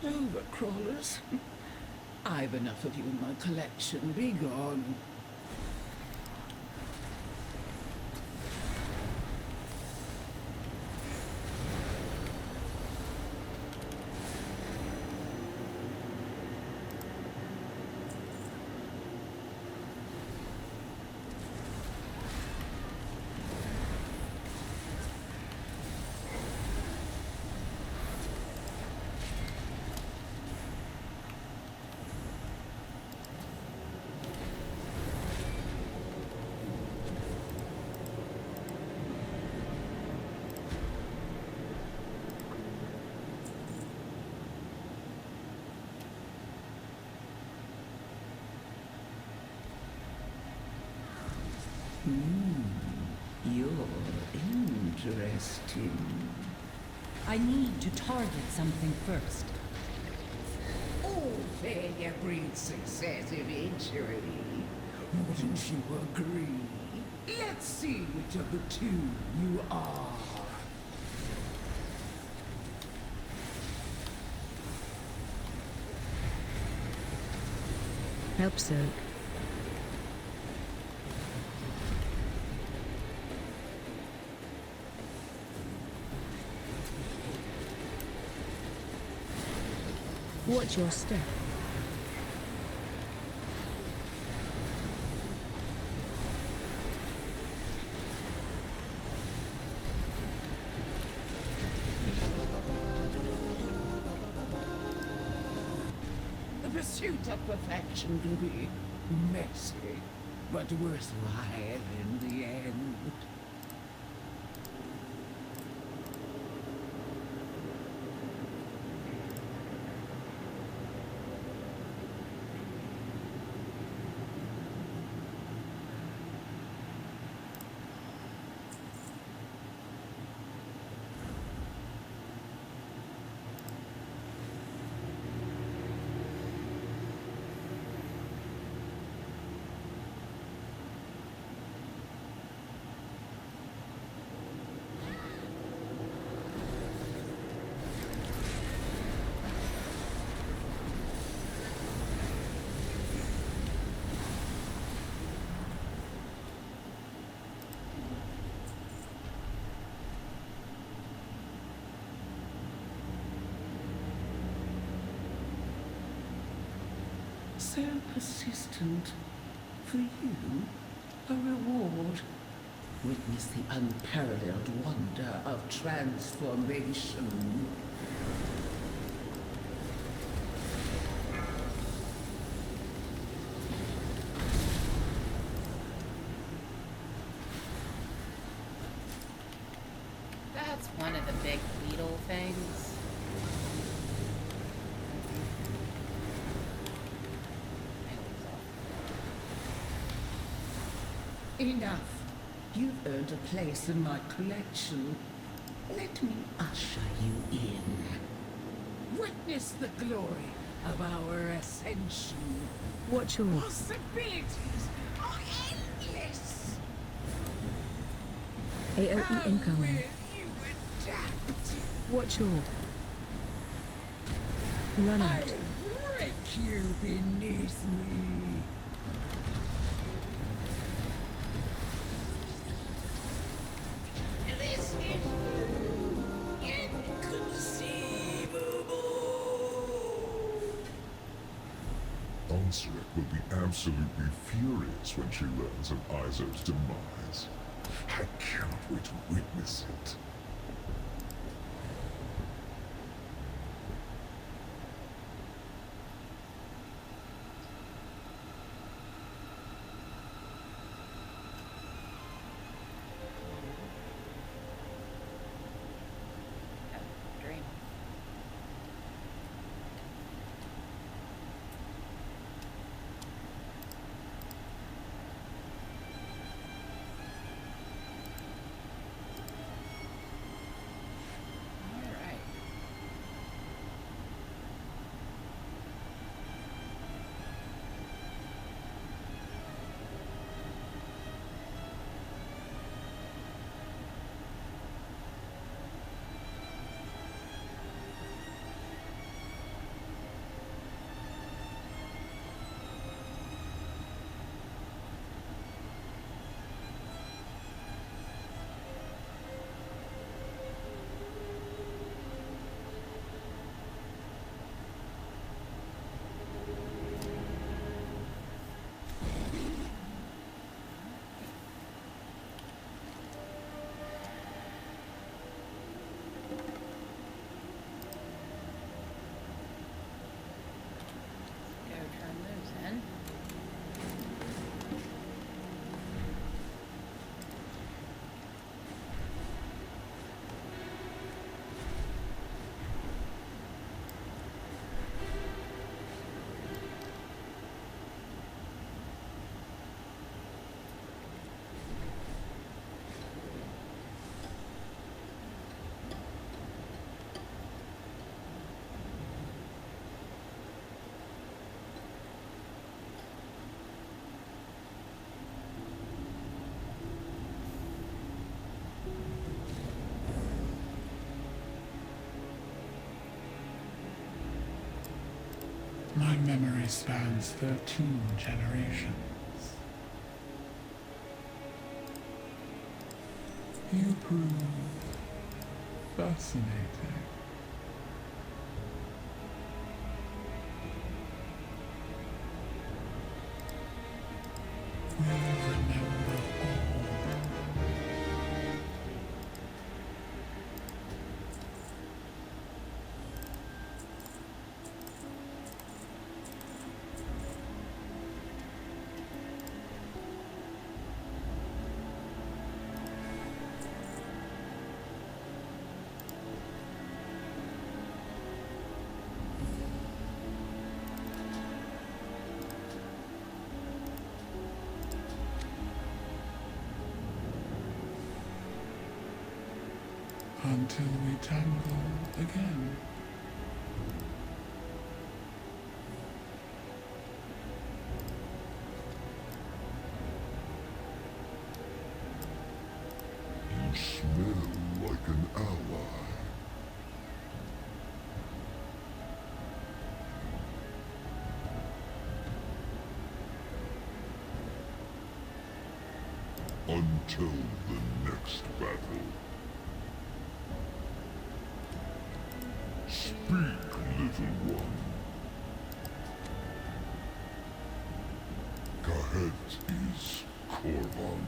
Overcrawlers. I've enough of you in my collection. Be gone. You're interesting. I need to target something first. All failure breeds success eventually. Wouldn't you agree? Let's see which of the two you are. Help soak. Watch your step. The pursuit of perfection can be messy, but worthwhile in the end. So persistent. For you, a reward. Witness the unparalleled wonder of transformation. That's one of the big beetle things. Enough. You've earned a place in my collection. Let me usher you in. Witness the glory of our ascension. Watch your... Possibilities are endless. AOE incoming. You adapt. Watch your... Run out. I'll break you beneath me. This is inconceivable. Anseric will be absolutely furious when she learns of Izo's demise. I cannot wait to witness it. Dream. My memory spans 13 generations. You prove fascinating. We'll remember all. Until we tangle again. You smell like an ally. Until the next battle. Speak, little one. Kahet is Korvan.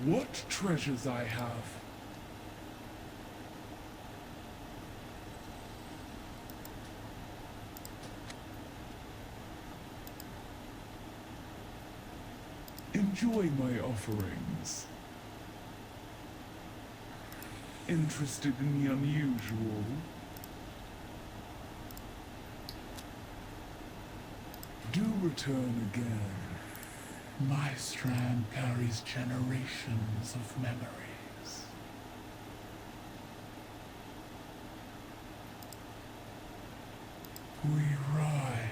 What treasures I have! Enjoy my offerings. Interested in the unusual? Do return again. My strand carries generations of memories. We rise.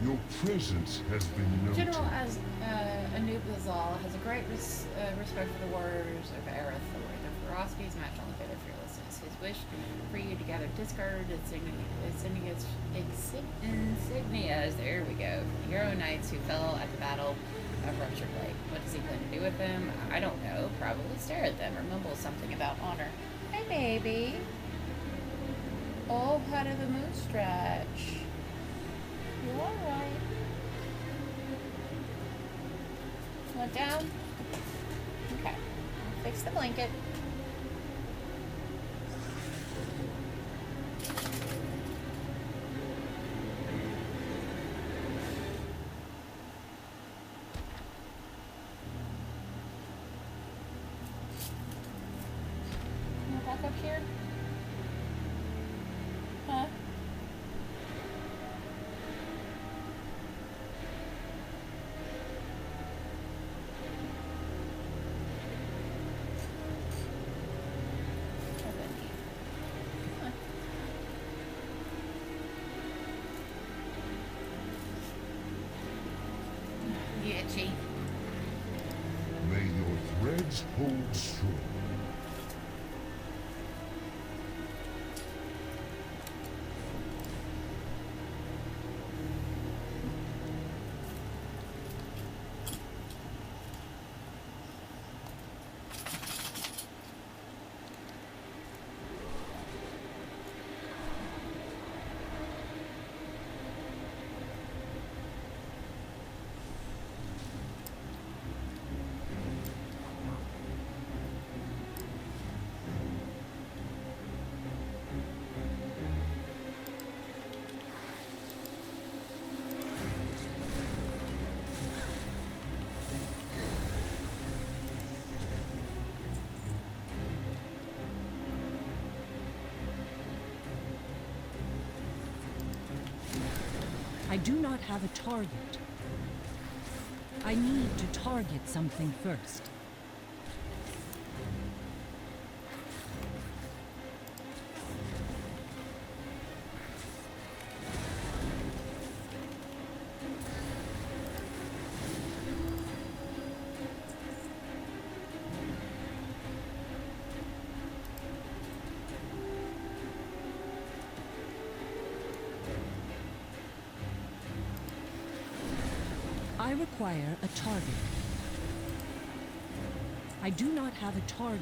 Your presence has been noted. General Anoop Lazal has a great respect for the warriors of Aerith. Their ferocity is matched only by their fearlessness. His wish for you to gather discarded insignias, there we go, from the hero knights who fell at the battle of Ruptured Lake. What does he plan to do with them? I don't know. Probably stare at them or mumble something about honor. Hey, baby. Oh, part of the moon stretch. You alright? Want down? Okay. I'll fix the blanket. Back up here? Huh? Please hold strong. I do not have a target. I need to target something first. I require a target. I do not have a target.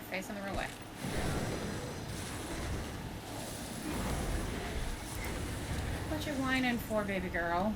Facing the wrong way. What you whining for, baby girl?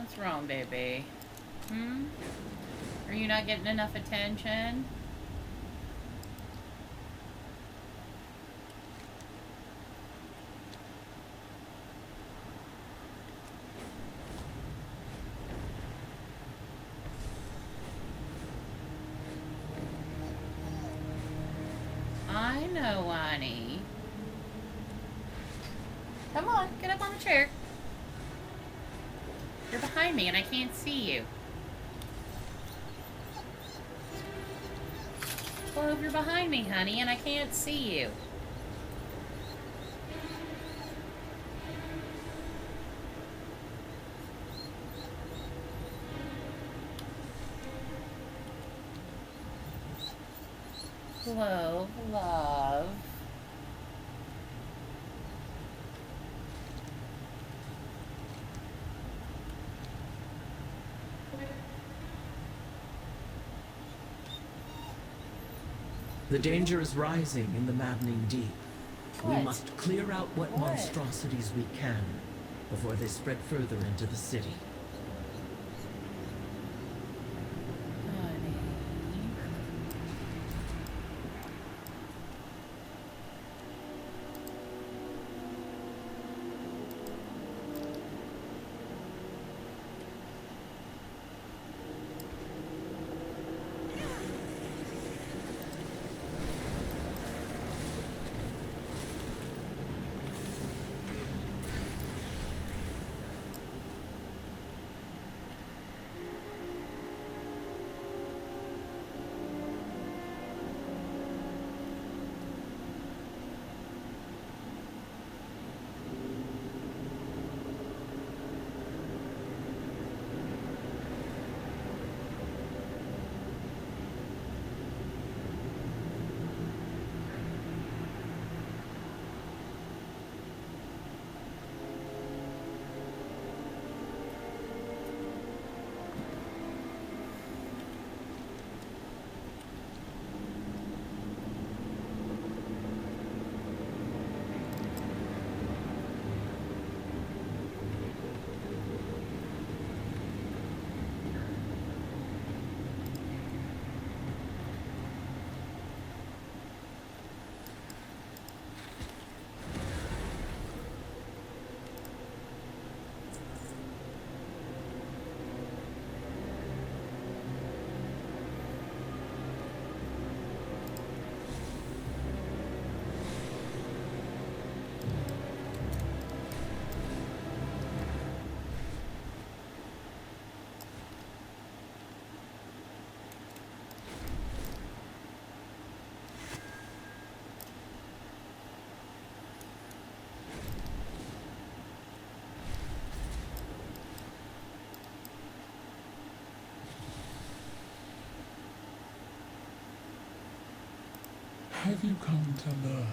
What's wrong, baby? Hmm? Are you not getting enough attention? I know, honey. Come on, get up on the chair. You're behind me and I can't see you. Clove, you're behind me, honey, and I can't see you. Clove, love. The danger is rising in the maddening deep. What? We must clear out what monstrosities we can before they spread further into the city. Have you come to learn?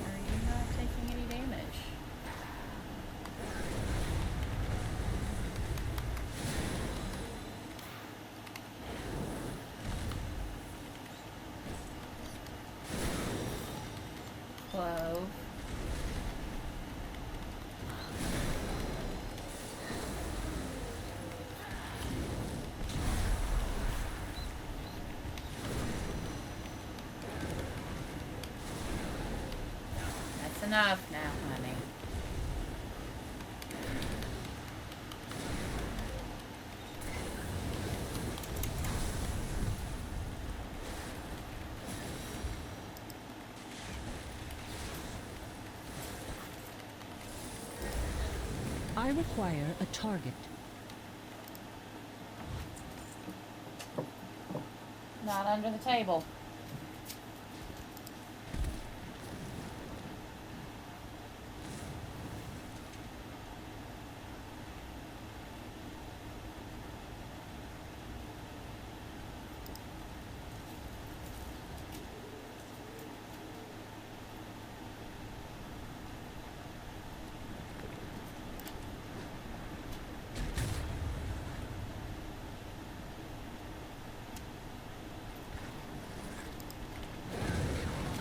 Are you not taking any damage? Clove. That's enough now, honey. I require a target. Not under the table.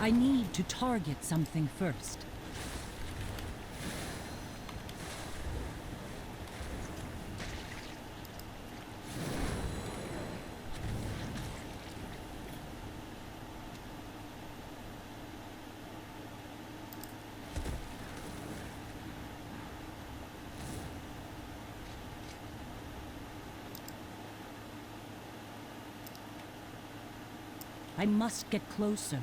I need to target something first. I must get closer.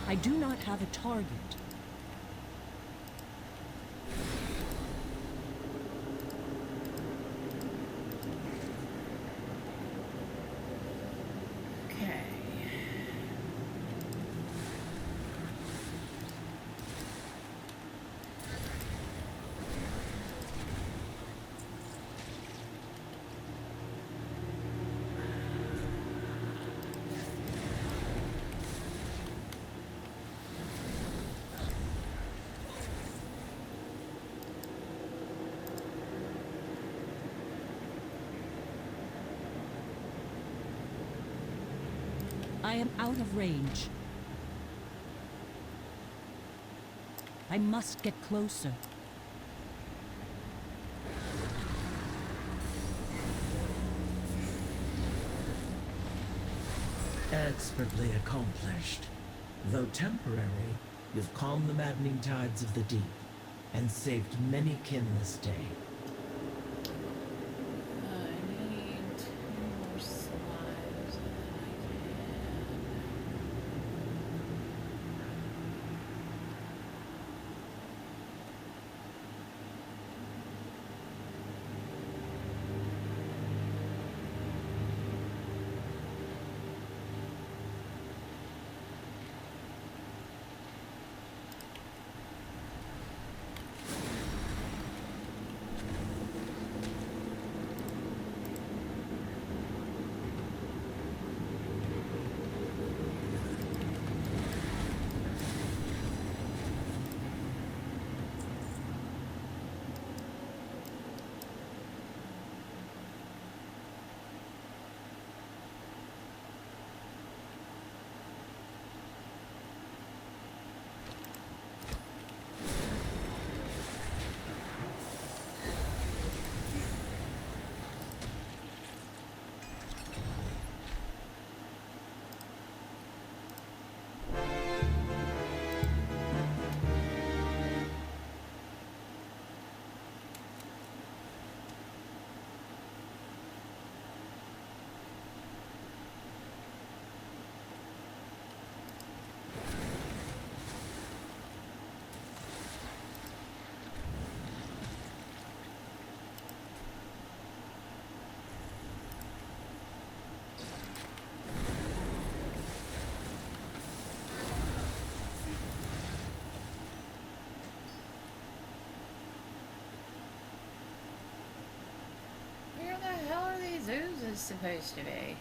I do not have a target. Okay. I am out of range. I must get closer. Expertly accomplished. Though temporary, you've calmed the maddening tides of the deep and saved many kin this day. I need 2 more slides and then I is supposed to be.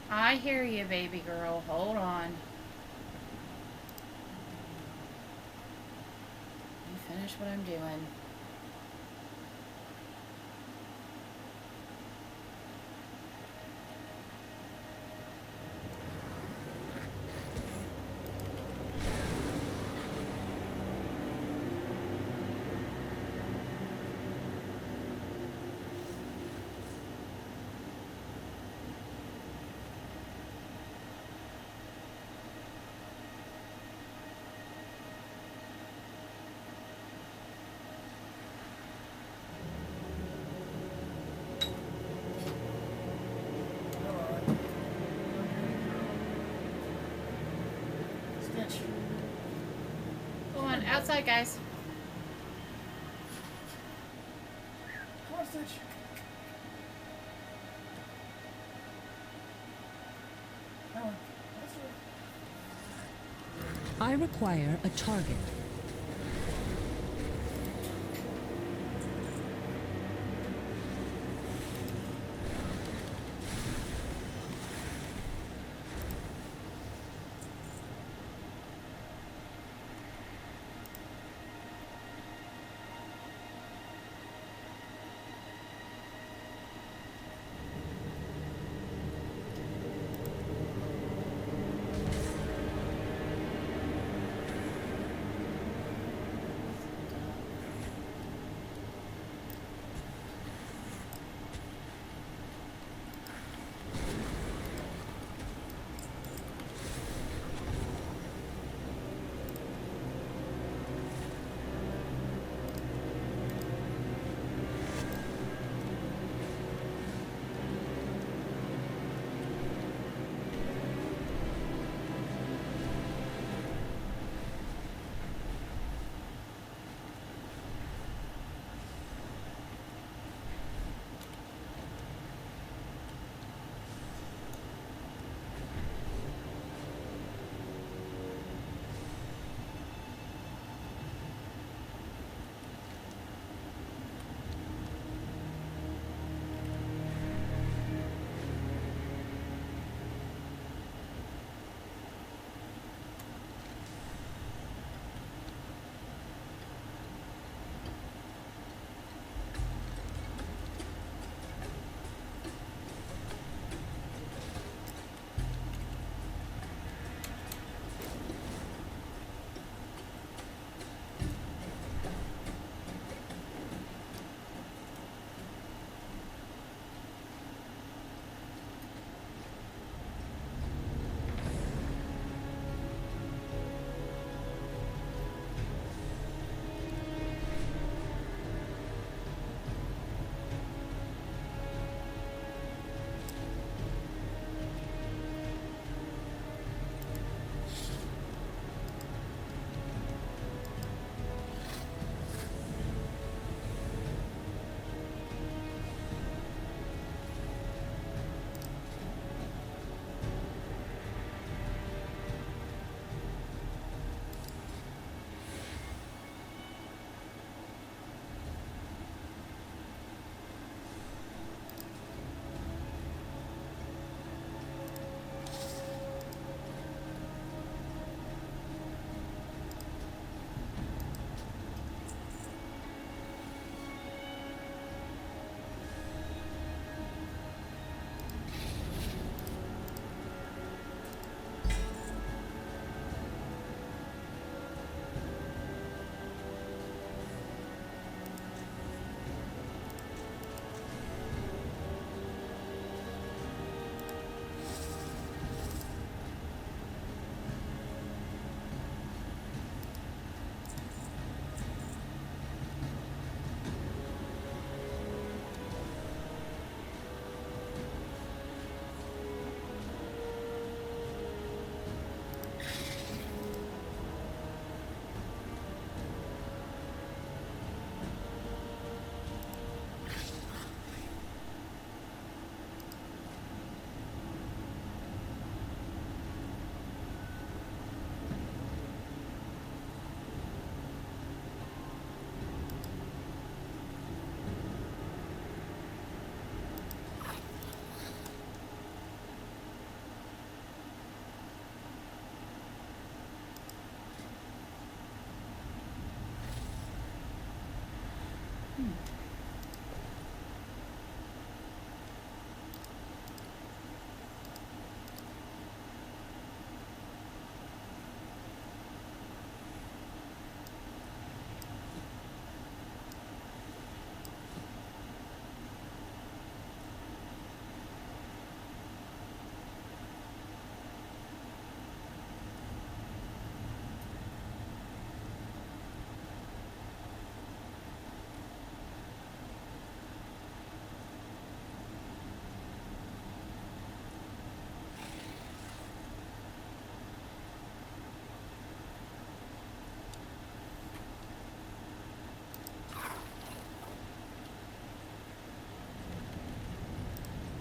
I hear you, baby girl. Hold on. Let me finish what I'm doing. Go on, outside, guys. Come on, Stitch. Come on. Let's do it. I require a target.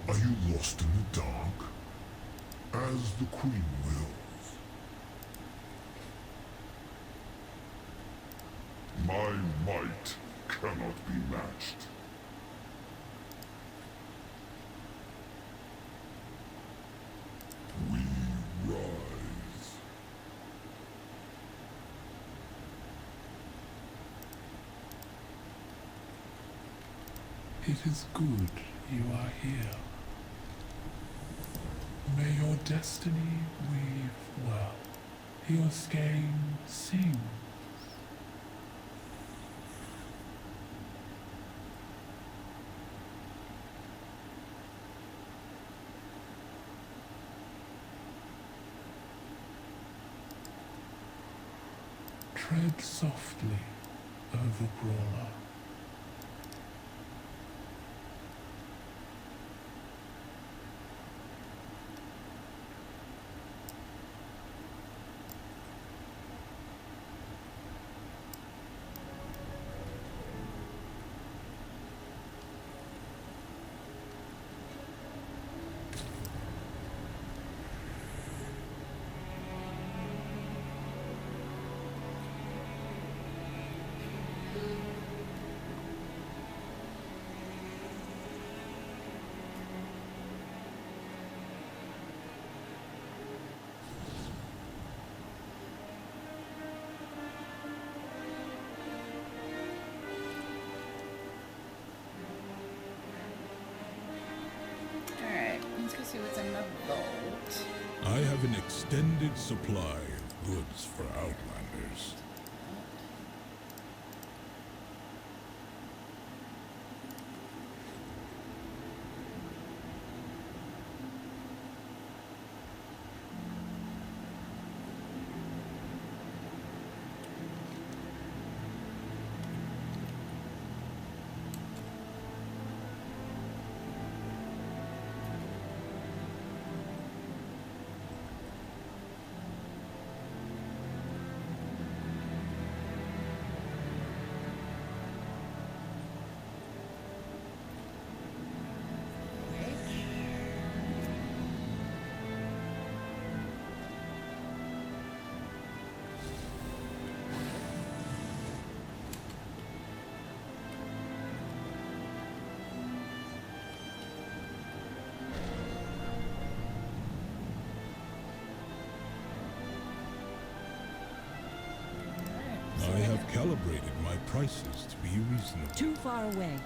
Are you lost in the dark? As the Queen wills. My might cannot be matched. We rise. It is good you are here. May your destiny weave well. Your skein sings. Tread softly, Overbrawler. Alright, let's go see what's in the vault. I have an extended supply of goods for Outlanders. I have calibrated my prices to be reasonable. Too far away.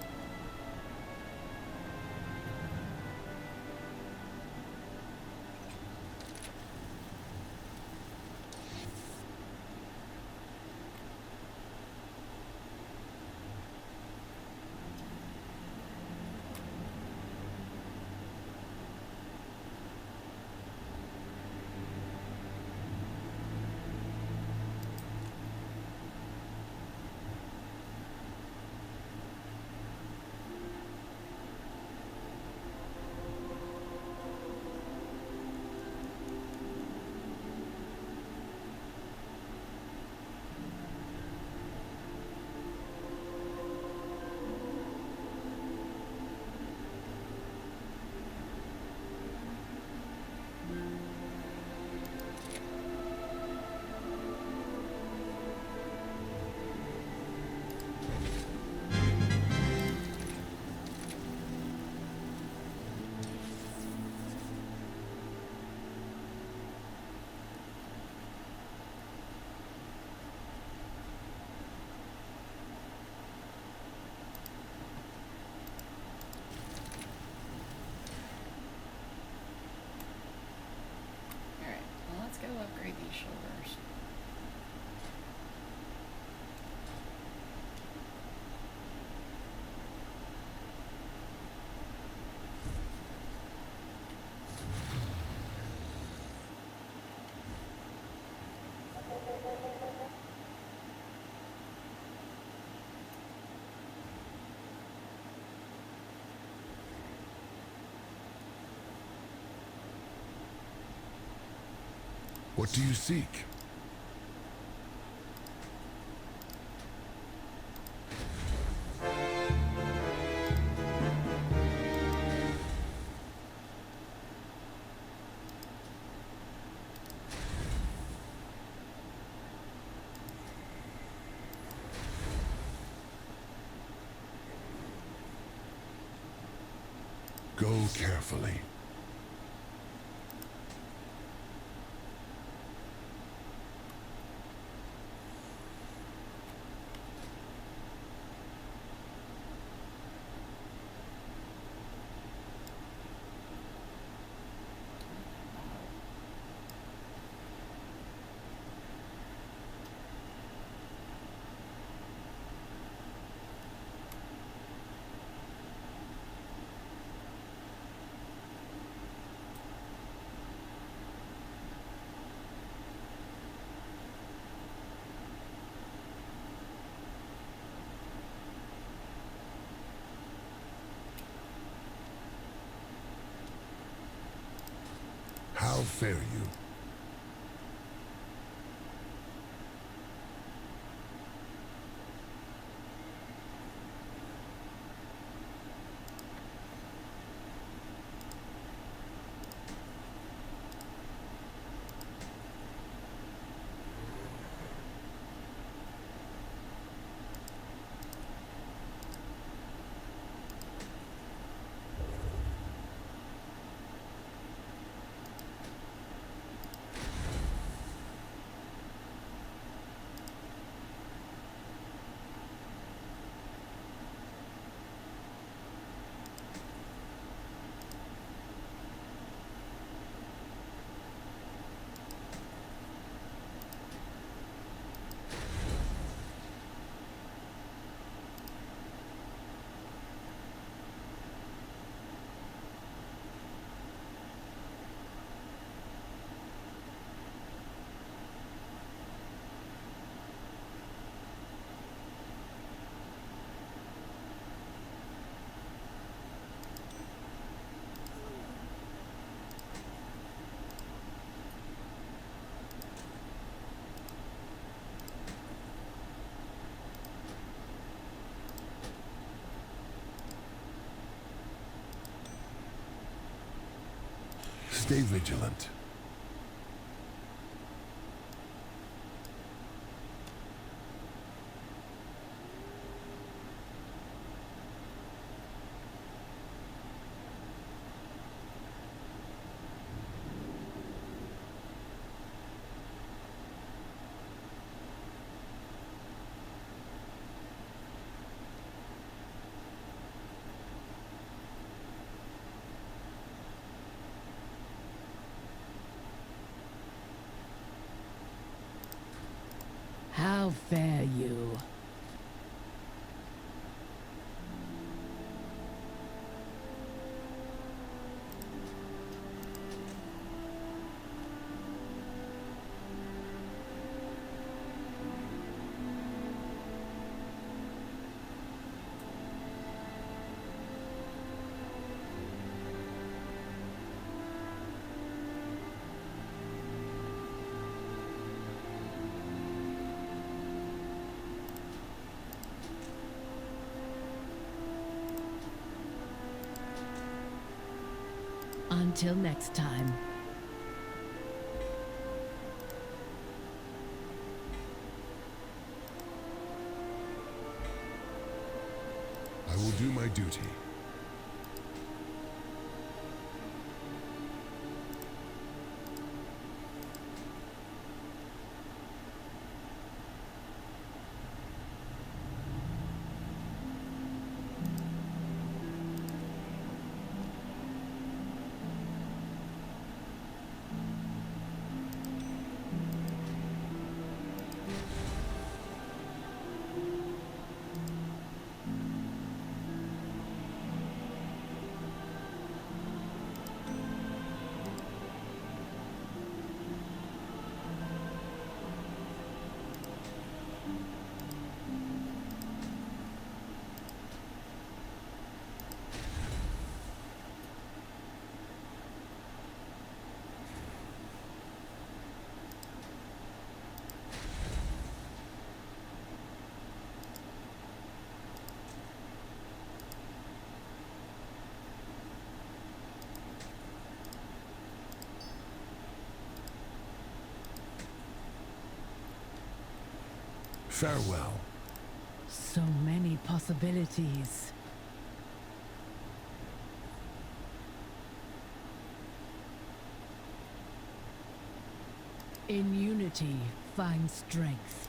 Go upgrade these shoulders. What do you seek? Go carefully. How fare you? Stay vigilant. How fare you? Until next time. I will do my duty. Farewell. So many possibilities. In unity, find strength.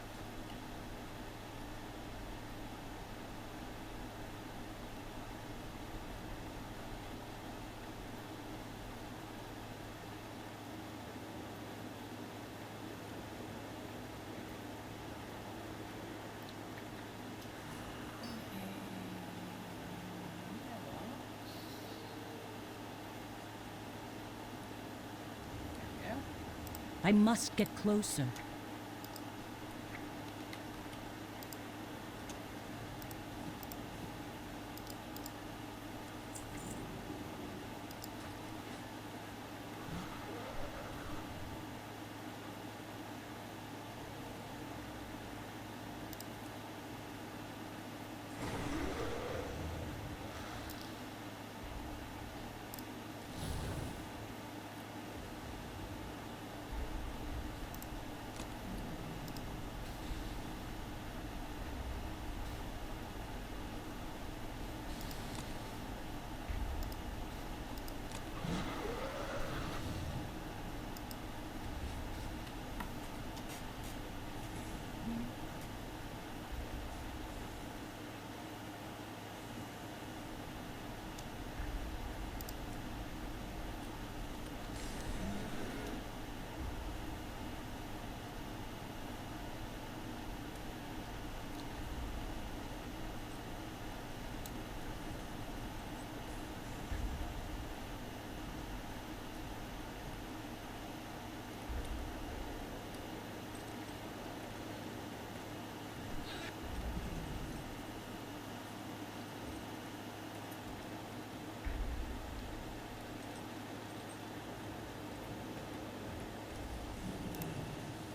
I must get closer.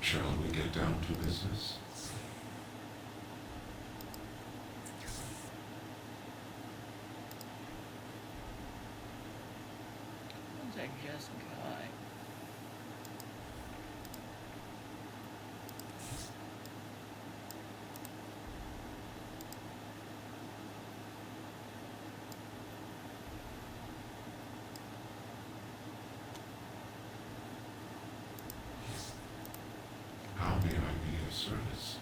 Shall we get down to business? Once I just got. How may I be of service?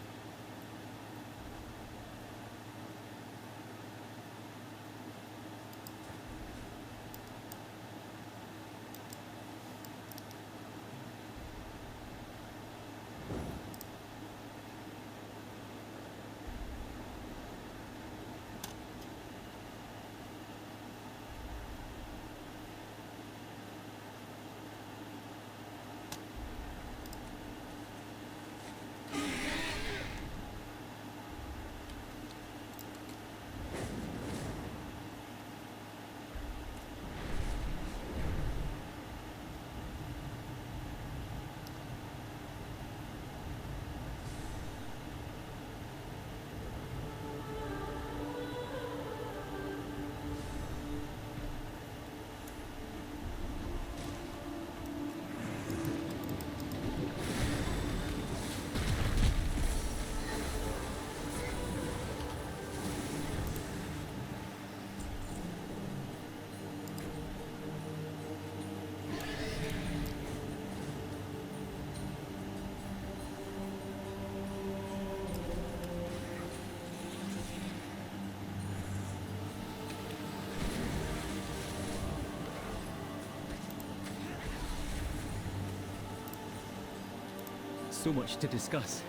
So much to discuss.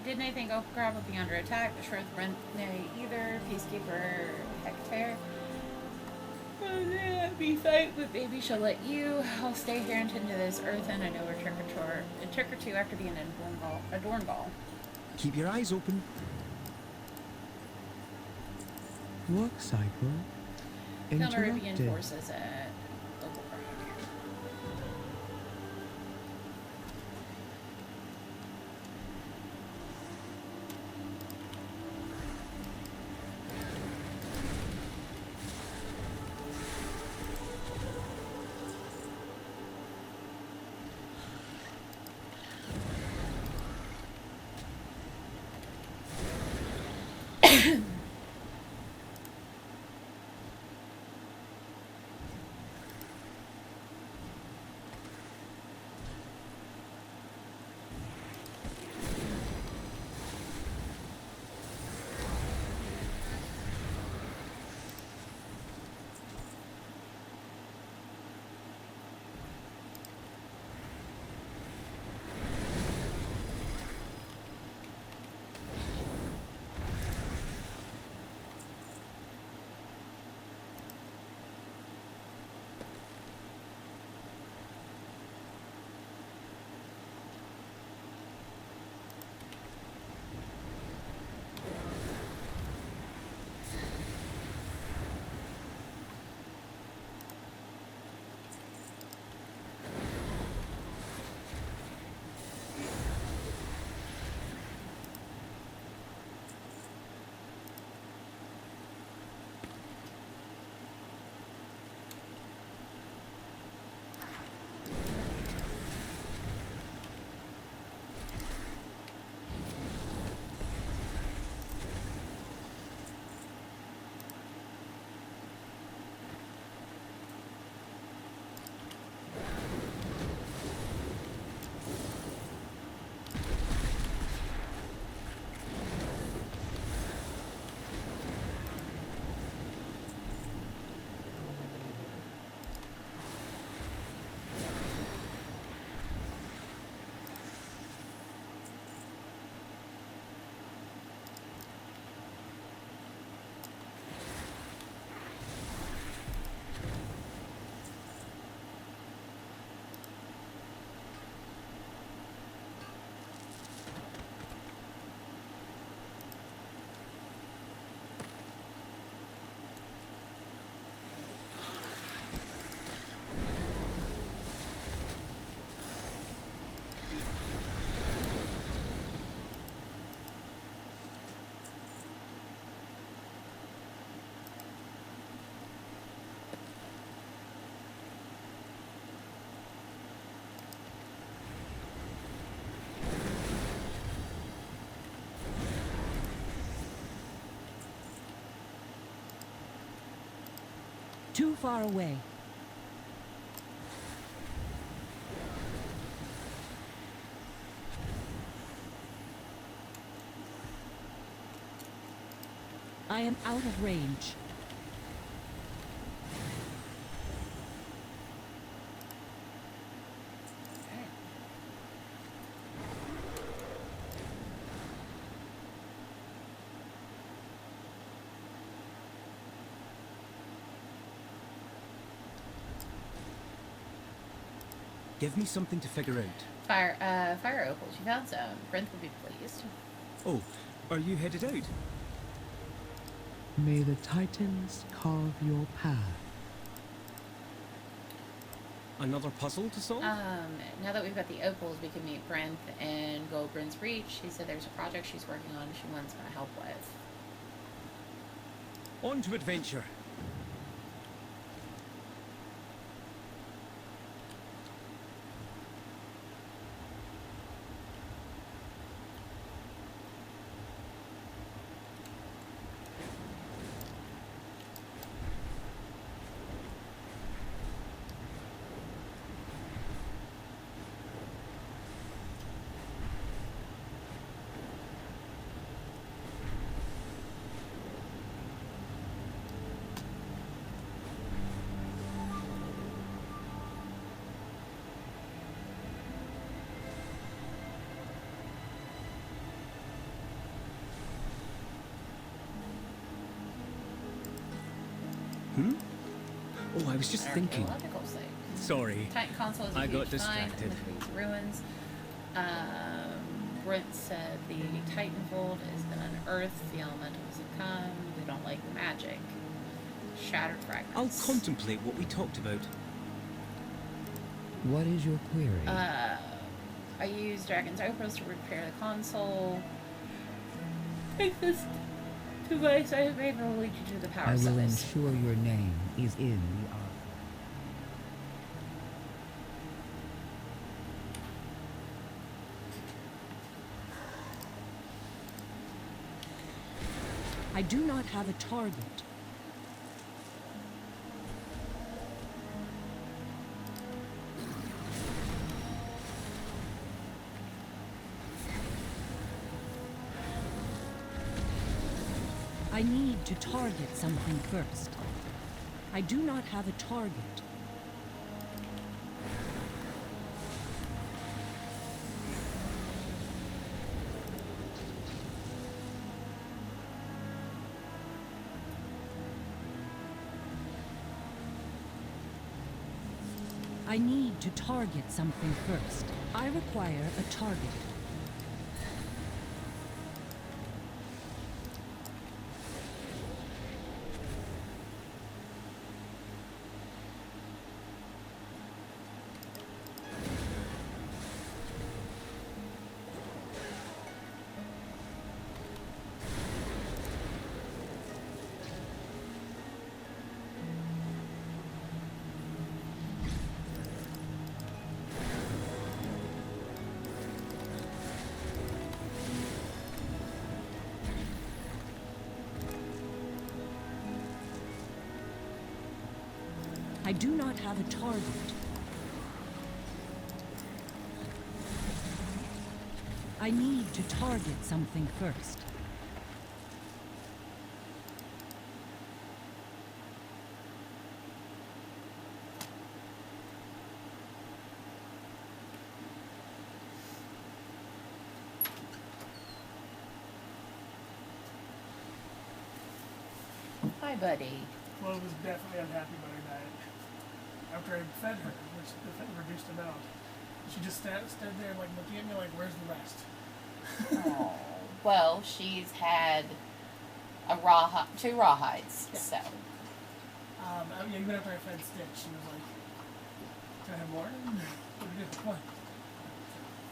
Did Nathan go grab would be under attack? The Sheriff Brent either. Peacekeeper Hector. Be fight, but maybe she'll let you. I'll stay here and tend to this earthen. I know a trick or two after being in Dorngal. Keep your eyes open. Work cycle Calnaribian interrupted. forces at local rock. Too far away. I am out of range. Give me something to figure out. Fire opals. You found some. Brent will be pleased. Oh, are you headed out? May the Titans carve your path. Another puzzle to solve? Now that we've got the opals, we can meet Brent and go Brent's Reach. She said there's a project she's working on she wants my help with. On to adventure. Oh, I was just thinking. Sorry, Titan console is a I huge got find distracted. in the These ruins. Brent said the Titanfold is unearthed. The elementals have come. We don't like the magic. Shattered fragments. I'll contemplate what we talked about. What is your query? I used Dragon's Opals to repair the console. Take this device I have made and will lead you to the power I will source. ensure your name is in the archive. I do not have a target. I need to target something first. I do not have a target. I need to target something first. I require a target. I do not have a target. I need to target something first. Hi, buddy. Flo was definitely unhappy about her diet. After I fed her, which the reduced amount, she just stood there like looking at me like, "Where's the rest?" Oh, well, she's had a two rawhides, so. Even after I fed Stitch, she was like, "Can I have more?" What do you do? What?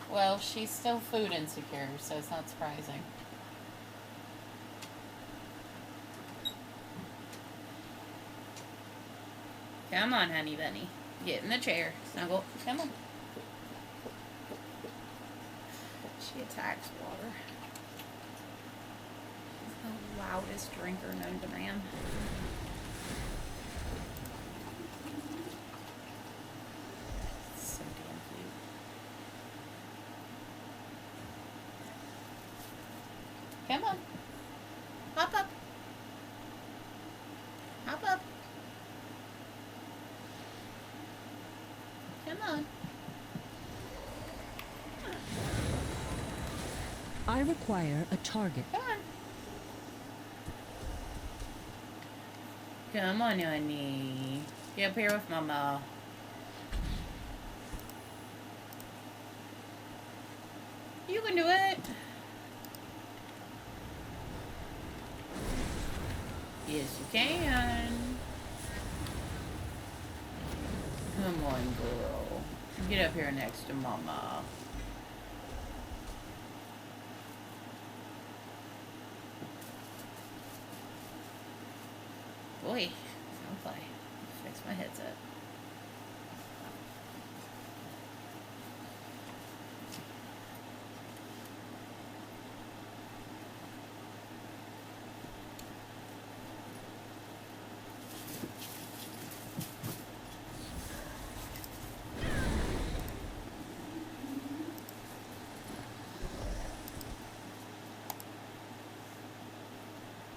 Well, she's still food insecure, so it's not surprising. Come on, honey bunny. Get in the chair. Snuggle. Come on. She attacks water. She's the loudest drinker known to man. Come on. Hop up. Hop up. Come on. I require a target. Come on. Come on, honey. Get up here with Mama. You can do it. Yes, you can. Come on, girl. Get up here next to Mama. Boy, sound play. Fix my headset.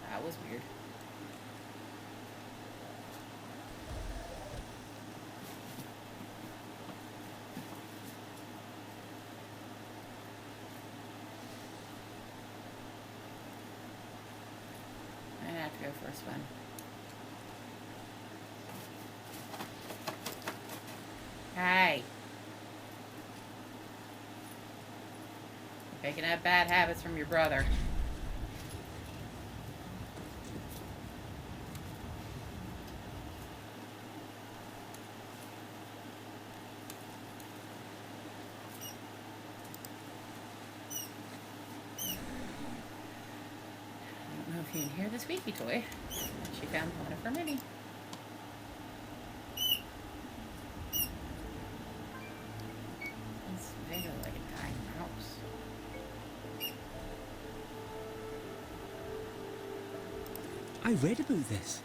That was weird. I have to go for a spin. Hey. You're picking up bad habits from your brother. You can hear the squeaky toy. She found one of her many. It's very like a dying mouse. I read about this.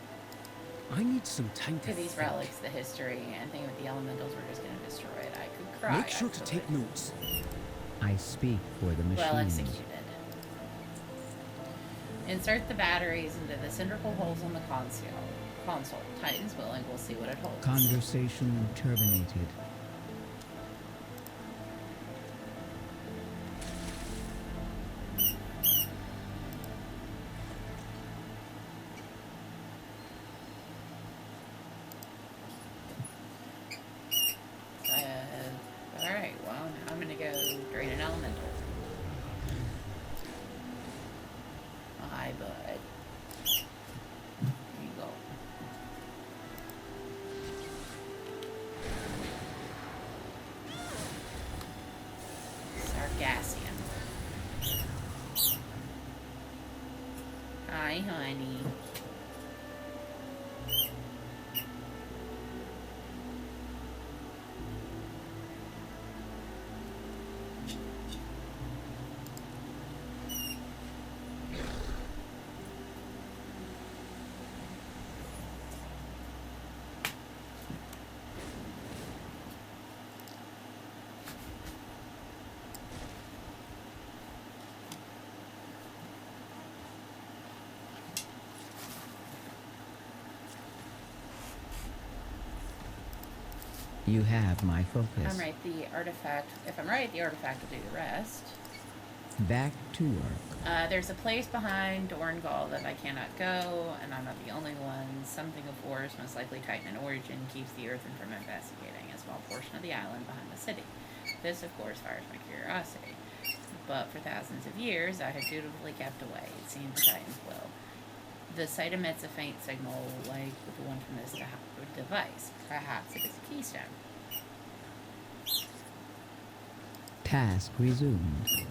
I need some time Look to at these think. relics, the history, and thing with the elementals, we're just gonna destroy it. I could cry. Make sure to take notes. I speak for the machines. Well executed. Insert the batteries into the cylindrical holes on the console. Titan's willing, we'll see what it holds. Conversation terminated. Alright, well, now I'm gonna go drain an elemental. Hi, bud. There you go. Sargassian. Hi, honey. You have my focus. I'm right, the artifact. If I'm right, the artifact will do the rest. Back to work. There's a place behind Dorngal that I cannot go, and I'm not the only one. Something of force, most likely Titan in origin, keeps the Earthen from investigating a small portion of the island behind the city. This, of course, fires my curiosity. But for thousands of years, I have dutifully kept away. It seems the Titans will. The site emits a faint signal like the one from this device. Perhaps it is a keystone. Task resumed.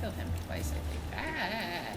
Killed him twice, I think. Ah!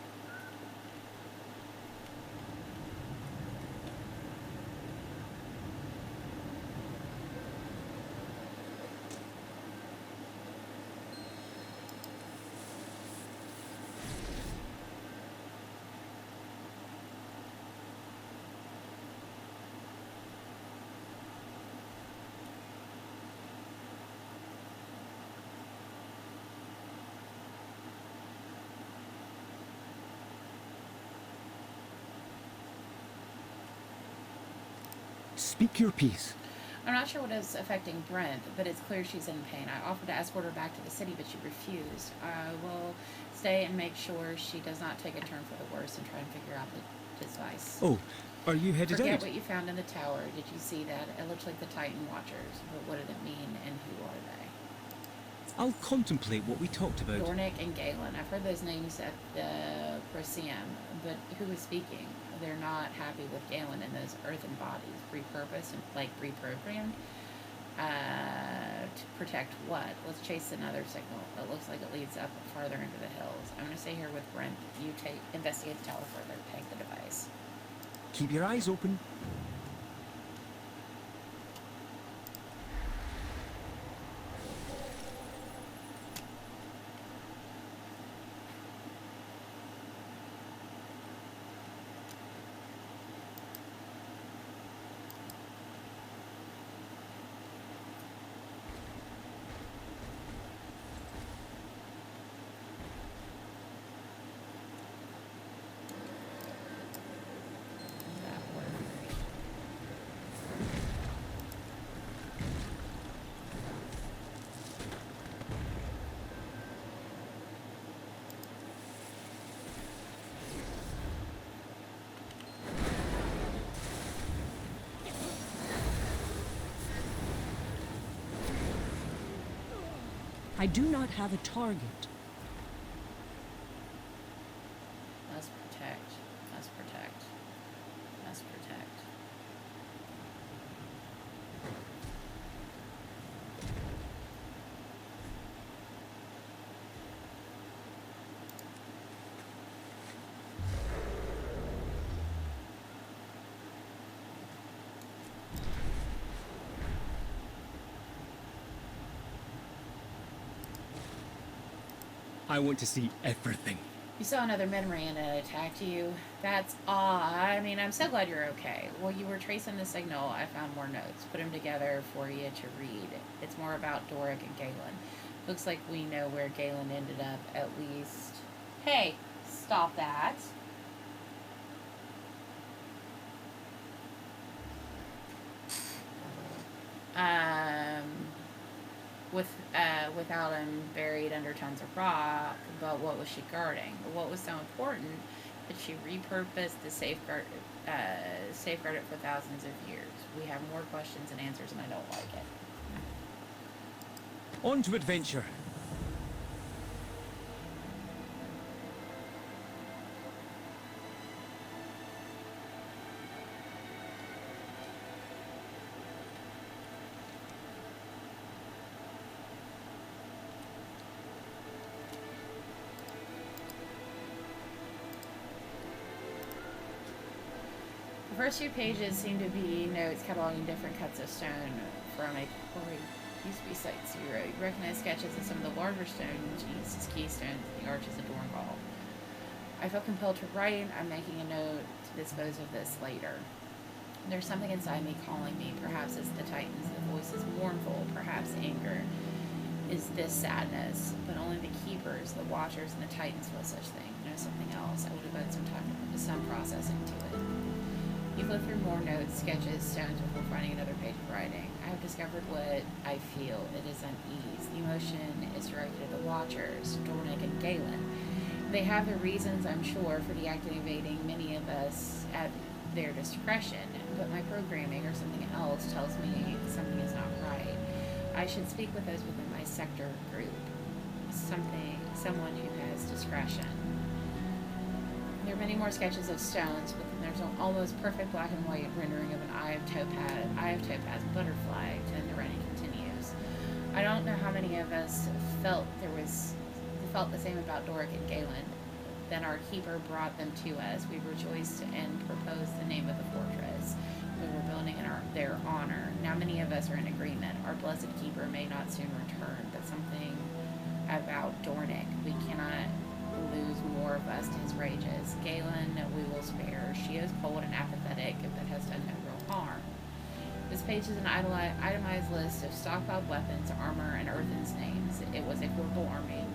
Speak your piece. I'm not sure what is affecting Brent, but it's clear she's in pain. I offered to escort her back to the city, but she refused. I will stay and make sure she does not take a turn for the worse and try and figure out the device. Oh, are you headed Forget out? what you found in the tower. Did you see that? It looks like the Titan Watchers, but what did it mean, and who are they? I'll contemplate what we talked about. Dornick and Galen. I've heard those names at the Proscenium, but who is speaking? They're not happy with Galen and those earthen bodies. Repurposed and, like, reprogrammed? To protect what? Let's chase another signal. It looks like it leads up farther into the hills. I'm going to stay here with Brent. You investigate the tower further. Take the device. Keep your eyes open. I do not have a target. Must protect. Must protect. Must protect. I want to see everything. You saw another memory and it attacked you. That's odd. I mean, I'm so glad you're okay. While you were tracing the signal, I found more notes. Put them together for you to read. It's more about Doric and Galen. Looks like we know where Galen ended up, at least. Hey, stop that. Without him buried under tons of rock, but what was she guarding? What was so important that she repurposed the safeguard it for thousands of years? We have more questions and answers, and I don't like it. On to adventure. The first few pages seem to be notes cataloging different cuts of stone from a quarry. Used to be sites you wrote. You recognize sketches of some of the larger stones used as keystones in the arches of Dorngal. I feel compelled to write. I'm making a note to dispose of this later. There's something inside me calling me. Perhaps it's the Titans. The voice is mournful. Perhaps anger. Is this sadness? But only the Keepers, the Watchers, and the Titans feel such thing. Know something else. I will devote some time to some processing to it. You flip through more notes, sketches, stones before finding another page of writing. I have discovered what I feel. It is unease. The emotion is directed at the Watchers, Dornick and Galen. They have their reasons, I'm sure, for deactivating many of us at their discretion, but my programming or something else tells me something is not right. I should speak with those within my sector group. Someone who has discretion. There are many more sketches of stones, but then there's an almost perfect black and white rendering of an eye of topaz butterfly, and the writing continues. I don't know how many of us felt the same about Doric and Galen. Then our keeper brought them to us. We rejoiced and proposed the name of the fortress. We were building in their honor. Now many of us are in agreement. Our blessed keeper may not soon return, but something about Dornick. We cannot lose more of us to his rages. Galen we will spare. She is cold and apathetic, but has done no real harm. This page is an itemized list of stockpiled weapons, armor, and earthen's names. It was a horrible army,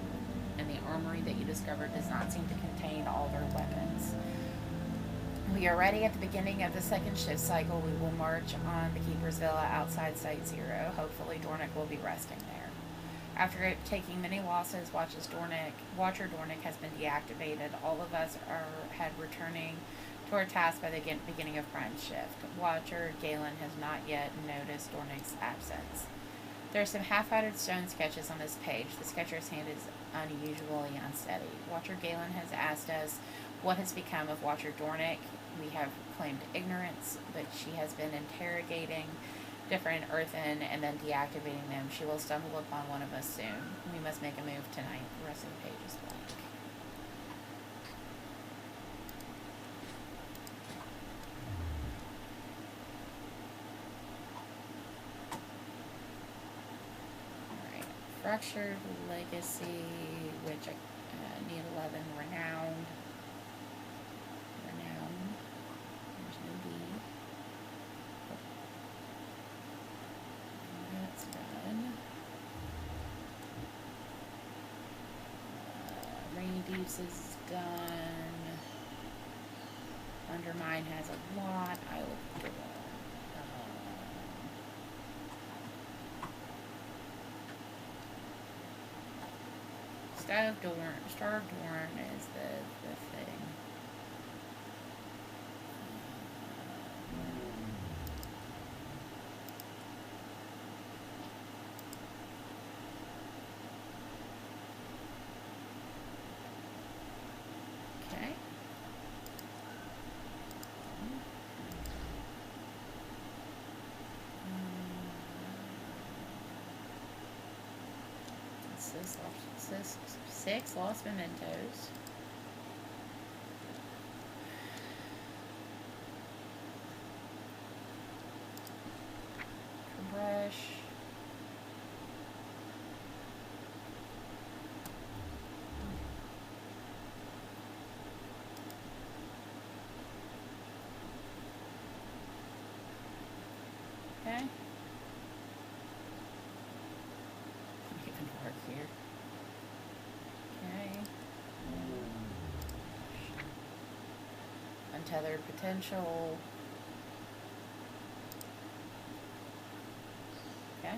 and the armory that you discovered does not seem to contain all their weapons. We We are ready at the beginning of the second shift cycle. We will march on the Keeper's Villa outside Site Zero. Hopefully Dornick will be resting there. After taking many losses, Watcher Dornick has been deactivated. All of us had returning to our task by the beginning of Prime Shift. Watcher Galen has not yet noticed Dornick's absence. There are some half-hearted stone sketches on this page. The sketcher's hand is unusually unsteady. Watcher Galen has asked us what has become of Watcher Dornick. We have claimed ignorance, but she has been interrogating different earthen and then deactivating them. She will stumble upon one of us soon. We must make a move tonight. The rest of the page is blank. Alright. Fractured Legacy, which I need 11 renowned. There's no B. That's done. Rainy Deeps is done. Undermine has a lot. I will put it on. Star of Dorn is the thing. Okay. Six lost mementos. Brush. Okay. Even work here. Okay. Untethered potential. Okay.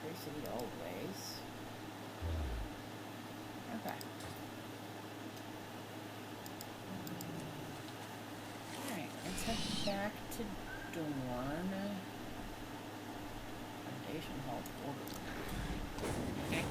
University always. Okay. Alright, let's head back to Dorn. Foundation Hall Portal. Okay.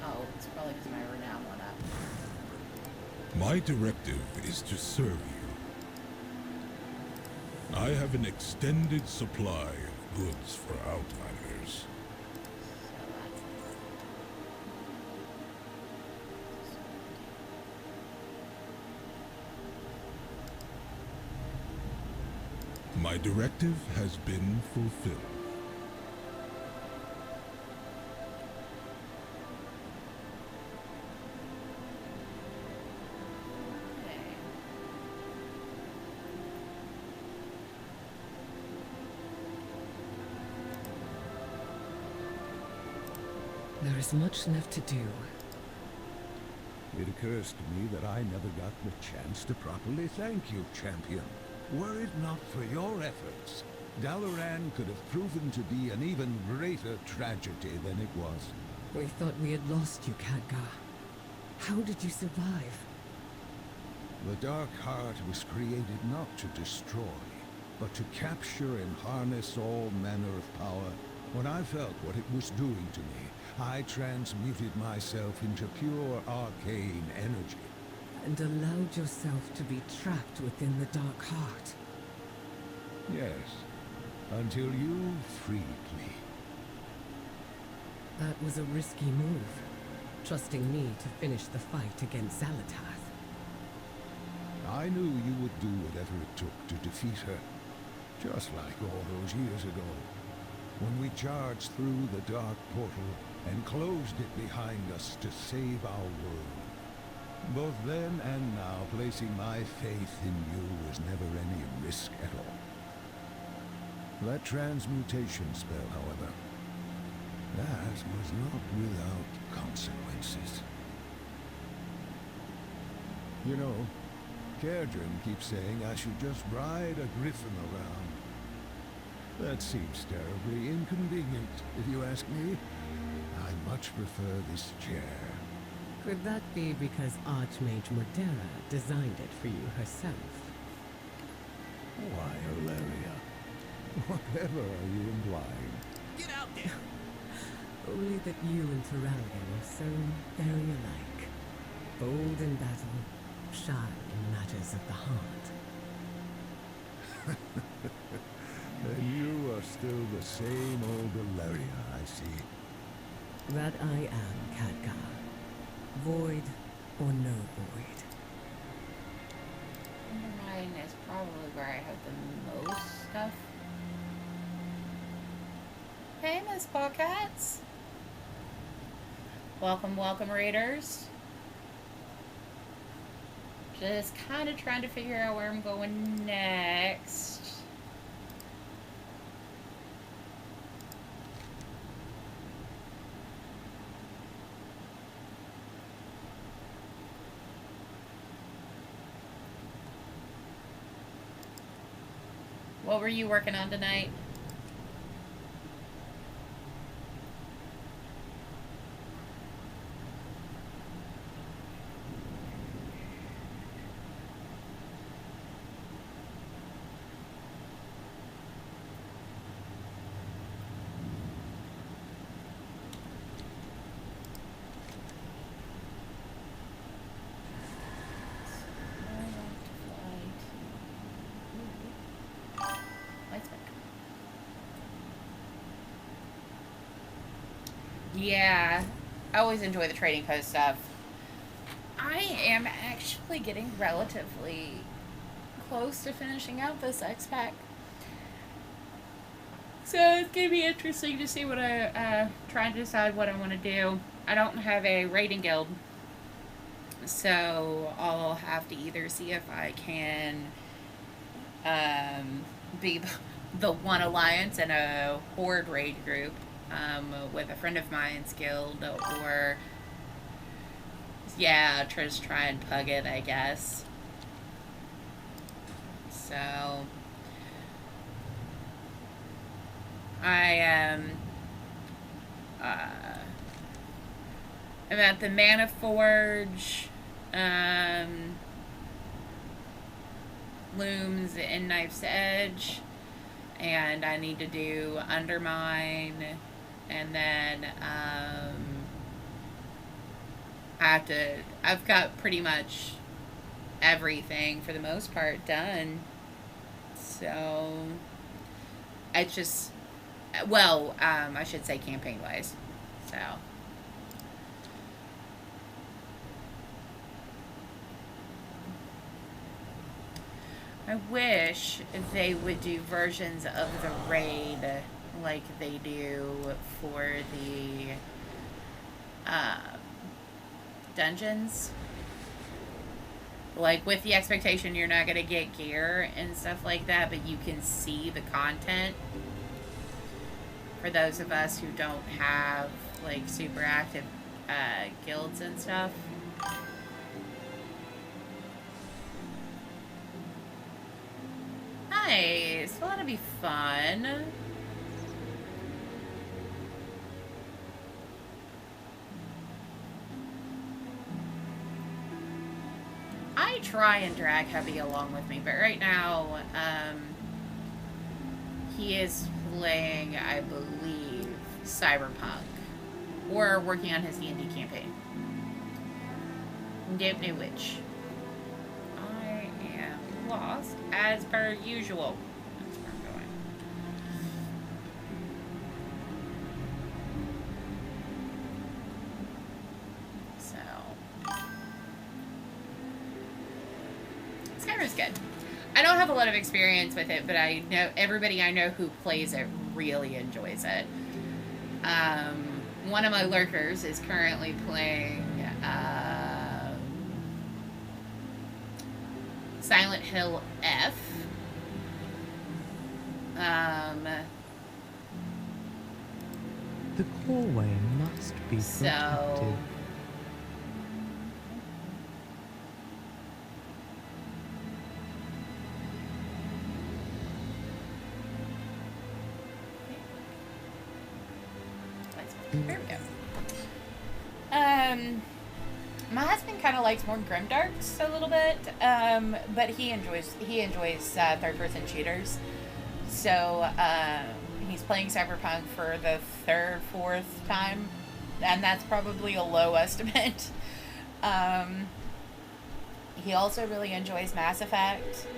Oh, it's probably because my renown went up. My directive is to serve you. I have an extended supply of goods for Outlanders. My directive has been fulfilled. There is much left to do. It occurs to me that I never got the chance to properly thank you, champion. Were it not for your efforts, Dalaran could have proven to be an even greater tragedy than it was. We thought we had lost you, Khadgar. How did you survive? The Dark Heart was created not to destroy, but to capture and harness all manner of power. When I felt what it was doing to me, I transmuted myself into pure arcane energy. And allowed yourself to be trapped within the Dark Heart. Yes, until you freed me. That was a risky move, trusting me to finish the fight against Zalatath. I knew you would do whatever it took to defeat her, just like all those years ago, when we charged through the Dark Portal and closed it behind us to save our world. Both then and now, placing my faith in you was never any risk at all. That transmutation spell, however, that was not without consequences. You know, Kerdrin keeps saying I should just ride a griffin around. That seems terribly inconvenient, if you ask me. I much prefer this chair. Could that be because Archmage Modera designed it for you herself? Why, Hilaria? Whatever are you implying? Get out there! Only that you and Terralia are so very alike. Bold in battle, shy in matters of the heart. And you are still the same old Hilaria, I see. That I am, Khadgar. Void or no void. Undermine is probably where I have the most stuff. Hey, Miss Ballcats. Welcome, welcome, raiders. Just kind of trying to figure out where I'm going next. What were you working on tonight? Yeah, I always enjoy the trading post stuff. I am actually getting relatively close to finishing out this X-Pack. So it's going to be interesting to see what trying to decide what I want to do. I don't have a raiding guild, so I'll have to either see if I can be the one alliance in a horde raid group with a friend of mine's guild, or yeah, just try and pug it, I guess. So I am I'm at the Mana Forge, Looms and Knife's Edge, and I need to do Undermine, and then I've got pretty much everything for the most part done. So it's just, well, I should say campaign wise. So I wish they would do versions of the raid like they do for the dungeons. Like, with the expectation you're not going to get gear and stuff like that, but you can see the content. For those of us who don't have, like, super active guilds and stuff. Nice. Well, that'll be fun. I try and drag Heavy along with me, but right now, he is playing, I believe, Cyberpunk, or working on his D&D campaign. Don't know which. I am lost, as per usual. That's where I'm going. Skyrim's good. I don't have a lot of experience with it, but I know everybody I know who plays it really enjoys it. One of my lurkers is currently playing Silent Hill F. The hallway must be protected. There we go. My husband kind of likes more grimdarks a little bit, but he enjoys third-person shooters. So he's playing Cyberpunk for the third, fourth time, and that's probably a low estimate. He also really enjoys Mass Effect.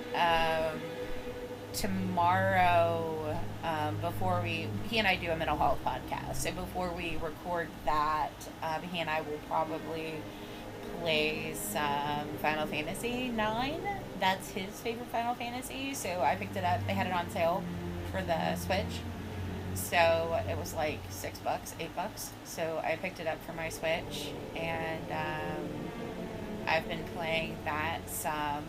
Tomorrow, he and I do a mental health podcast, so before we record that, he and I will probably play some Final Fantasy 9. That's his favorite Final Fantasy, so I picked it up. They had it on sale for the Switch, so it was like $6, $8, so I picked it up for my Switch, and I've been playing that some.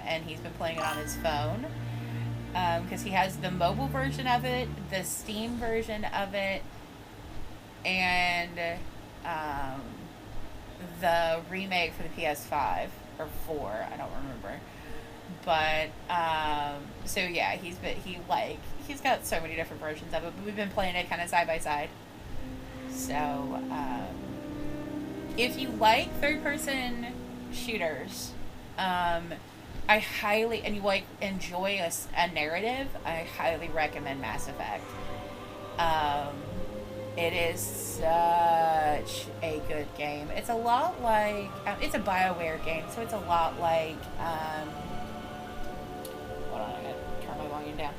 And he's been playing it on his phone because he has the mobile version of it, the Steam version of it, and the remake for the PS5 or 4. I don't remember. But so yeah, he's got so many different versions of it. But we've been playing it kind of side by side. So if you like third-person shooters. I highly, and you like enjoy a narrative, I highly recommend Mass Effect. It is such a good game. It's a lot like, it's a BioWare game, so it's a lot like, hold on, I gotta turn my volume down.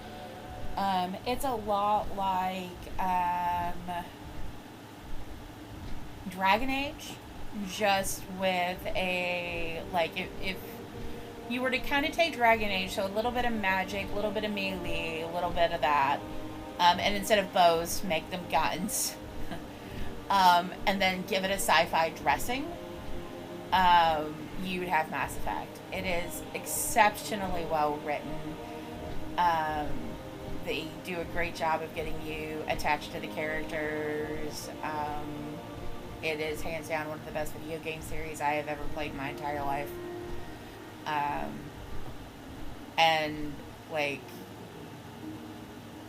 It's a lot like, Dragon Age, just with a, like, if you were to kind of take Dragon Age, so a little bit of magic, a little bit of melee, a little bit of that, and instead of bows, make them guns, and then give it a sci-fi dressing, you'd have Mass Effect. It is exceptionally well written. They do a great job of getting you attached to the characters. It is hands down one of the best video game series I have ever played in my entire life. And like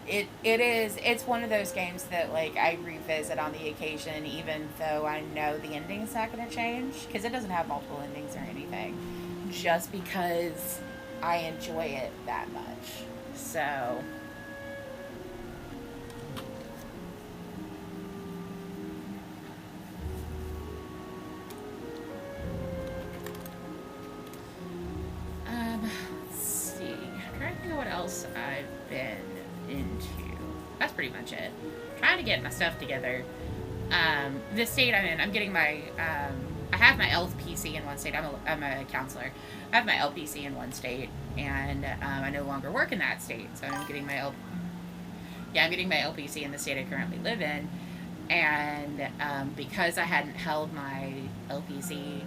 it's one of those games that like I revisit on the occasion, even though I know the ending's not going to change, because it doesn't have multiple endings or anything, just because I enjoy it that much. So what else I've been into. That's pretty much it. Trying to get my stuff together. The state I'm in, I'm getting my, I have my LPC in one state. I'm a counselor. I have my LPC in one state, and I no longer work in that state, so I'm getting my I'm getting my LPC in the state I currently live in, and because I hadn't held my LPC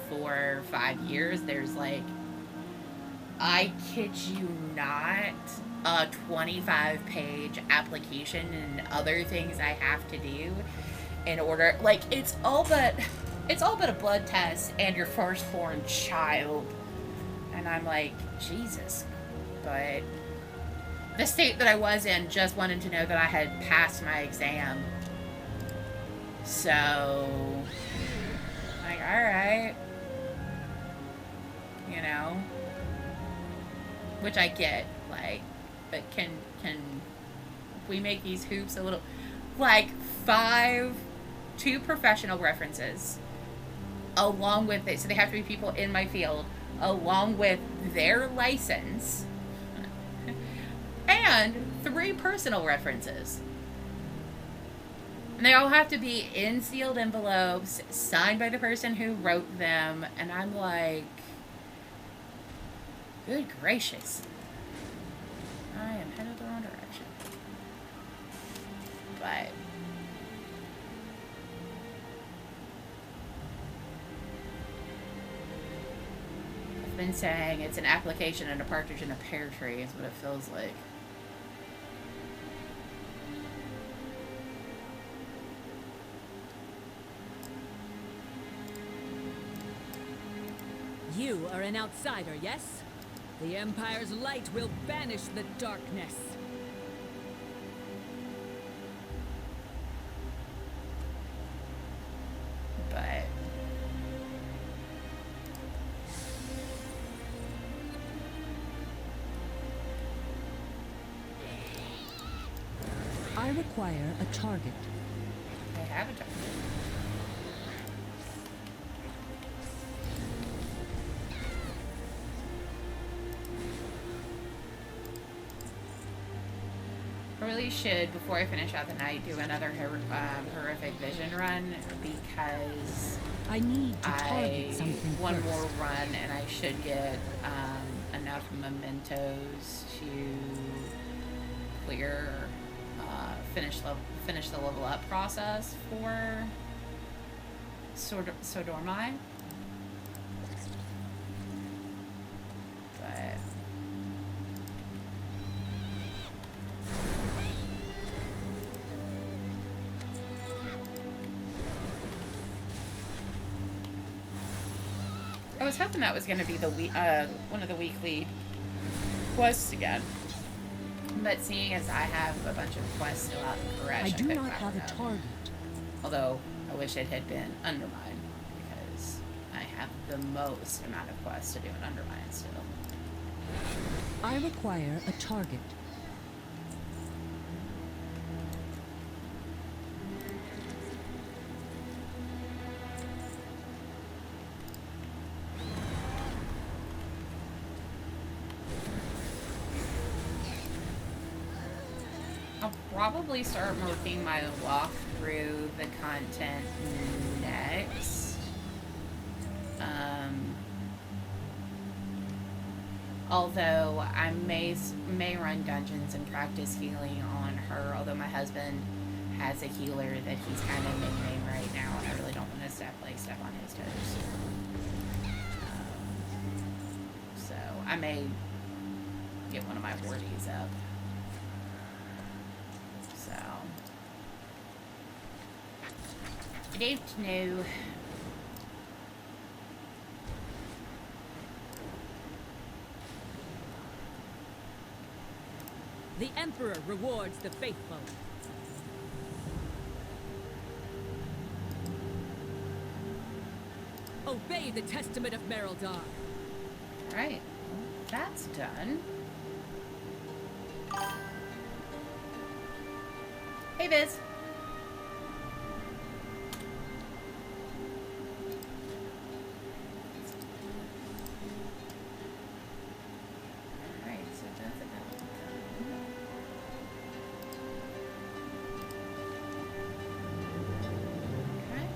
for 5 years, there's like, I kid you not, a 25-page application and other things I have to do in order, like, it's all but a blood test and your firstborn child. And I'm like, Jesus. But the state that I was in just wanted to know that I had passed my exam. So, like, alright. you know? Which I get, like, but can we make these hoops a little, like, 2 professional references, along with it, so they have to be people in my field, along with their license, and 3 personal references. And they all have to be in sealed envelopes, signed by the person who wrote them, and I'm like, good gracious. I am headed the wrong direction. But I've been saying it's an application and a partridge in a pear tree is what it feels like. You are an outsider, yes? The Empire's light will banish the darkness. But I require a target. I have a target. I really should, before I finish out the night, do another horrific vision run, because I need to target something one first. more run and I should get enough mementos to clear, finish the level up process for Dorngal. But I was hoping that was going to be the one of the weekly quests again. But seeing as I have a bunch of quests still out in Koresh, I do picked not that have one a up. target. Although I wish it had been Undermine, because I have the most amount of quests to do in Undermine still. I require a target. I'll probably start working my walk through the content next. Although I may run dungeons and practice healing on her, although my husband has a healer that he's kind of main right now, and I really don't want to step on his toes. So I may get one of my wardies up. So I don't know. The Emperor rewards the faithful. Obey the testament of Merildar. Alright, well, that's done. Hey, Biz. Alright, so that's about done. Okay.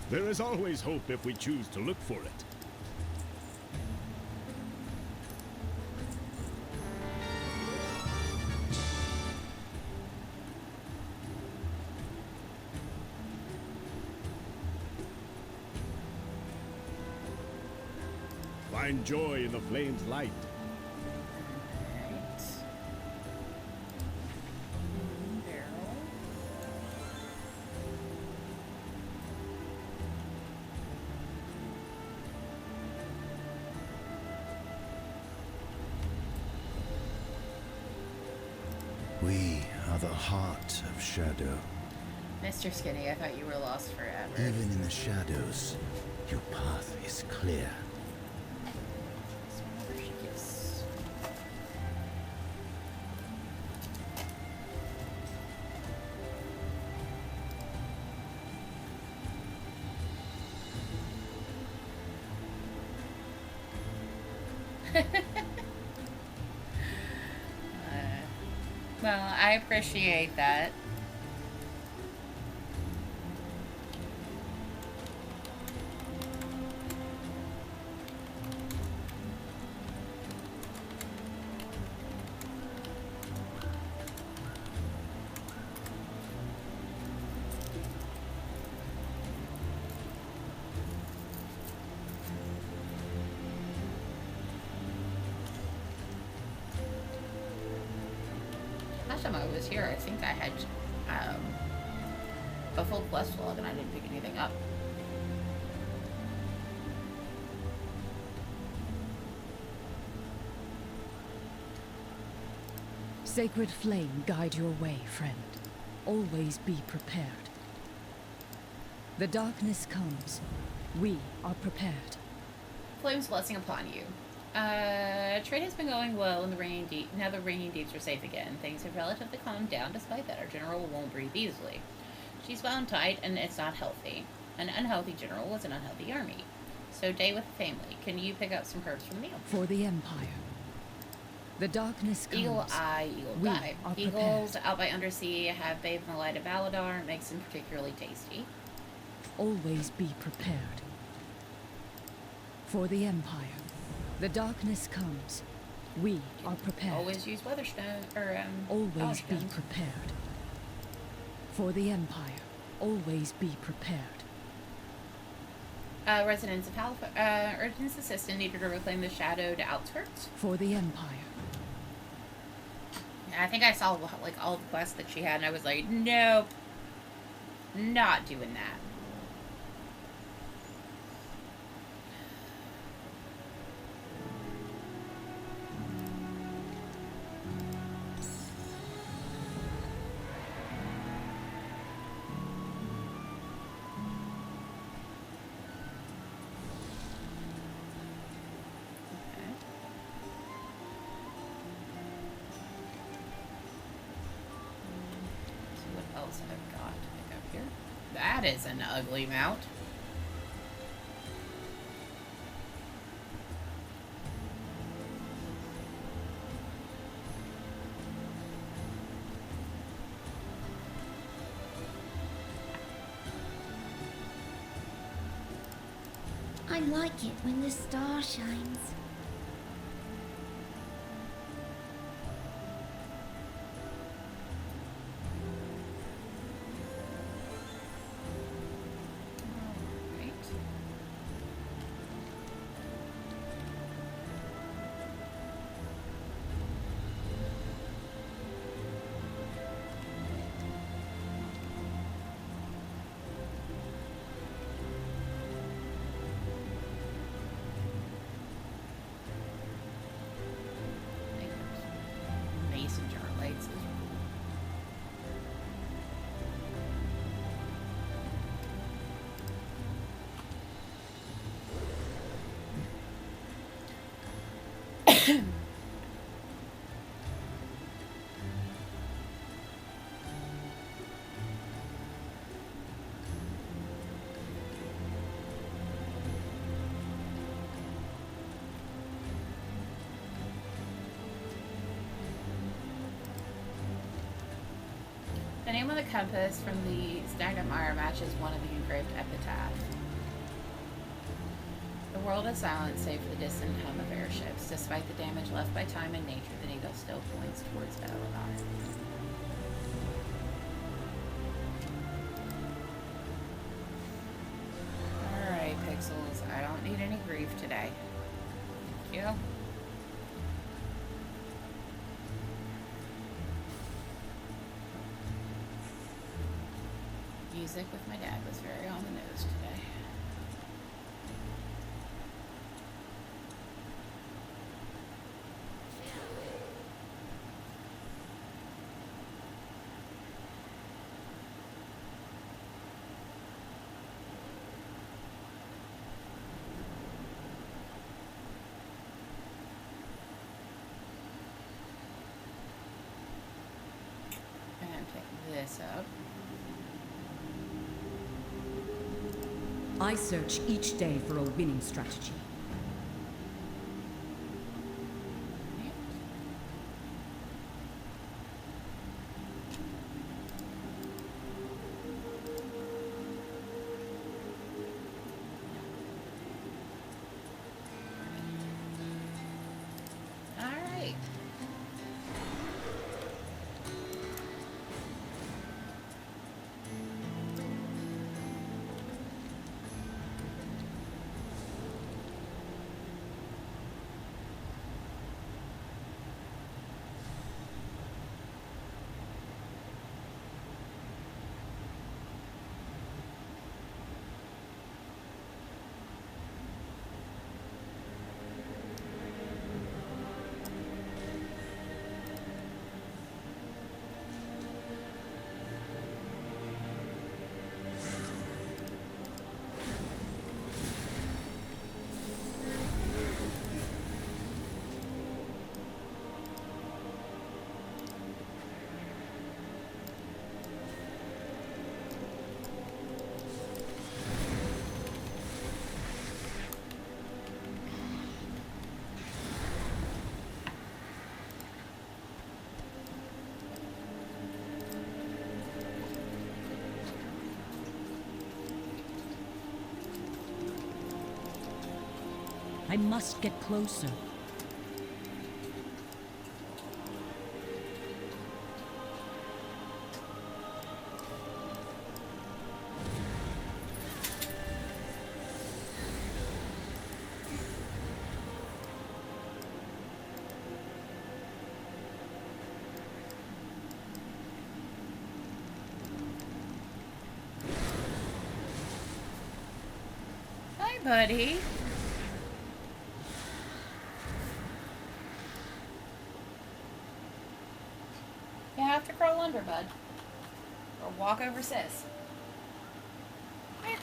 There is always hope if we choose to look for it. Find joy in the flame's light. We are the heart of Shadow. Mr. Skinny, I thought you were lost forever. Even in the shadows, your path is clear. Well, I appreciate that. Last time I was here, I think I had a full quest log and I didn't pick anything up. Sacred flame guide your way, friend. Always be prepared. The darkness comes. We are prepared. Flame's blessing upon you. Trade has been going well in the Raining Deep. Now the Raining Deeps are safe again. Things have relatively calmed down. Despite that, our general won't breathe easily. She's bound tight, and it's not healthy. An unhealthy general was an unhealthy army. So, day with the family. Can you pick up some herbs for the meal? For the Empire. The darkness comes. Eagle Eye, Eagle We Die. are Eagles prepared. out by Undersea have bathed in the light of Valadar. It makes them particularly tasty. Always be prepared. For the Empire. The darkness comes. We are prepared. Always use Weatherstone, or, Always be Powerstone. prepared. For the Empire. Always be prepared. Residents of Urgent's assistant needed to reclaim the shadowed outskirts. For the Empire. I think I saw, like, all the quests that she had, and I was like, nope. Not doing that. Else I've got to pick up here. That is an ugly mount. I like it when the star shines. Mason jar lights. Those are cool. The name of the compass from the stagnant mire matches one of the engraved epitaph. world is silent save for the distant hum of airships. Despite the damage left by time and nature, the needle still points towards Belladon. Alright, Pixels. I don't need any grief today. Thank you. Music with my dad was very on the nose today. And pick this up. I search each day for a winning strategy. All right. I must get closer. Hi, buddy. You have to crawl under, bud. Or walk over sis. Here.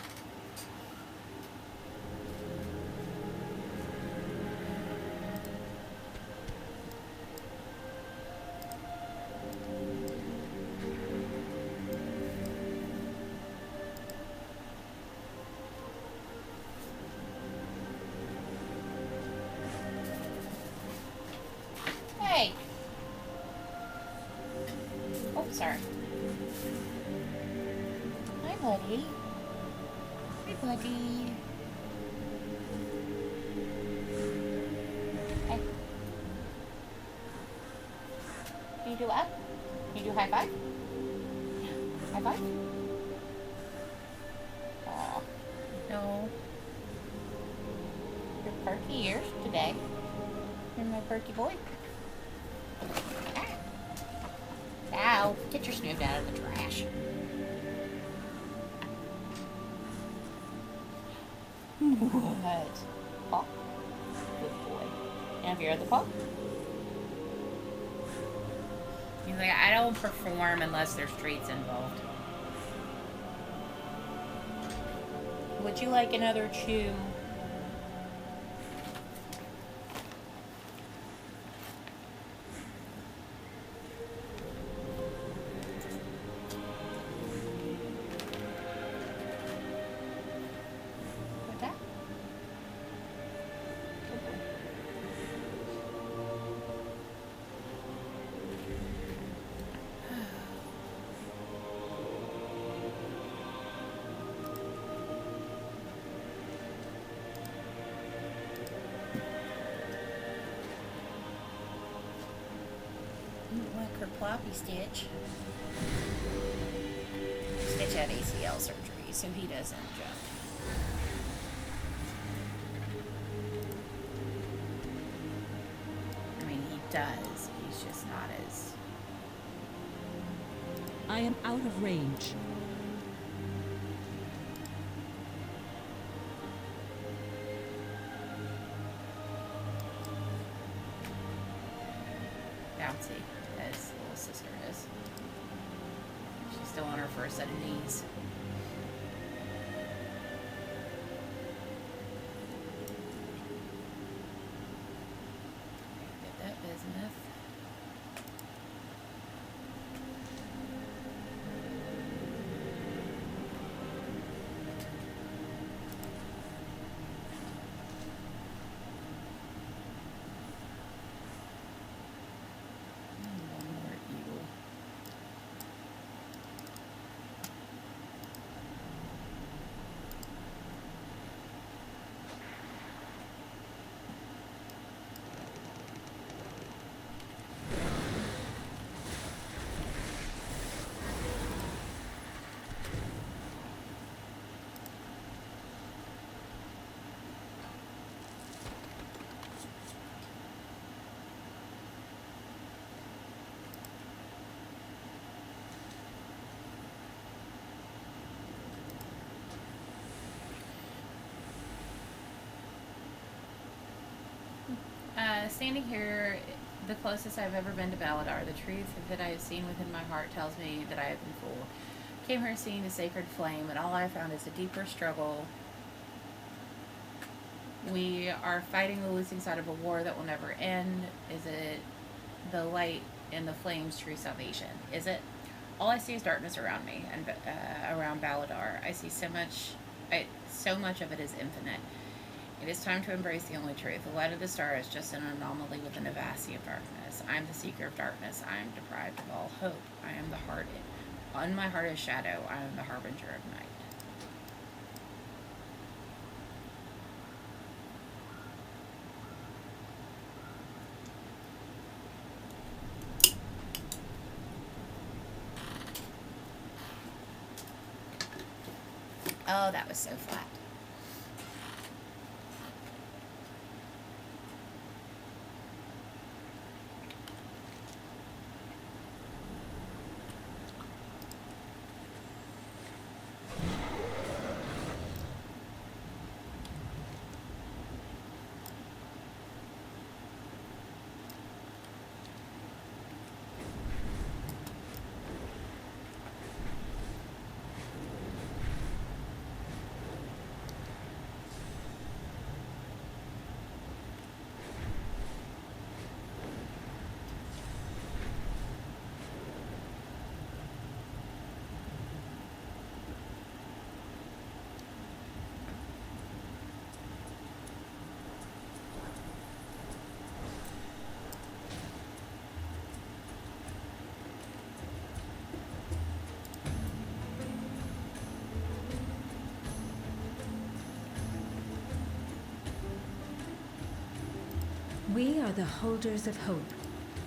Hey. Oh, sorry. Hi, buddy. Hi, buddy. Hey. Can you do what? Can you do high five? High five? Aw. No. Your perky ears today. You're my perky boy. Ow, get your snoot out of the trash. What? Paw? Good boy. And have your other paw? He's like, I don't perform unless there's treats involved. Would you like another chew? for Ploppy Stitch. Stitch had ACL surgery, so he doesn't jump. I mean, he does. He's just not as... I am out of range. Bouncy, as little sister is. She's still on her first set of knees. Get that bismuth. Standing here, the closest I've ever been to Baladar, the truth that I have seen within my heart tells me that I have been fooled. Came here seeing a sacred flame, and all I found is a deeper struggle. We are fighting the losing side of a war that will never end. Is it the light and the flame's true salvation? Is it? All I see is darkness around me and around Baladar. I see so much of it is infinite. It is time to embrace the only truth. The light of the star is just an anomaly within a vast sea of darkness. I am the seeker of darkness. I am deprived of all hope. I am the heart. On my heart is shadow. I am the harbinger of night. Oh, that was so flat. We are the holders of hope.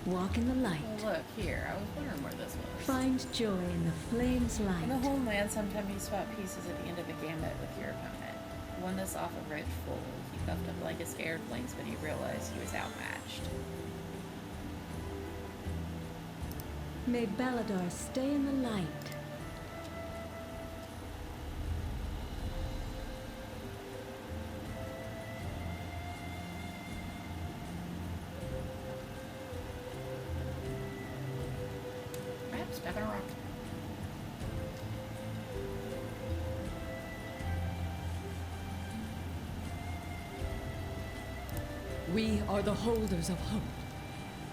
Walk in the light. Well, look here. I was wondering where this was. Find joy in the flame's light. In the homeland, sometimes you swap pieces at the end of a gambit with your opponent. Won this off a rich fool. He puffed up like a scared lynx when he realized he was outmatched. May Baladar stay in the light. Stuck in a rock. We are the holders of hope.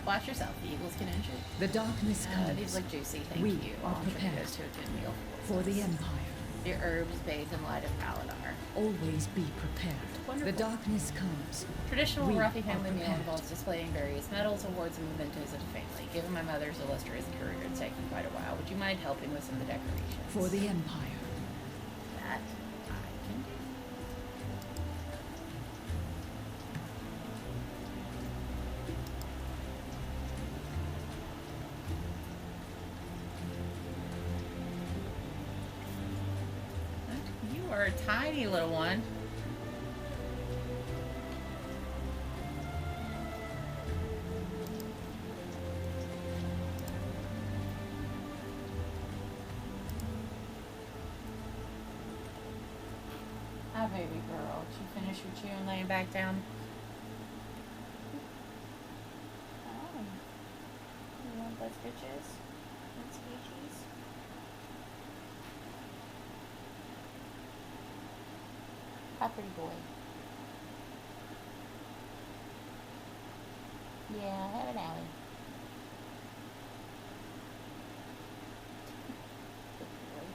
Watch yourself. The eagles get injured. The darkness comes. These look juicy. Thank we you. are prepared Goes to a good meal for the Empire. The herbs bathe in light of Baladar. Always be prepared. Wonderful. The darkness comes. Traditional We Ruffy are family meal prepared. involves displaying various medals, awards, and mementos of the family. Given my mother's illustrious career, it's taken quite a while. Would you mind helping with some of the decorations? For the Empire. That I can do. for a tiny little one. Hi, baby girl. Did you finish your chew and laying back down? Oh. You want those bitches? Those bitches? Hi, pretty boy. Yeah, have an alley. Good boy.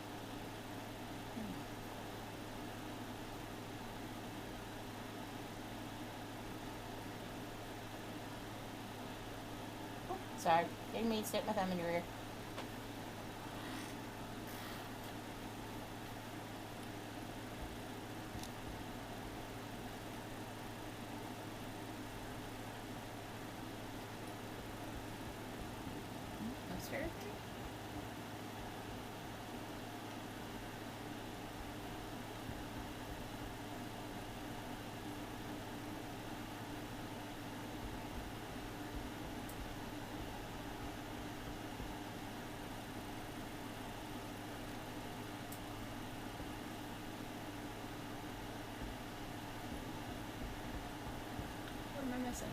Oh, sorry, didn't mean to stick my thumb in your ear. Upstairs? What am I missing?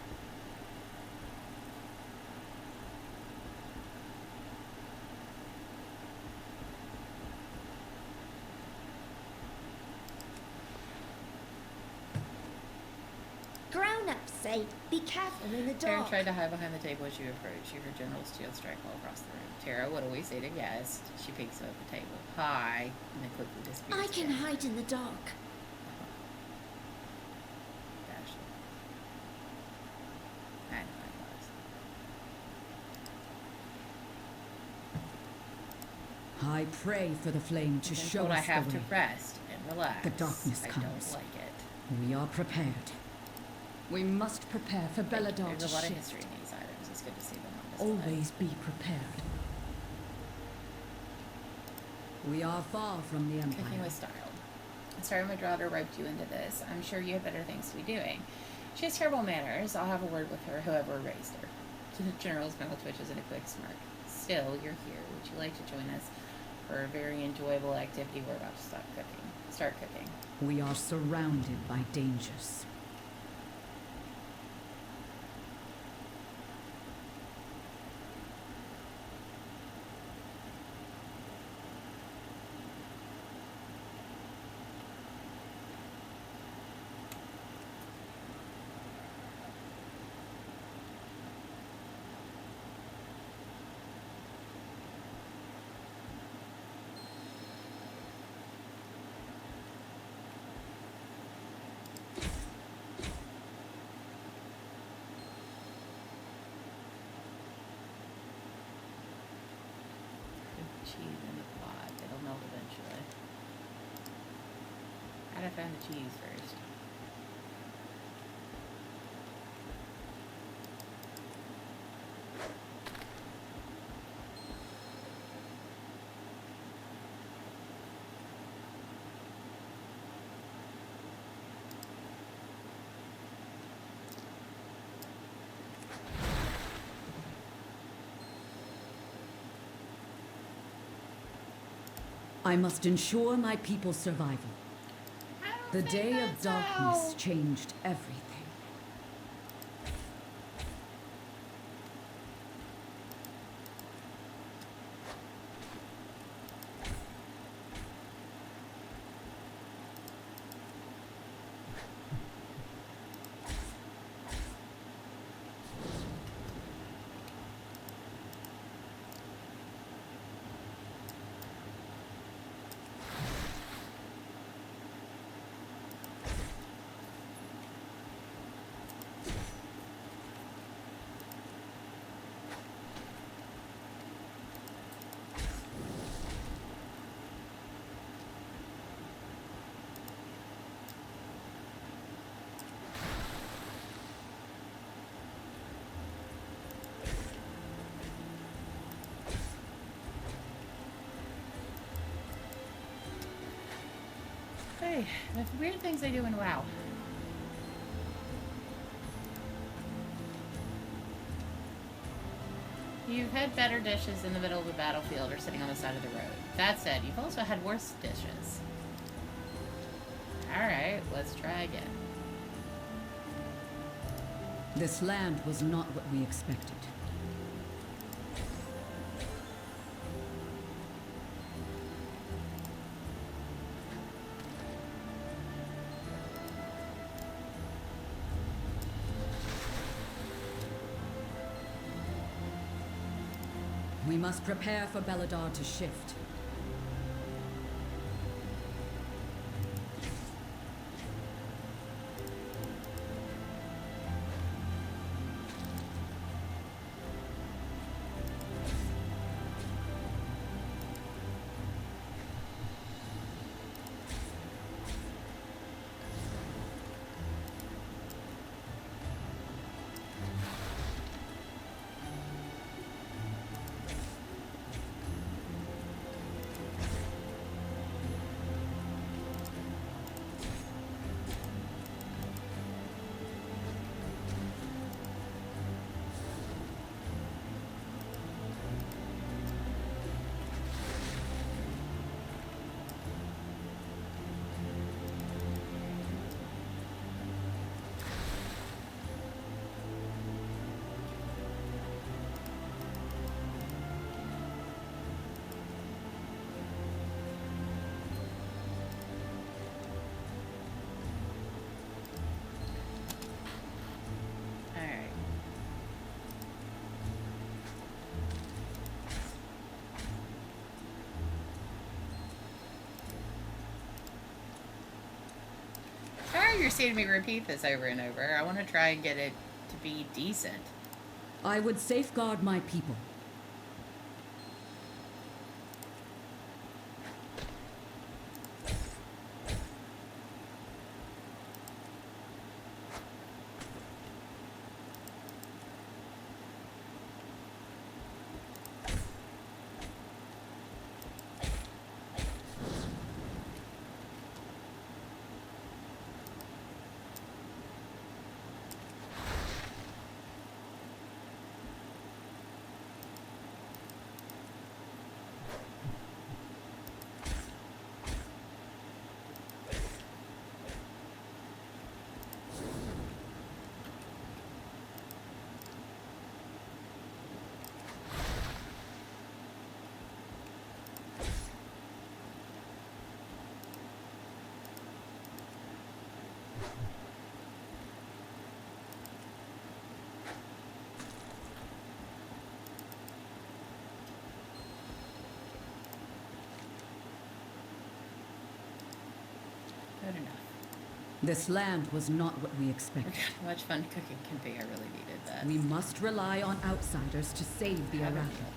Grown-ups say, be careful in the Taryn dark. tried to hide behind the table as you approached. You heard General Steel strike all across the room. Tara would always say to guest. She peeks up at the table. Hi. And then quickly disappears. I can hide in the dark. Ashley. I know I was. I pray for the flame to show But us I have the to way. rest and relax. The darkness I comes. don't like it. We are prepared. We must prepare for Belladar to There's a lot of shift. history in these items. It's good to see them on display. Always be prepared. We are far from the Empire. Cooking with style. I'm sorry my daughter roped you into this. I'm sure you have better things to be doing. She has terrible manners. I'll have a word with her, whoever raised her. The General's mouth twitches in a quick smirk. Still, you're here. Would you like to join us for a very enjoyable activity? We're about to start cooking. We are surrounded by dangers. Cheese in the pot. It'll melt eventually. Gotta find the cheese first. I must ensure my people's survival. The day of darkness changed everything. Okay, the weird things they do in WoW. You've had better dishes in the middle of the battlefield or sitting on the side of the road. That said, you've also had worse dishes. Alright, let's try again. This land was not what we expected. We must prepare for Belladar to shift. You're seeing me repeat this over and over. I want to try and get it to be decent. I would safeguard my people. Good enough. This land was not what we expected. How much fun cooking can be. I really needed that. We must rely on outsiders to save the Arathi.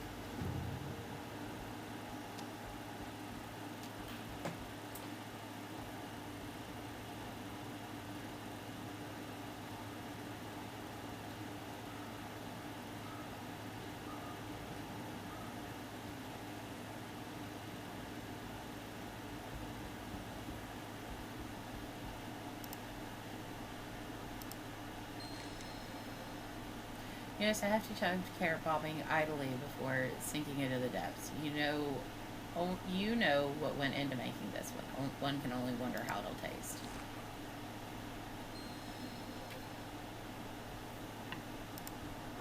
Yes, I have to challenge carrot bombing idly before sinking into the depths. You know what went into making this one. One can only wonder how it'll taste.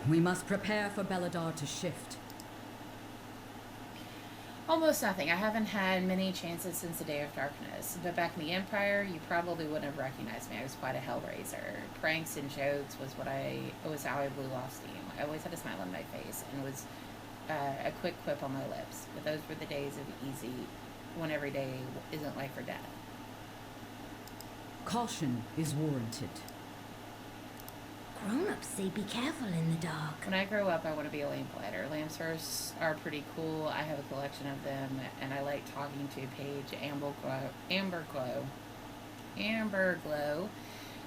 We must prepare for Belladar to shift. Almost nothing. I haven't had many chances since the Day of Darkness. But back in the Empire, you probably wouldn't have recognized me. I was quite a hellraiser. Pranks and jokes was how I blew off steam. I always had a smile on my face and was a quick quip on my lips. But those were the days of easy, when every day isn't life or death. Caution is warranted. Grown-ups say be careful in the dark. When I grow up, I want to be a lamplighter. Lampsters are pretty cool. I have a collection of them, and I like talking to Paige Amber Glow.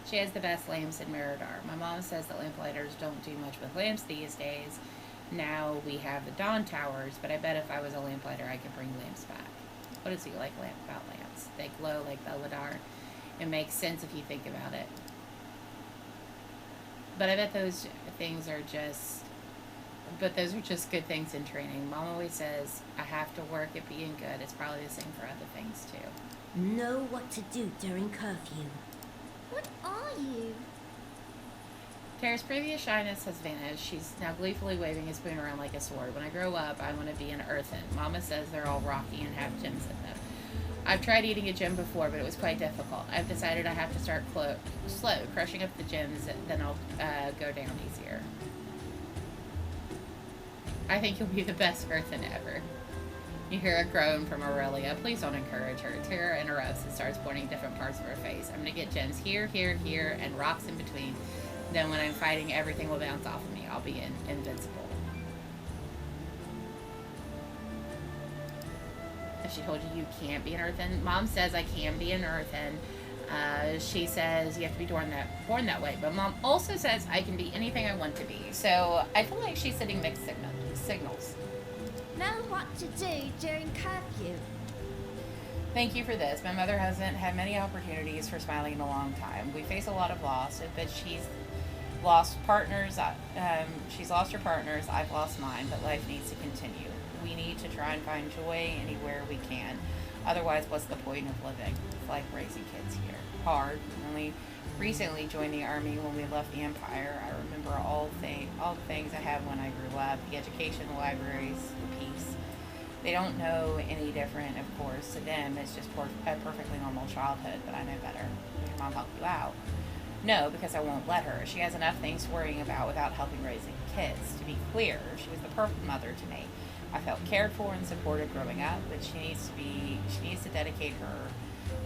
She has the best lamps in Miradar. My mom says that lamplighters don't do much with lamps these days. Now we have the Dawn Towers, but I bet if I was a lamplighter, I could bring lamps back. What does he like about lamps? They glow like Belladar. It makes sense if you think about it. But I bet those things are just... But those are just good things in training. Mom always says, I have to work at being good. It's probably the same for other things, too. Know what to do during curfew. What are you? Tara's previous shyness has vanished. She's now gleefully waving a spoon around like a sword. When I grow up, I want to be an earthen. Mama says they're all rocky and have gems in them. I've tried eating a gem before, but it was quite difficult. I've decided I have to start slow, crushing up the gems, then I'll go down easier. I think you'll be the best earthen ever. You hear a groan from Aurelia. Please don't encourage her. Tara interrupts and starts pointing different parts of her face. I'm gonna get gems here, here, here, and rocks in between. Then when I'm fighting, everything will bounce off of me. I'll be invincible. If she told you you can't be an earthen, Mom says I can be an earthen. She says you have to be born that way. But Mom also says I can be anything I want to be. So I feel like she's sending mixed signals. Know what to do during curfew. Thank you for this. My mother hasn't had many opportunities for smiling in a long time. We face a lot of loss, but she's lost partners. She's lost her partners. I've lost mine, but life needs to continue. We need to try and find joy anywhere we can. Otherwise, what's the point of living? It's like raising kids here. Hard. We only recently joined the army when we left the Empire. I remember all the things I had when I grew up. The education, the libraries, the peace. They don't know any different, of course. To them, it's just a perfectly normal childhood, but I know better. Your mom help you out? No, because I won't let her. She has enough things worrying about without helping raising kids. To be clear, she was the perfect mother to me. I felt cared for and supported growing up, but she needs to dedicate her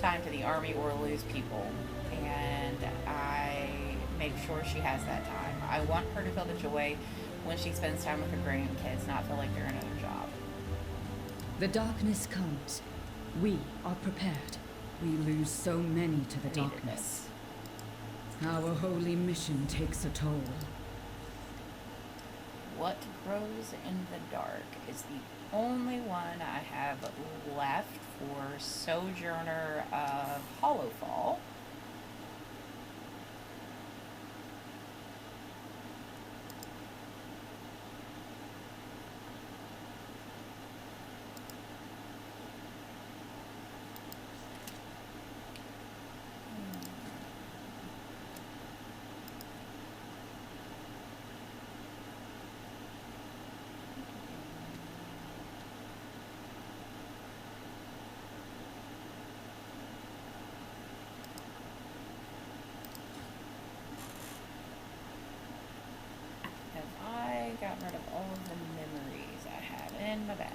time to the army or lose people. And I make sure she has that time. I want her to feel the joy when she spends time with her grandkids, not feel like they're another job. The darkness comes. We are prepared. We lose so many to the darkness. Our holy mission takes a toll. What grows in the dark is the only one I have left for Sojourner of Hollowfall. Got rid of all of the memories I have in my bag.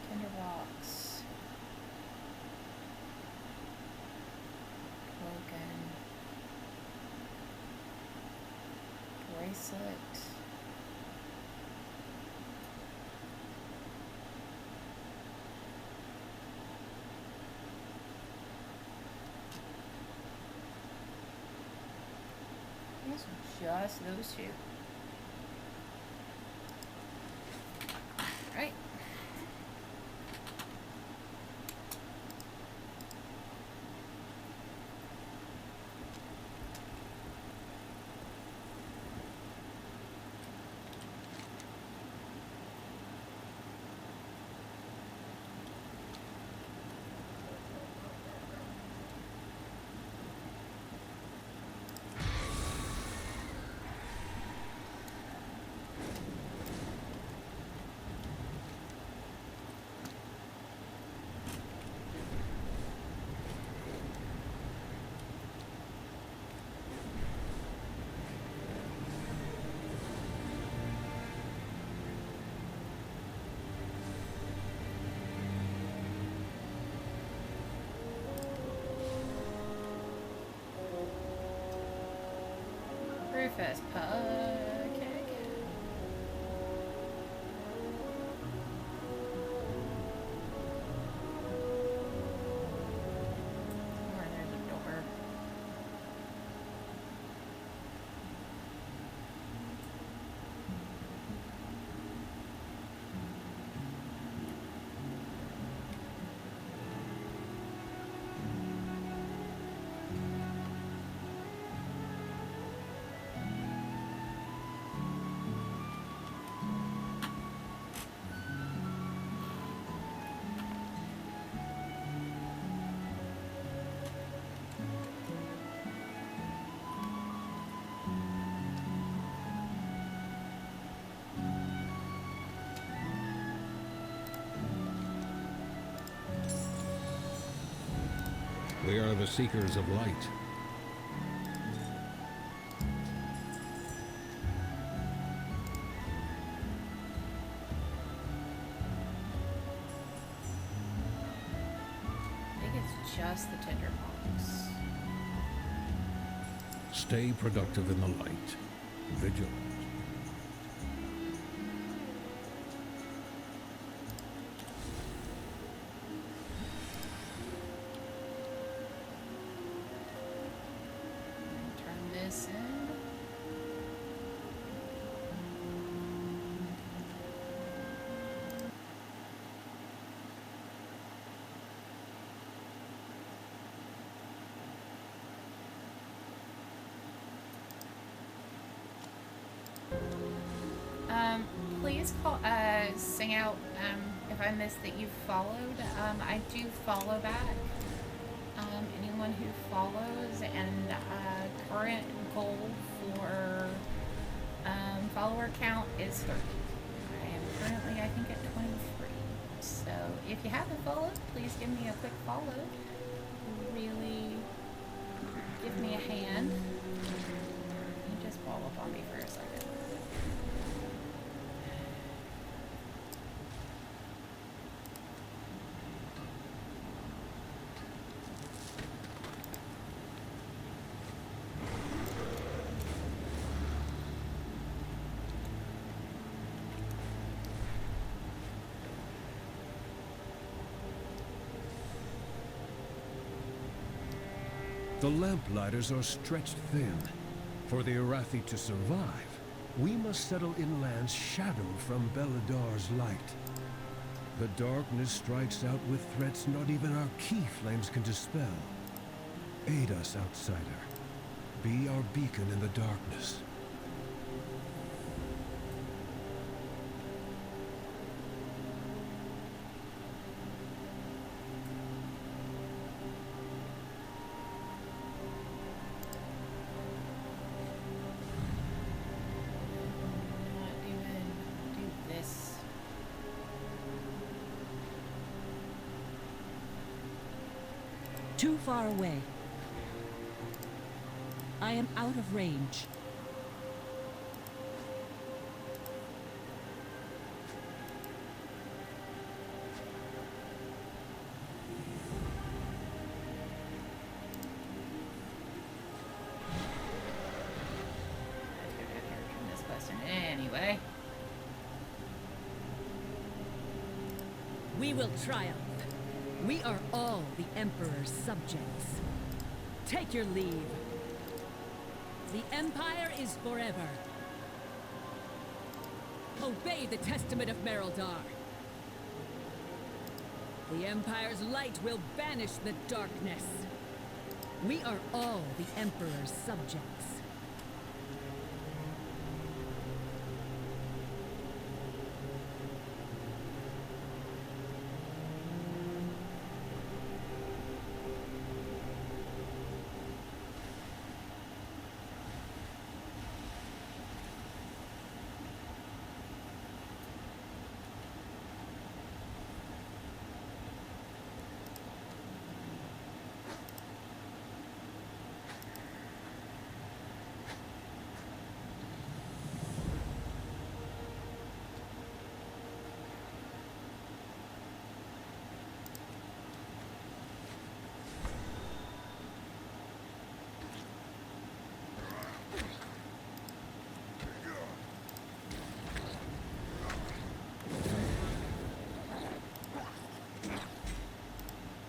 Tinderbox. Token. Bracelet. Just those two. Right. We are the Seekers of Light. I think it's just the tinderbox. Stay productive in the light. Vigilant. Turn this in. Please call, sing out, if I missed that you followed. I do follow back. Anyone who follows, and current goal for follower count is 30. I am currently, I think, at 23. So if you haven't followed, please give me a quick follow. Really give me a hand. You just follow up on me for a second. The lamplighters are stretched thin. For the Arathi to survive, we must settle in lands shadowed from Beladar's light. The darkness strikes out with threats not even our key flames can dispel. Aid us, outsider. Be our beacon in the darkness. Too far away. I am out of range. This question anyway. We will triumph. We are all the Emperor's subjects. Take your leave. The Empire is forever. Obey the testament of Merildar. The Empire's light will banish the darkness. We are all the Emperor's subjects.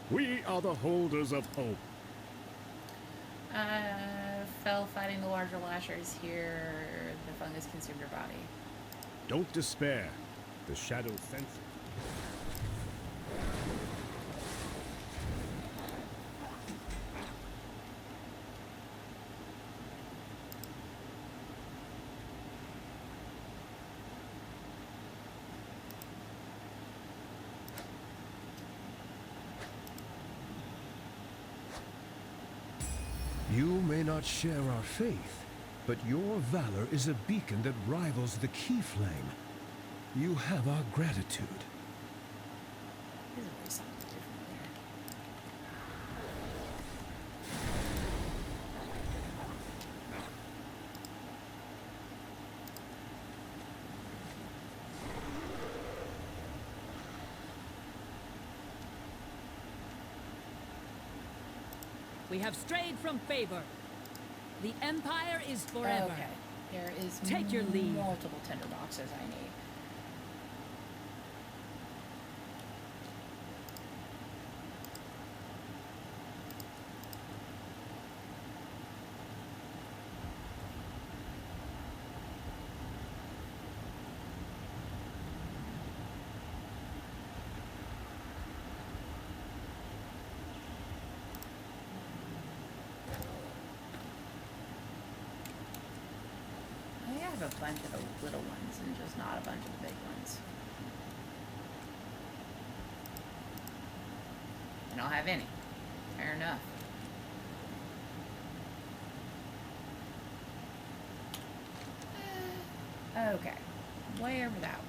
We are the holders of hope. Fell fighting the larger lashers here. The fungus consumed her body. Don't despair. The shadow senses. You may not share our faith, but your valor is a beacon that rivals the key flame. You have our gratitude. There's always something different We have strayed from favor. The Empire is forever. Okay. There is Take your leave. multiple tinderboxes I need. I have a bunch of the little ones and just not a bunch of the big ones. I don't have any. Fair enough. Okay. Way over that way.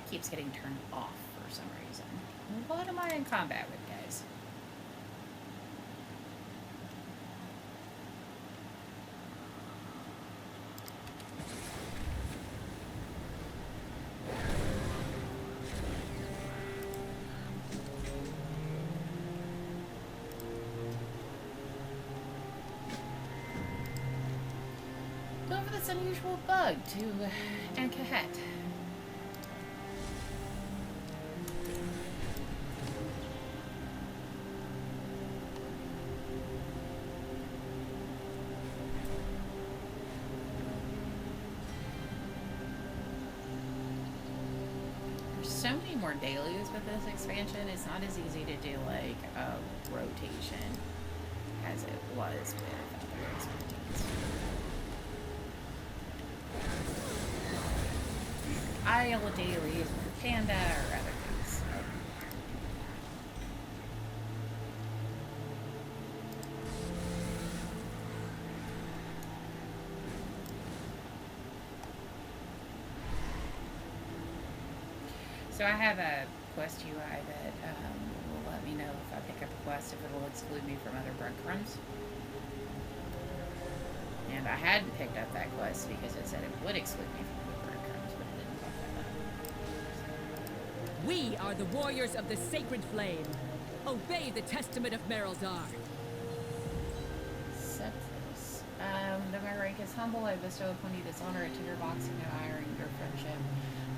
Keeps getting turned off for some reason. What am I in combat with, guys? Go for this unusual bug to Ankahet. So many more dailies with this expansion. It's not as easy to do like a rotation as it was with other expansions. Isle dailies with Panda or other things. So I have a quest UI that will let me know if I pick up a quest, if it will exclude me from other breadcrumbs. And I hadn't picked up that quest because it said it would exclude me from other breadcrumbs, but it didn't talk about that. We are the warriors of the sacred flame. Obey the testament of Merildar. Sepsis. Though my rank is humble, I bestow upon you this honor, a tinderbox, and honoring your friendship.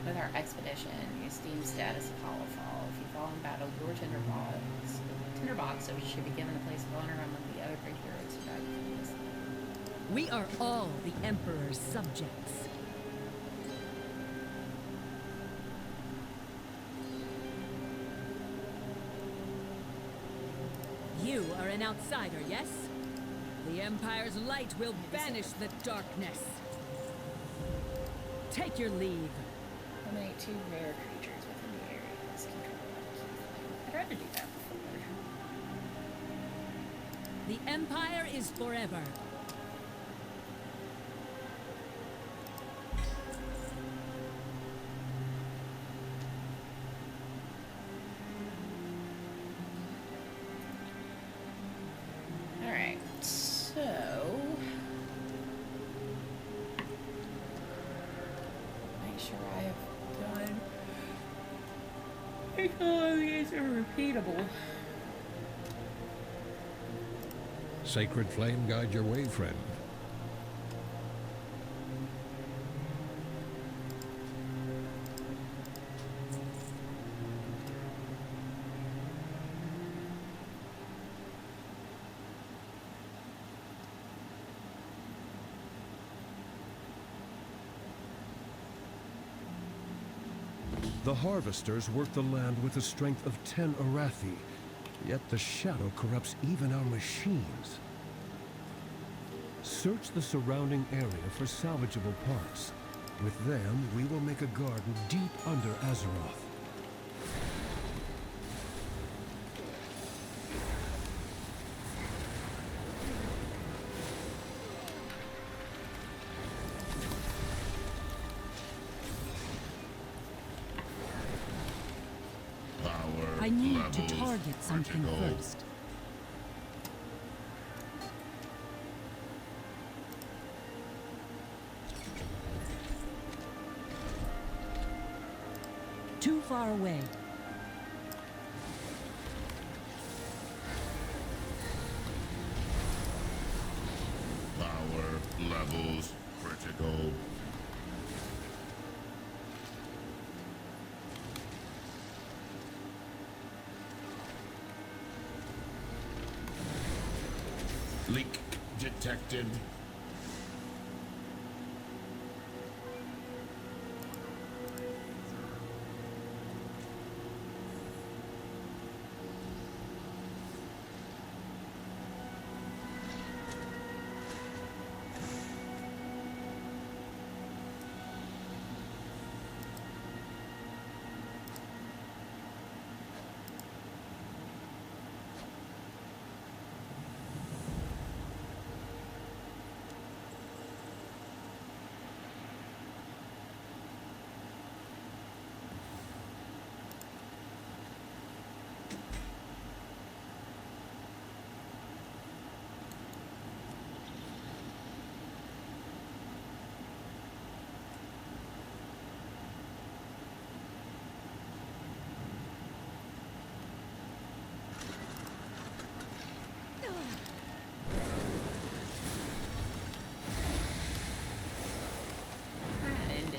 With our expedition, you esteem status of Hollowfall. If you fall in battle, your tinderbox, so should be given a place of honor among the other great heroes who died for this. We are all the Emperor's subjects. You are an outsider, yes? The Empire's light will banish the darkness. Take your leave. Eliminate 2 rare creatures within the area. This can control a key flame. I'd rather do that before. The Empire is forever. Alright, so make sure I have done These are repeatable. Sacred flame guide your way, friend. The harvesters work the land with the strength of 10 Arathi, yet the shadow corrupts even our machines. Search the surrounding area for salvageable parts. With them, we will make a garden deep under Azeroth. I need to target something first. Too far away. Power levels critical. Leak detected.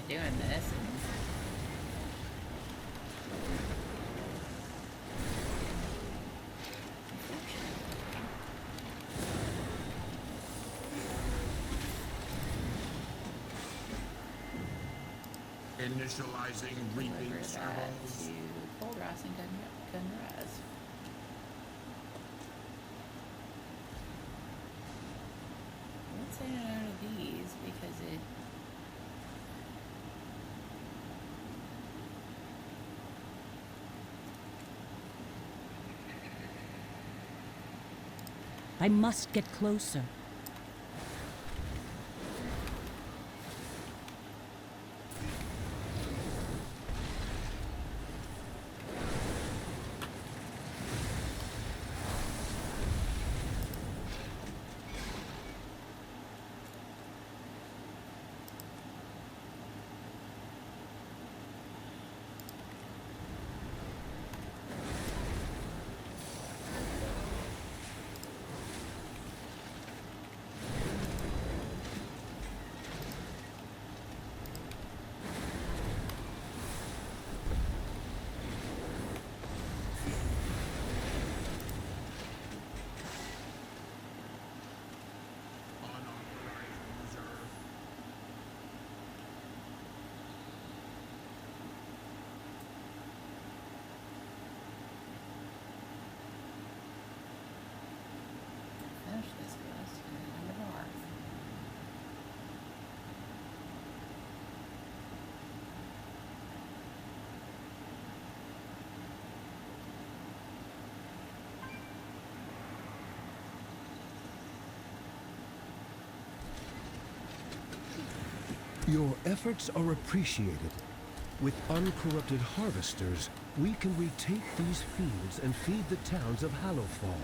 Doing this. Initializing reaping servos. Cold Ross and Gunraz. Let's say none of these because it. I must get closer. Finish this quest and then I'm a bar. Your efforts are appreciated. With uncorrupted harvesters, we can retake these fields and feed the towns of Hallowfall.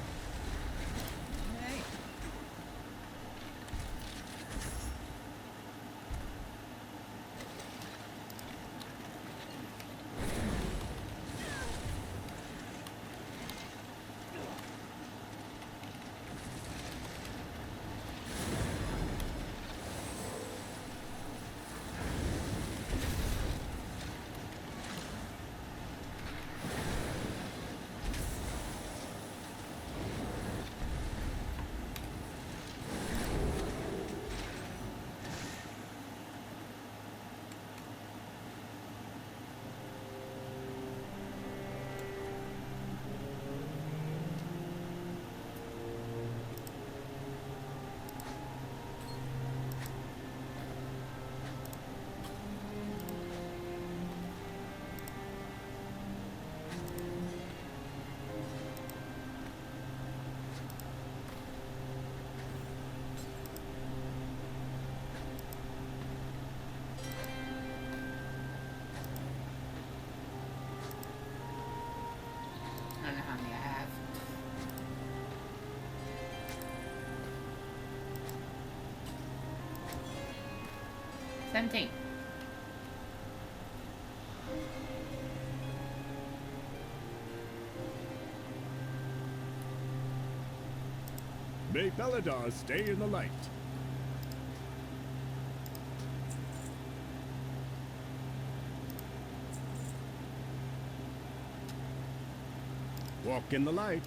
17. May Beladar stay in the light. Walk in the light.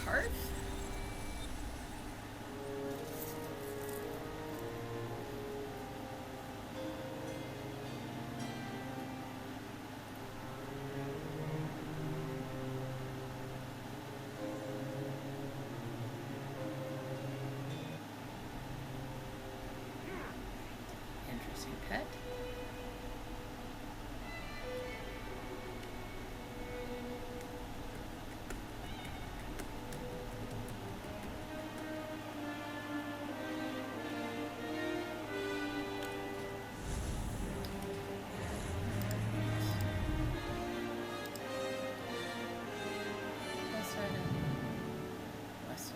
Hearth? Interesting pet. West side of West side of West side of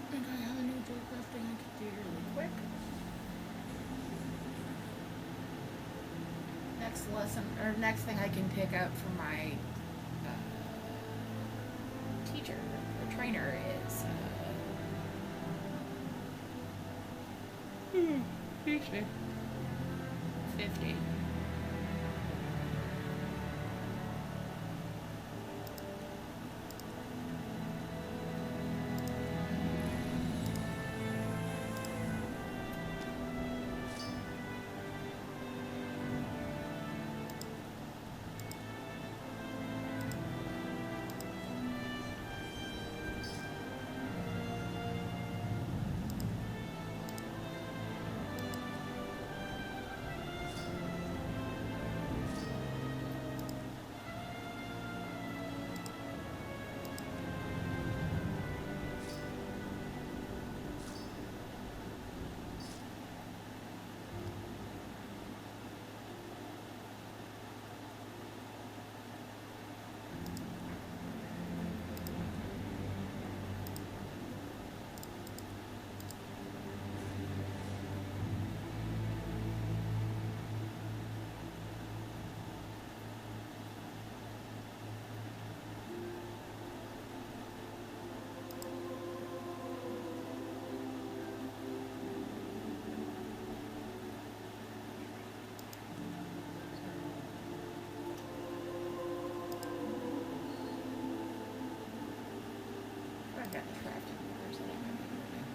I think I have a new Warcraft thing I can do really quick. Next lesson, or next thing I can pick up from my teacher, or trainer, is 50. I've got the crafting orders that I might be moving.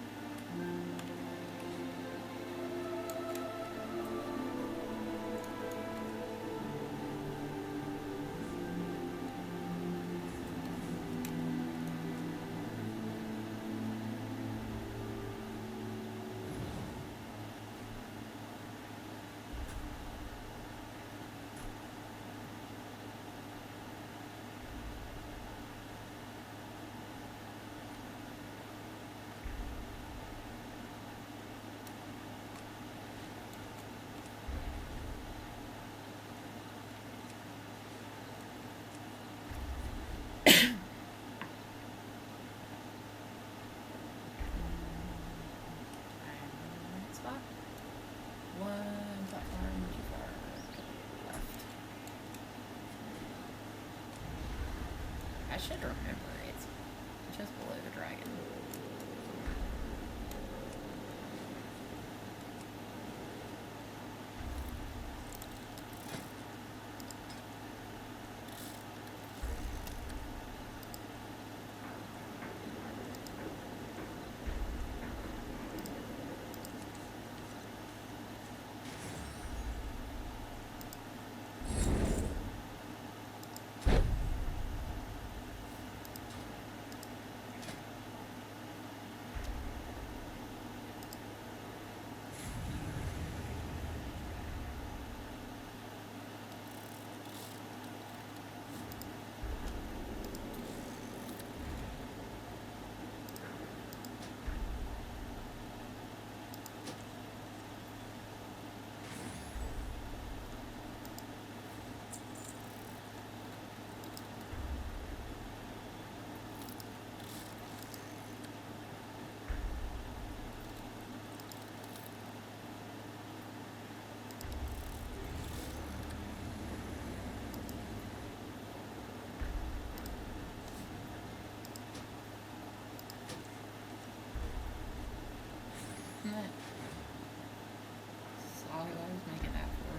Spot. One platform too far left. I should remember it's just below the dragon. Saw who I was making that for.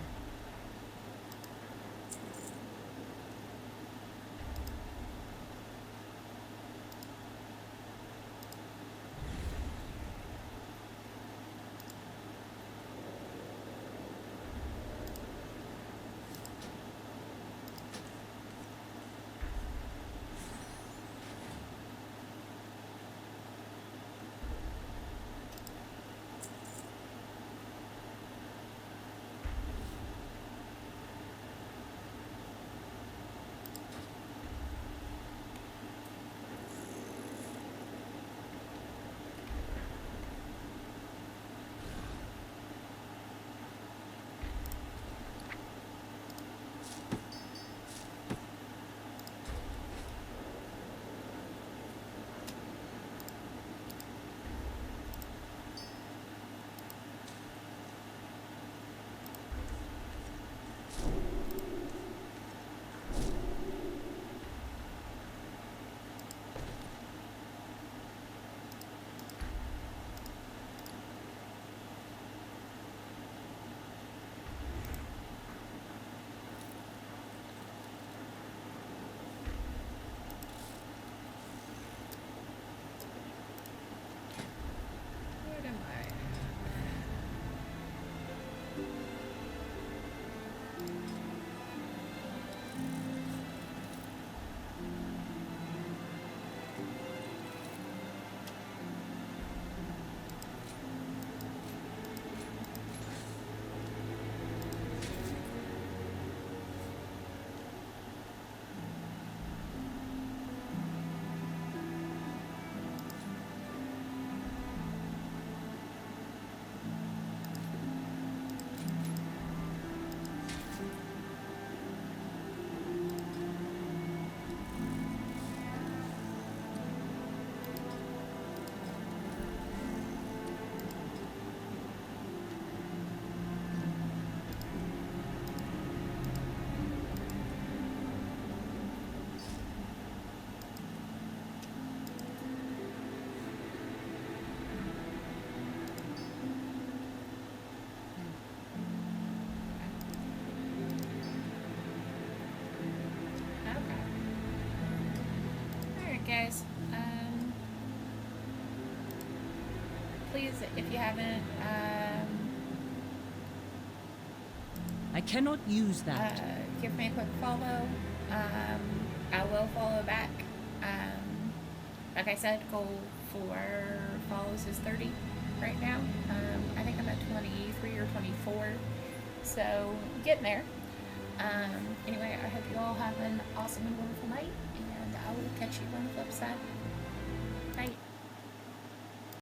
What am I? Guys, please, if you haven't, I cannot use that. give me a quick follow. I will follow back. Like I said, goal for follows is 30 right now. I think I'm at 23 or 24, so getting there. Anyway, I hope you all have an awesome and wonderful night, and I will catch you on the flip side.